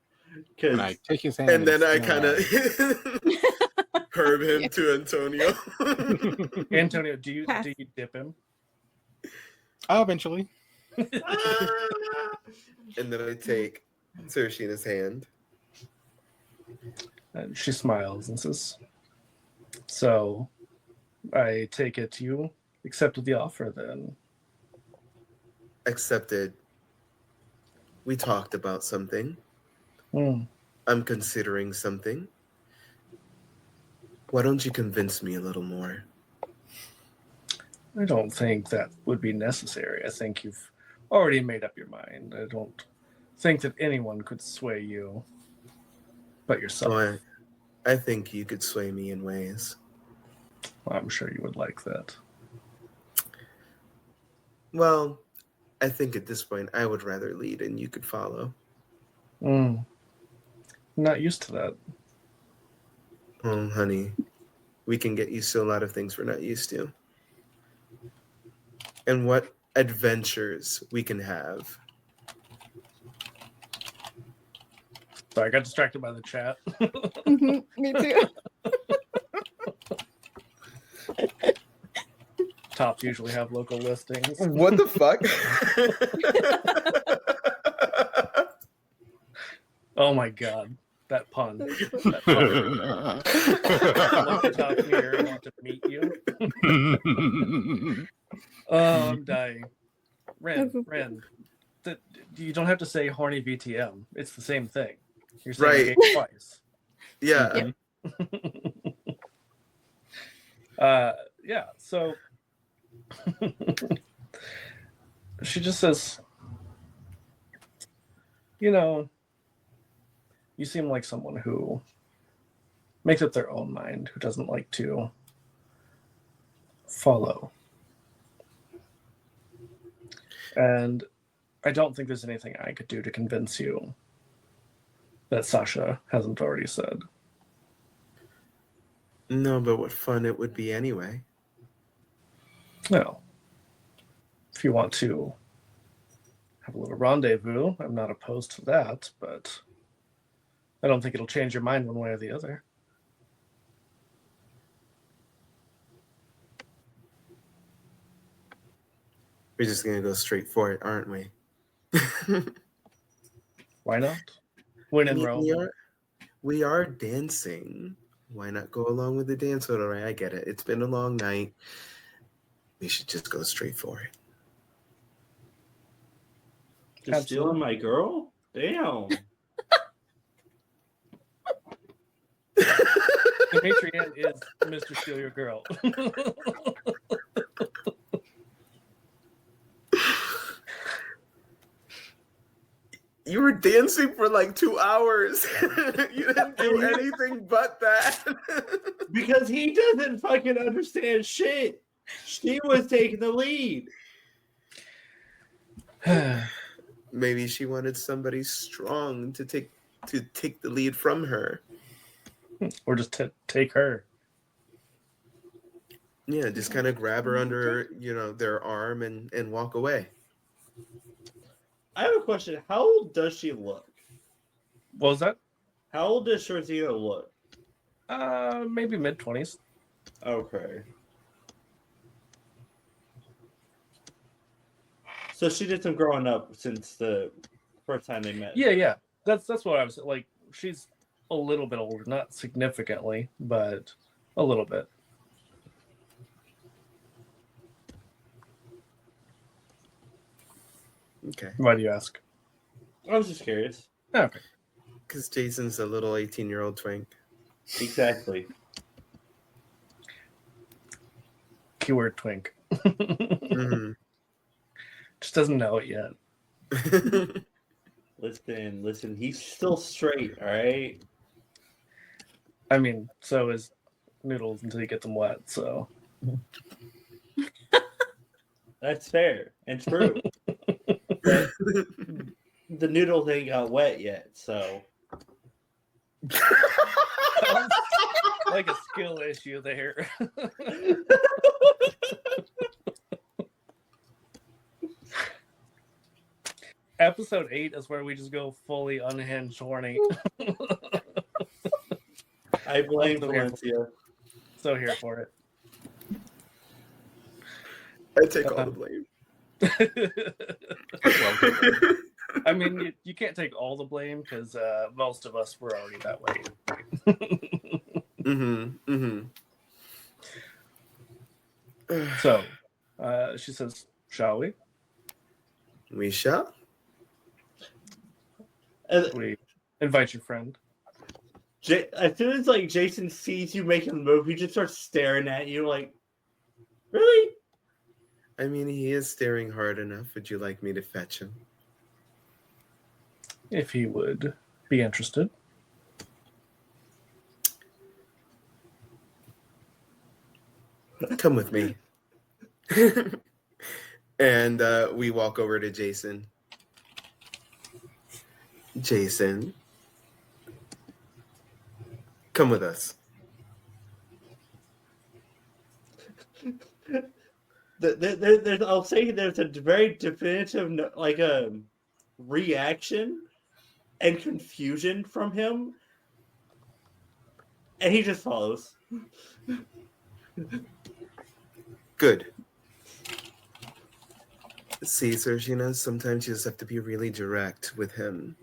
S5: because
S3: And I take his hand.
S4: And then I
S3: spin
S4: kind of
S3: around.
S4: curve him to Antonio.
S1: Antonio, do you dip him?
S3: Oh, eventually.
S4: And then I take Sarashina's hand.
S1: And she smiles and says, "So, I take it you accepted the offer then."
S4: Accepted. We talked about something. I'm considering something. Why don't you convince me a little more?
S1: I don't think that would be necessary. I think you've already made up your mind. I don't think that anyone could sway you but yourself.
S4: So I think you could sway me in ways.
S1: I'm sure you would like that.
S4: Well, I think at this point I would rather lead and you could follow.
S1: I'm not used to that.
S4: Oh, honey, we can get used to a lot of things we're not used to. And what adventures we can have.
S1: Sorry, I got distracted by the chat.
S2: Me too.
S1: Tops usually have local listings.
S4: What the fuck?
S1: Oh my god, that pun. That pun. Local top here, I want to meet you. Oh, I'm dying. Ren, you don't have to say horny VTM. It's the same thing. You're saying
S4: Right.
S1: it twice.
S4: Yeah.
S1: Yeah, so she just says, you seem like someone who makes up their own mind, who doesn't like to follow. And I don't think there's anything I could do to convince you that Sasha hasn't already said.
S4: No, but what fun it would be anyway.
S1: No. If you want to have a little rendezvous, I'm not opposed to that, but I don't think it'll change your mind one way or the other.
S4: We're just going to go straight for it, aren't we?
S1: Why not? When in Rome.
S4: We are dancing. Why not go along with the dance? All right, I get it. It's been a long night. We should just go straight for it.
S5: Just stealing my girl? Damn.
S1: Demetrian is Mr. Steal Your Girl.
S4: You were dancing for like 2 hours. You didn't do anything but that.
S5: Because he doesn't fucking understand shit. She was taking the lead.
S4: Maybe she wanted somebody strong to take the lead from her.
S1: Or just to take her.
S4: Yeah, just kind of grab her under, their arm and walk away.
S5: I have a question. How old does she look?
S1: What was that?
S5: How old does Shirzina look?
S1: Maybe mid-20s.
S5: Okay. So she did some growing up since the first time they met.
S1: Yeah. That's what I was like. She's a little bit older, not significantly, but a little bit.
S4: Okay.
S1: Why do you ask?
S5: I was just curious.
S1: Okay.
S4: Because Jason's a little 18-year-old twink.
S5: Exactly.
S1: Keyword twink.
S4: Mm-hmm.
S1: Just doesn't know it yet.
S5: Listen, he's still straight, all right?
S1: I mean, so is Noodles until you get them wet, so.
S5: That's fair and true. But the noodle thing got wet yet, so.
S1: Like a skill issue there. Episode 8 is where we just go fully unhinged horny.
S5: I blame
S1: I'm so here
S5: Valencia.
S1: So here for it.
S4: I take all the blame.
S1: I mean, you can't take all the blame because most of us were already that way. So, she says, "Shall we?"
S4: We shall.
S1: We invite your friend.
S5: As soon as like Jason sees you making the move, he just starts staring at you like, really?
S4: I mean, he is staring hard enough. Would you like me to fetch him?
S1: If he would be interested.
S4: Come with me. And we walk over to Jason. Jason, come with us.
S5: I'll say there's a very definitive like a reaction and confusion from him, and he just follows.
S4: Good. See, Sergina, sometimes you just have to be really direct with him.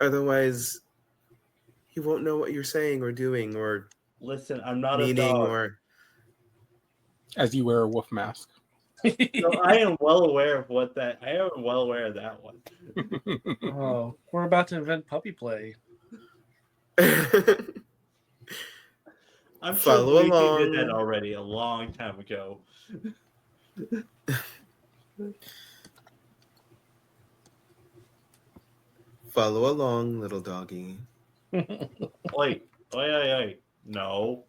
S4: Otherwise, he won't know what you're saying or doing or
S5: listen. I'm not
S4: meaning
S5: a dog.
S4: or.
S3: As you wear a wolf mask.
S5: So I am well aware of what that. I am well aware of that one.
S1: Oh, we're about to invent puppy play.
S5: I'm
S4: Follow
S5: sure we
S4: along.
S5: did that already a long time ago.
S4: Follow along, little doggy.
S5: Wait. No.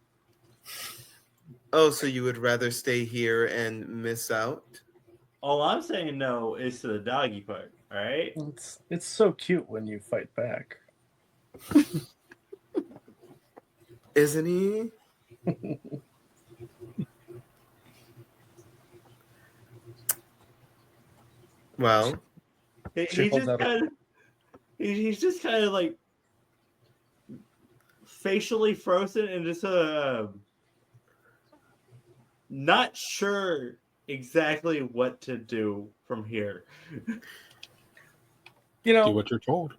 S4: Oh, so you would rather stay here and miss out?
S5: All I'm saying no is to the doggy part. All right.
S1: It's so cute when you fight back.
S4: Isn't he? Well,
S5: He's just kind of like facially frozen and just not sure exactly what to do from here.
S1: You know,
S3: Do what you're told.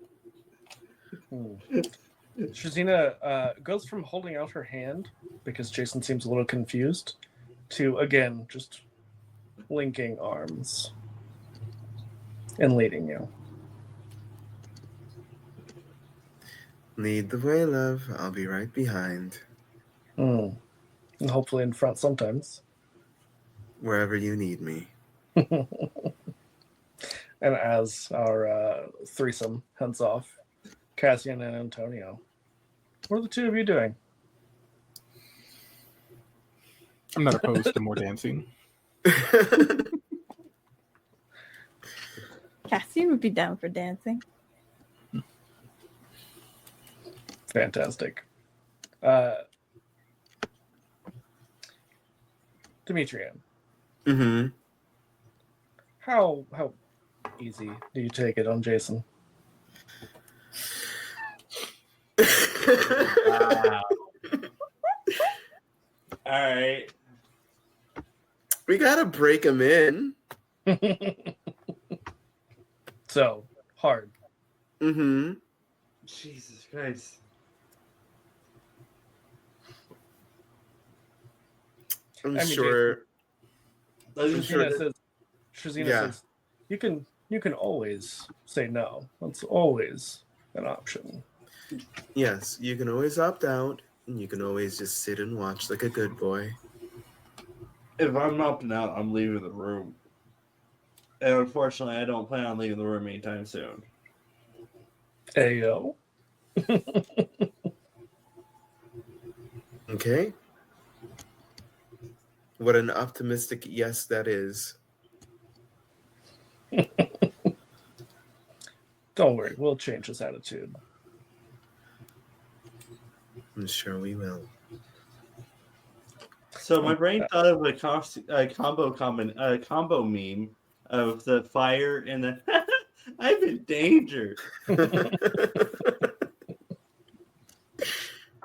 S1: Shazina goes from holding out her hand because Jason seems a little confused to, again, just linking arms and leading you.
S4: lead the way, love. I'll be right behind.
S1: And hopefully in front sometimes.
S4: Wherever you need me.
S1: And as our threesome heads off, Cassian and Antonio, what are the two of you doing?
S3: I'm not opposed to more dancing.
S2: Cassian would be down for dancing.
S1: Fantastic. Demetrian,
S4: Mm-hmm.
S1: how easy do you take it on Jason?
S5: Wow. right.
S4: We gotta break him in.
S1: So hard.
S4: Mm-hmm.
S5: Jesus Christ.
S4: I'm
S1: I mean,
S4: sure. I'm sure
S1: Shazina
S4: that,
S1: says, you can always say no. That's always an option.
S4: yes, you can always opt out, and you can always just sit and watch like a good boy.
S5: If I'm opting out, I'm leaving the room. And unfortunately, I don't plan on leaving the room anytime soon.
S1: Ayo.
S4: Okay. What an optimistic yes that is.
S1: Don't worry, we'll change his attitude.
S4: I'm sure we will.
S5: So my brain thought of a combo meme of the fire and the I'm in danger.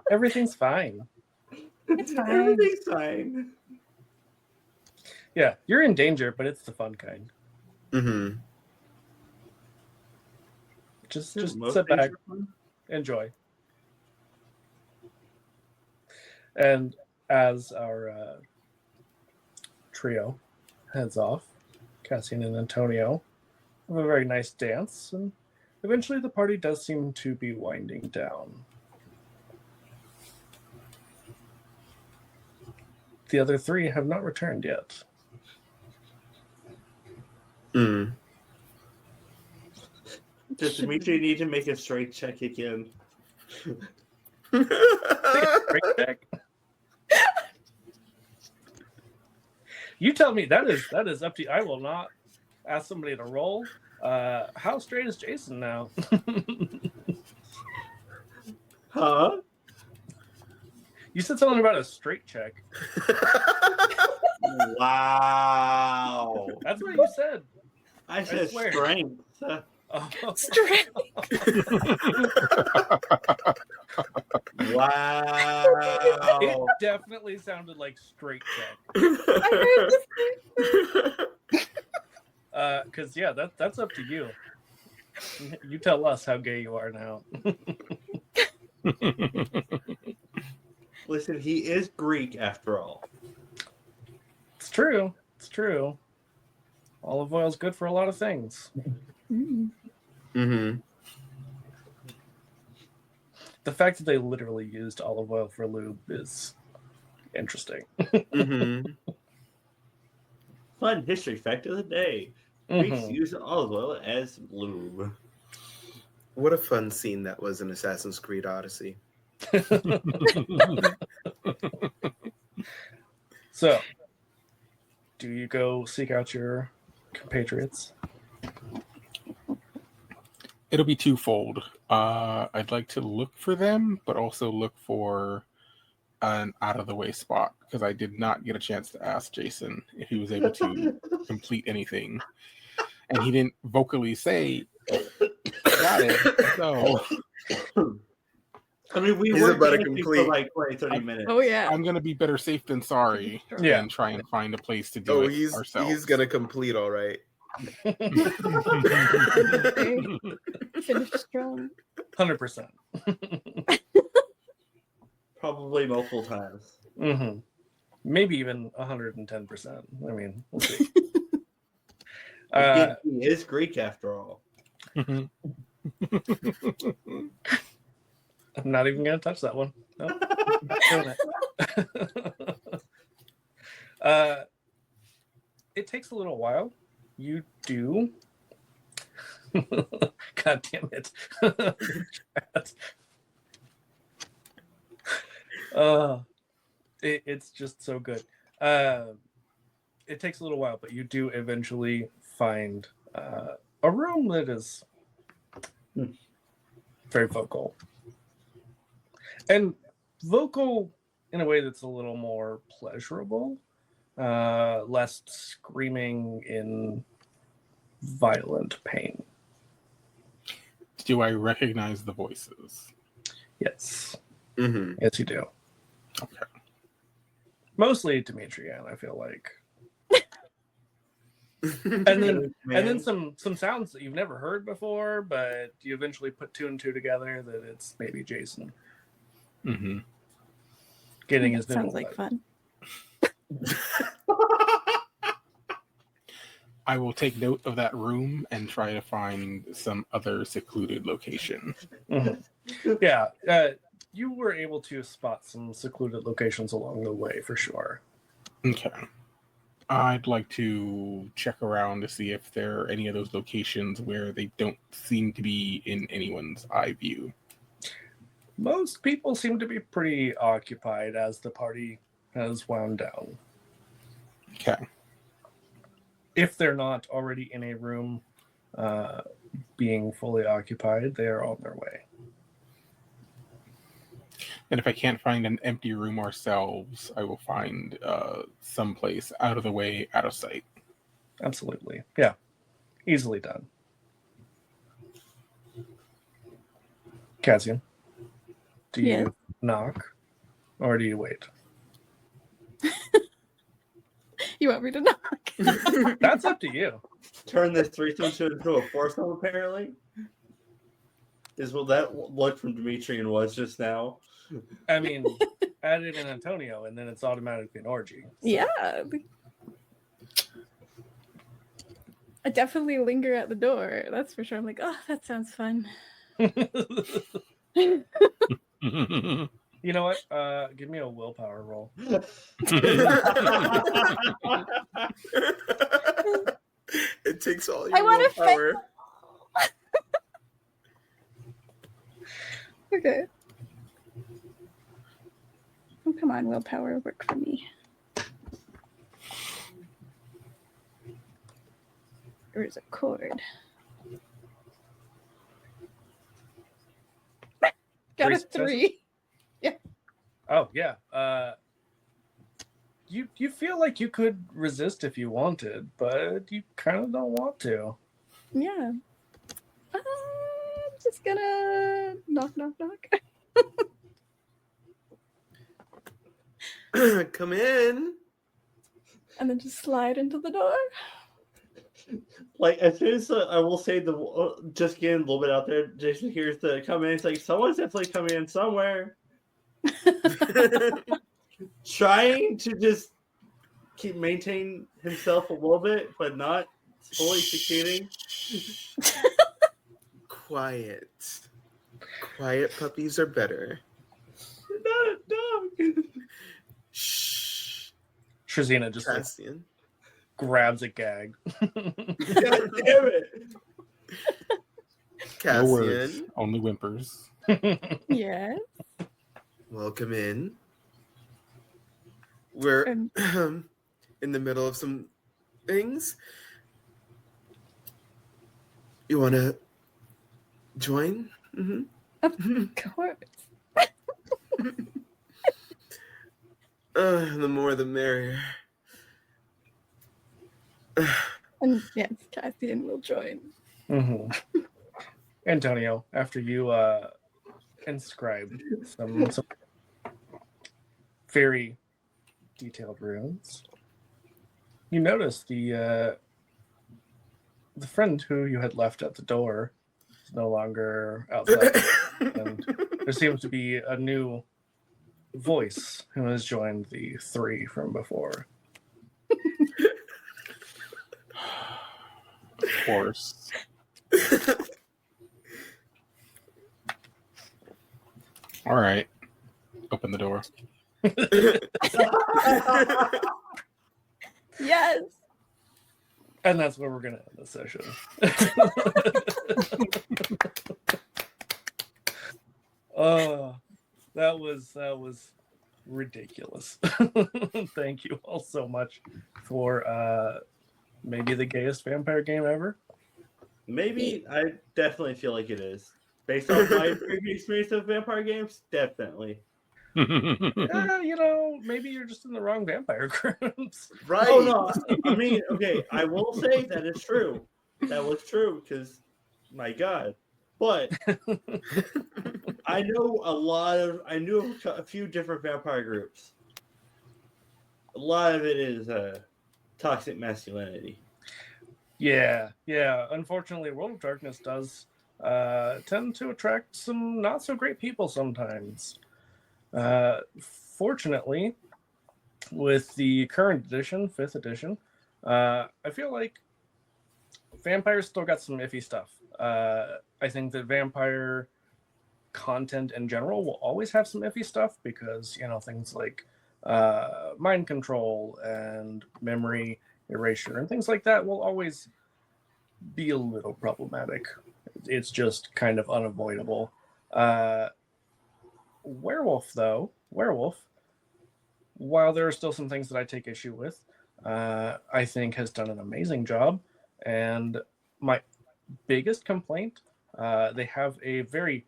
S1: Everything's fine.
S2: It's fine.
S5: Everything's fine.
S1: Yeah, you're in danger, but it's the fun kind.
S4: Mm-hmm.
S1: Just
S5: Most
S1: sit back,
S5: danger fun?
S1: enjoy. And as our trio heads off, Cassian and Antonio have a very nice dance, and eventually the party does seem to be winding down. The other three have not returned yet.
S4: Mm.
S5: Does Dimitri need to make a straight check again?
S1: Take a straight check. You tell me. That is up to you. I will not ask somebody to roll. How straight is Jason now?
S5: Huh?
S1: You said something about a straight check.
S5: Wow.
S1: That's what you said.
S5: I said
S1: swear.
S5: strength.
S1: Oh.
S2: Strength.
S5: Wow.
S1: It definitely sounded like straight check.
S2: I heard this.
S1: Because yeah, that's up to you. You tell us how gay you are now.
S5: Listen, he is Greek after all.
S1: It's true. It's true. Olive oil is good for a lot of things.
S4: Mm-hmm.
S1: The fact that they literally used olive oil for lube is interesting.
S4: Mm-hmm.
S5: Fun history fact of the day. Greeks
S1: Mhm.
S5: use olive oil as lube.
S4: What a fun scene that was in Assassin's Creed Odyssey.
S1: So, do you go seek out your compatriots?
S3: It'll be twofold. I'd like to look for them, but also look for an out-of-the-way spot, because I did not get a chance to ask Jason if he was able to complete anything. And he didn't vocally say, got it. So
S5: I mean, we
S4: He's
S5: were
S4: about to
S5: dancing
S4: complete.
S5: for like 20, 30 minutes.
S2: Oh yeah.
S3: I'm going to be better safe than sorry
S1: Yeah.
S3: and try and find a place to do
S4: Oh,
S3: it ourselves.
S4: he's gonna complete all right.
S2: Finish strong.
S1: 100%.
S5: Probably multiple times.
S1: Mm-hmm. Maybe even 110%. I mean, we'll see.
S5: Again, he is Greek after all.
S1: I'm not even going to touch that one. Nope. Not doing it. It takes a little while. You do. God damn it. It's just so good. It takes a little while, but you do eventually find a room that is very vocal. And vocal in a way that's a little more pleasurable, less screaming in violent pain.
S3: Do I recognize the voices?
S1: Yes.
S4: Mm-hmm.
S1: Yes, you do.
S3: Okay.
S1: Mostly Demetrian, I feel like. And then some sounds that you've never heard before, but you eventually put two and two together that it's maybe Jason
S3: Mm-hmm.
S1: getting
S2: That
S1: his
S2: sounds
S1: noodle
S2: like
S1: wet.
S2: fun.
S3: I will take note of that room and try to find some other secluded location.
S1: Mhm. Yeah, you were able to spot some secluded locations along the way for sure.
S3: Okay. I'd like to check around to see if there are any of those locations where they don't seem to be in anyone's eye view.
S1: Most people seem to be pretty occupied as the party has wound down.
S3: Okay.
S1: If they're not already in a room being fully occupied, they are on their way.
S3: And if I can't find an empty room ourselves, I will find someplace out of the way, out of sight.
S1: Absolutely. Yeah. Easily done. Cassian, do you
S2: Yes.
S1: knock or do you wait?
S2: You want me to knock?
S1: That's up to you.
S5: Turn this threesome into a foursome, apparently. Is what that look from Demetrian was just now.
S1: I mean, add it in Antonio, and then it's automatically an orgy. So.
S2: Yeah. I definitely linger at the door. That's for sure. I'm like, oh, that sounds fun.
S1: You know what? Give me a willpower roll.
S4: It takes all
S2: I
S4: your
S2: wanna
S4: willpower.
S2: Okay. Oh, come on, willpower, work for me. There's a cord. Got a 3.
S1: Oh yeah. You feel like you could resist if you wanted, but you kind of don't want to.
S2: Yeah. I'm just gonna knock.
S4: Come in.
S2: And then just slide into the door.
S5: Like, as soon as I will say just getting a little bit out there, Jason hears the come in. It's like, someone's definitely coming in somewhere. Trying to just maintain himself a little bit, but not fully succeeding.
S4: Quiet. Quiet puppies are better.
S5: Not a dog.
S4: Shh.
S1: Trazina just like,
S4: Cassian.
S1: grabs a gag.
S5: God damn it.
S3: No words,
S4: Cassian,
S3: only whimpers.
S2: Yes.
S4: welcome in. We're
S2: And
S4: in the middle of some things. You want to join? Mm-hmm.
S2: of course.
S4: The more the merrier.
S2: And yes, Cassian will join.
S1: Mm-hmm. Antonio, after you inscribed some very detailed runes, you notice the friend who you had left at the door is no longer outside, and there seems to be a new voice who has joined the three from before.
S3: Of course. All right. Open the door.
S2: Yes.
S1: And that's where we're going to end the session. That was ridiculous. Thank you all so much for maybe the gayest vampire game ever.
S5: Maybe. I definitely feel like it is. Based on my previous experience of vampire games, definitely.
S1: Maybe you're just in the wrong vampire groups.
S4: Right.
S5: Oh, no. I mean, okay, I will say that is true. That was true because, my God. But I knew a few different vampire groups. a lot of it is toxic masculinity.
S1: Yeah. Unfortunately, World of Darkness does tend to attract some not so great people sometimes. Fortunately, with the current edition, 5th edition, I feel like vampires still got some iffy stuff. I think that vampire content in general will always have some iffy stuff because, things like mind control and memory erasure and things like that will always be a little problematic. It's just kind of unavoidable. Werewolf, while there are still some things that I take issue with, I think has done an amazing job. And my biggest complaint, they have a very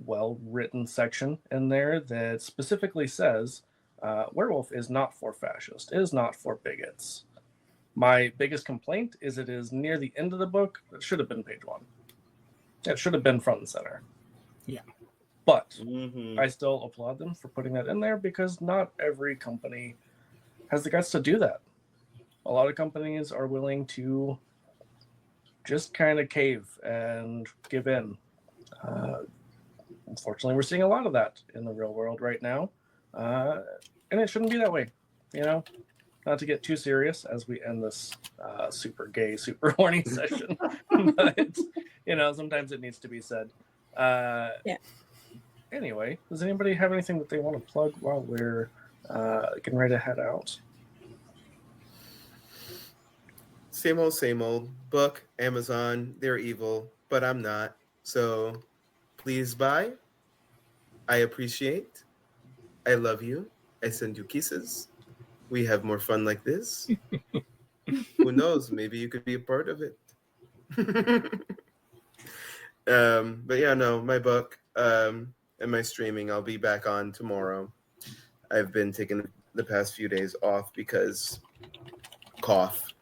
S1: well-written section in there that specifically says werewolf is not for fascists, it is not for bigots. My biggest complaint is it is near the end of the book. It should have been page 1. It should have been front and center.
S3: Yeah.
S1: But I still applaud them for putting that in there because not every company has the guts to do that. A lot of companies are willing to just kind of cave and give in. Unfortunately, we're seeing a lot of that in the real world right now. And it shouldn't be that way, Not to get too serious as we end this super gay, super horny session. But, sometimes it needs to be said.
S2: Yeah.
S1: Anyway, does anybody have anything that they want to plug while we're getting ready to head out?
S4: Same old. Book, Amazon, they're evil, but I'm not. So please buy. I appreciate. I love you. I send you kisses. We have more fun like this. Who knows? Maybe you could be a part of it. But yeah, no, my book and my streaming, I'll be back on tomorrow. I've been taking the past few days off because cough.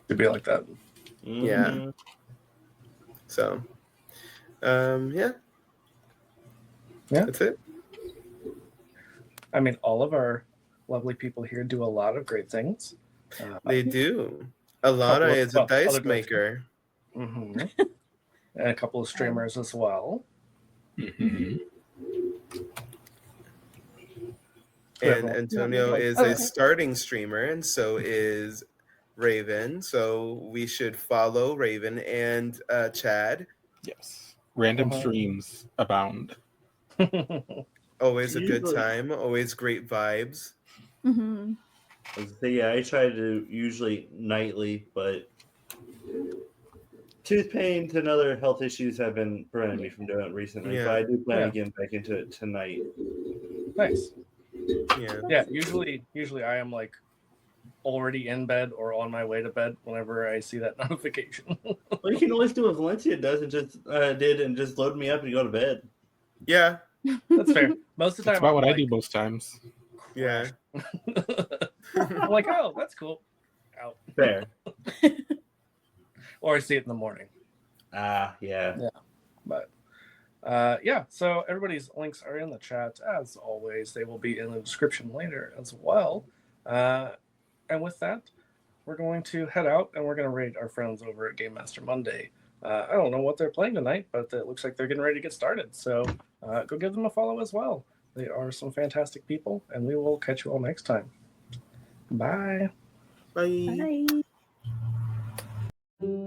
S1: To be like that.
S4: Yeah. So, yeah. That's it.
S1: I mean, all of our lovely people here do a lot of great things.
S4: They do. Alana is a dice maker.
S1: And a couple of streamers as well.
S3: Mm-hmm.
S4: And Antonio is a starting streamer, and so is Raven. So we should follow Raven and Chad.
S3: Yes. Random streams abound.
S4: Always a good time. Always great vibes.
S5: So yeah, I try to usually nightly, but tooth pain and other health issues have been preventing me from doing it recently. But I do plan on getting back into it tonight.
S1: Nice.
S4: Yeah.
S1: Usually I am like already in bed or on my way to bed whenever I see that notification.
S5: Well, you can always do what Valencia does and just did and just load me up and go to bed.
S4: Yeah.
S1: That's fair. Most of the time,
S3: That's about what I do most times.
S4: Yeah.
S1: I'm like, oh, that's cool. Out.
S5: Fair.
S1: Or I see it in the morning.
S5: Yeah.
S1: But so everybody's links are in the chat as always. They will be in the description later as well. And with that, we're going to head out and we're going to raid our friends over at Game Master Monday. I don't know what they're playing tonight, but it looks like they're getting ready to get started. So go give them a follow as well. They are some fantastic people, and we will catch you all next time. Bye.
S4: Bye.
S2: Bye.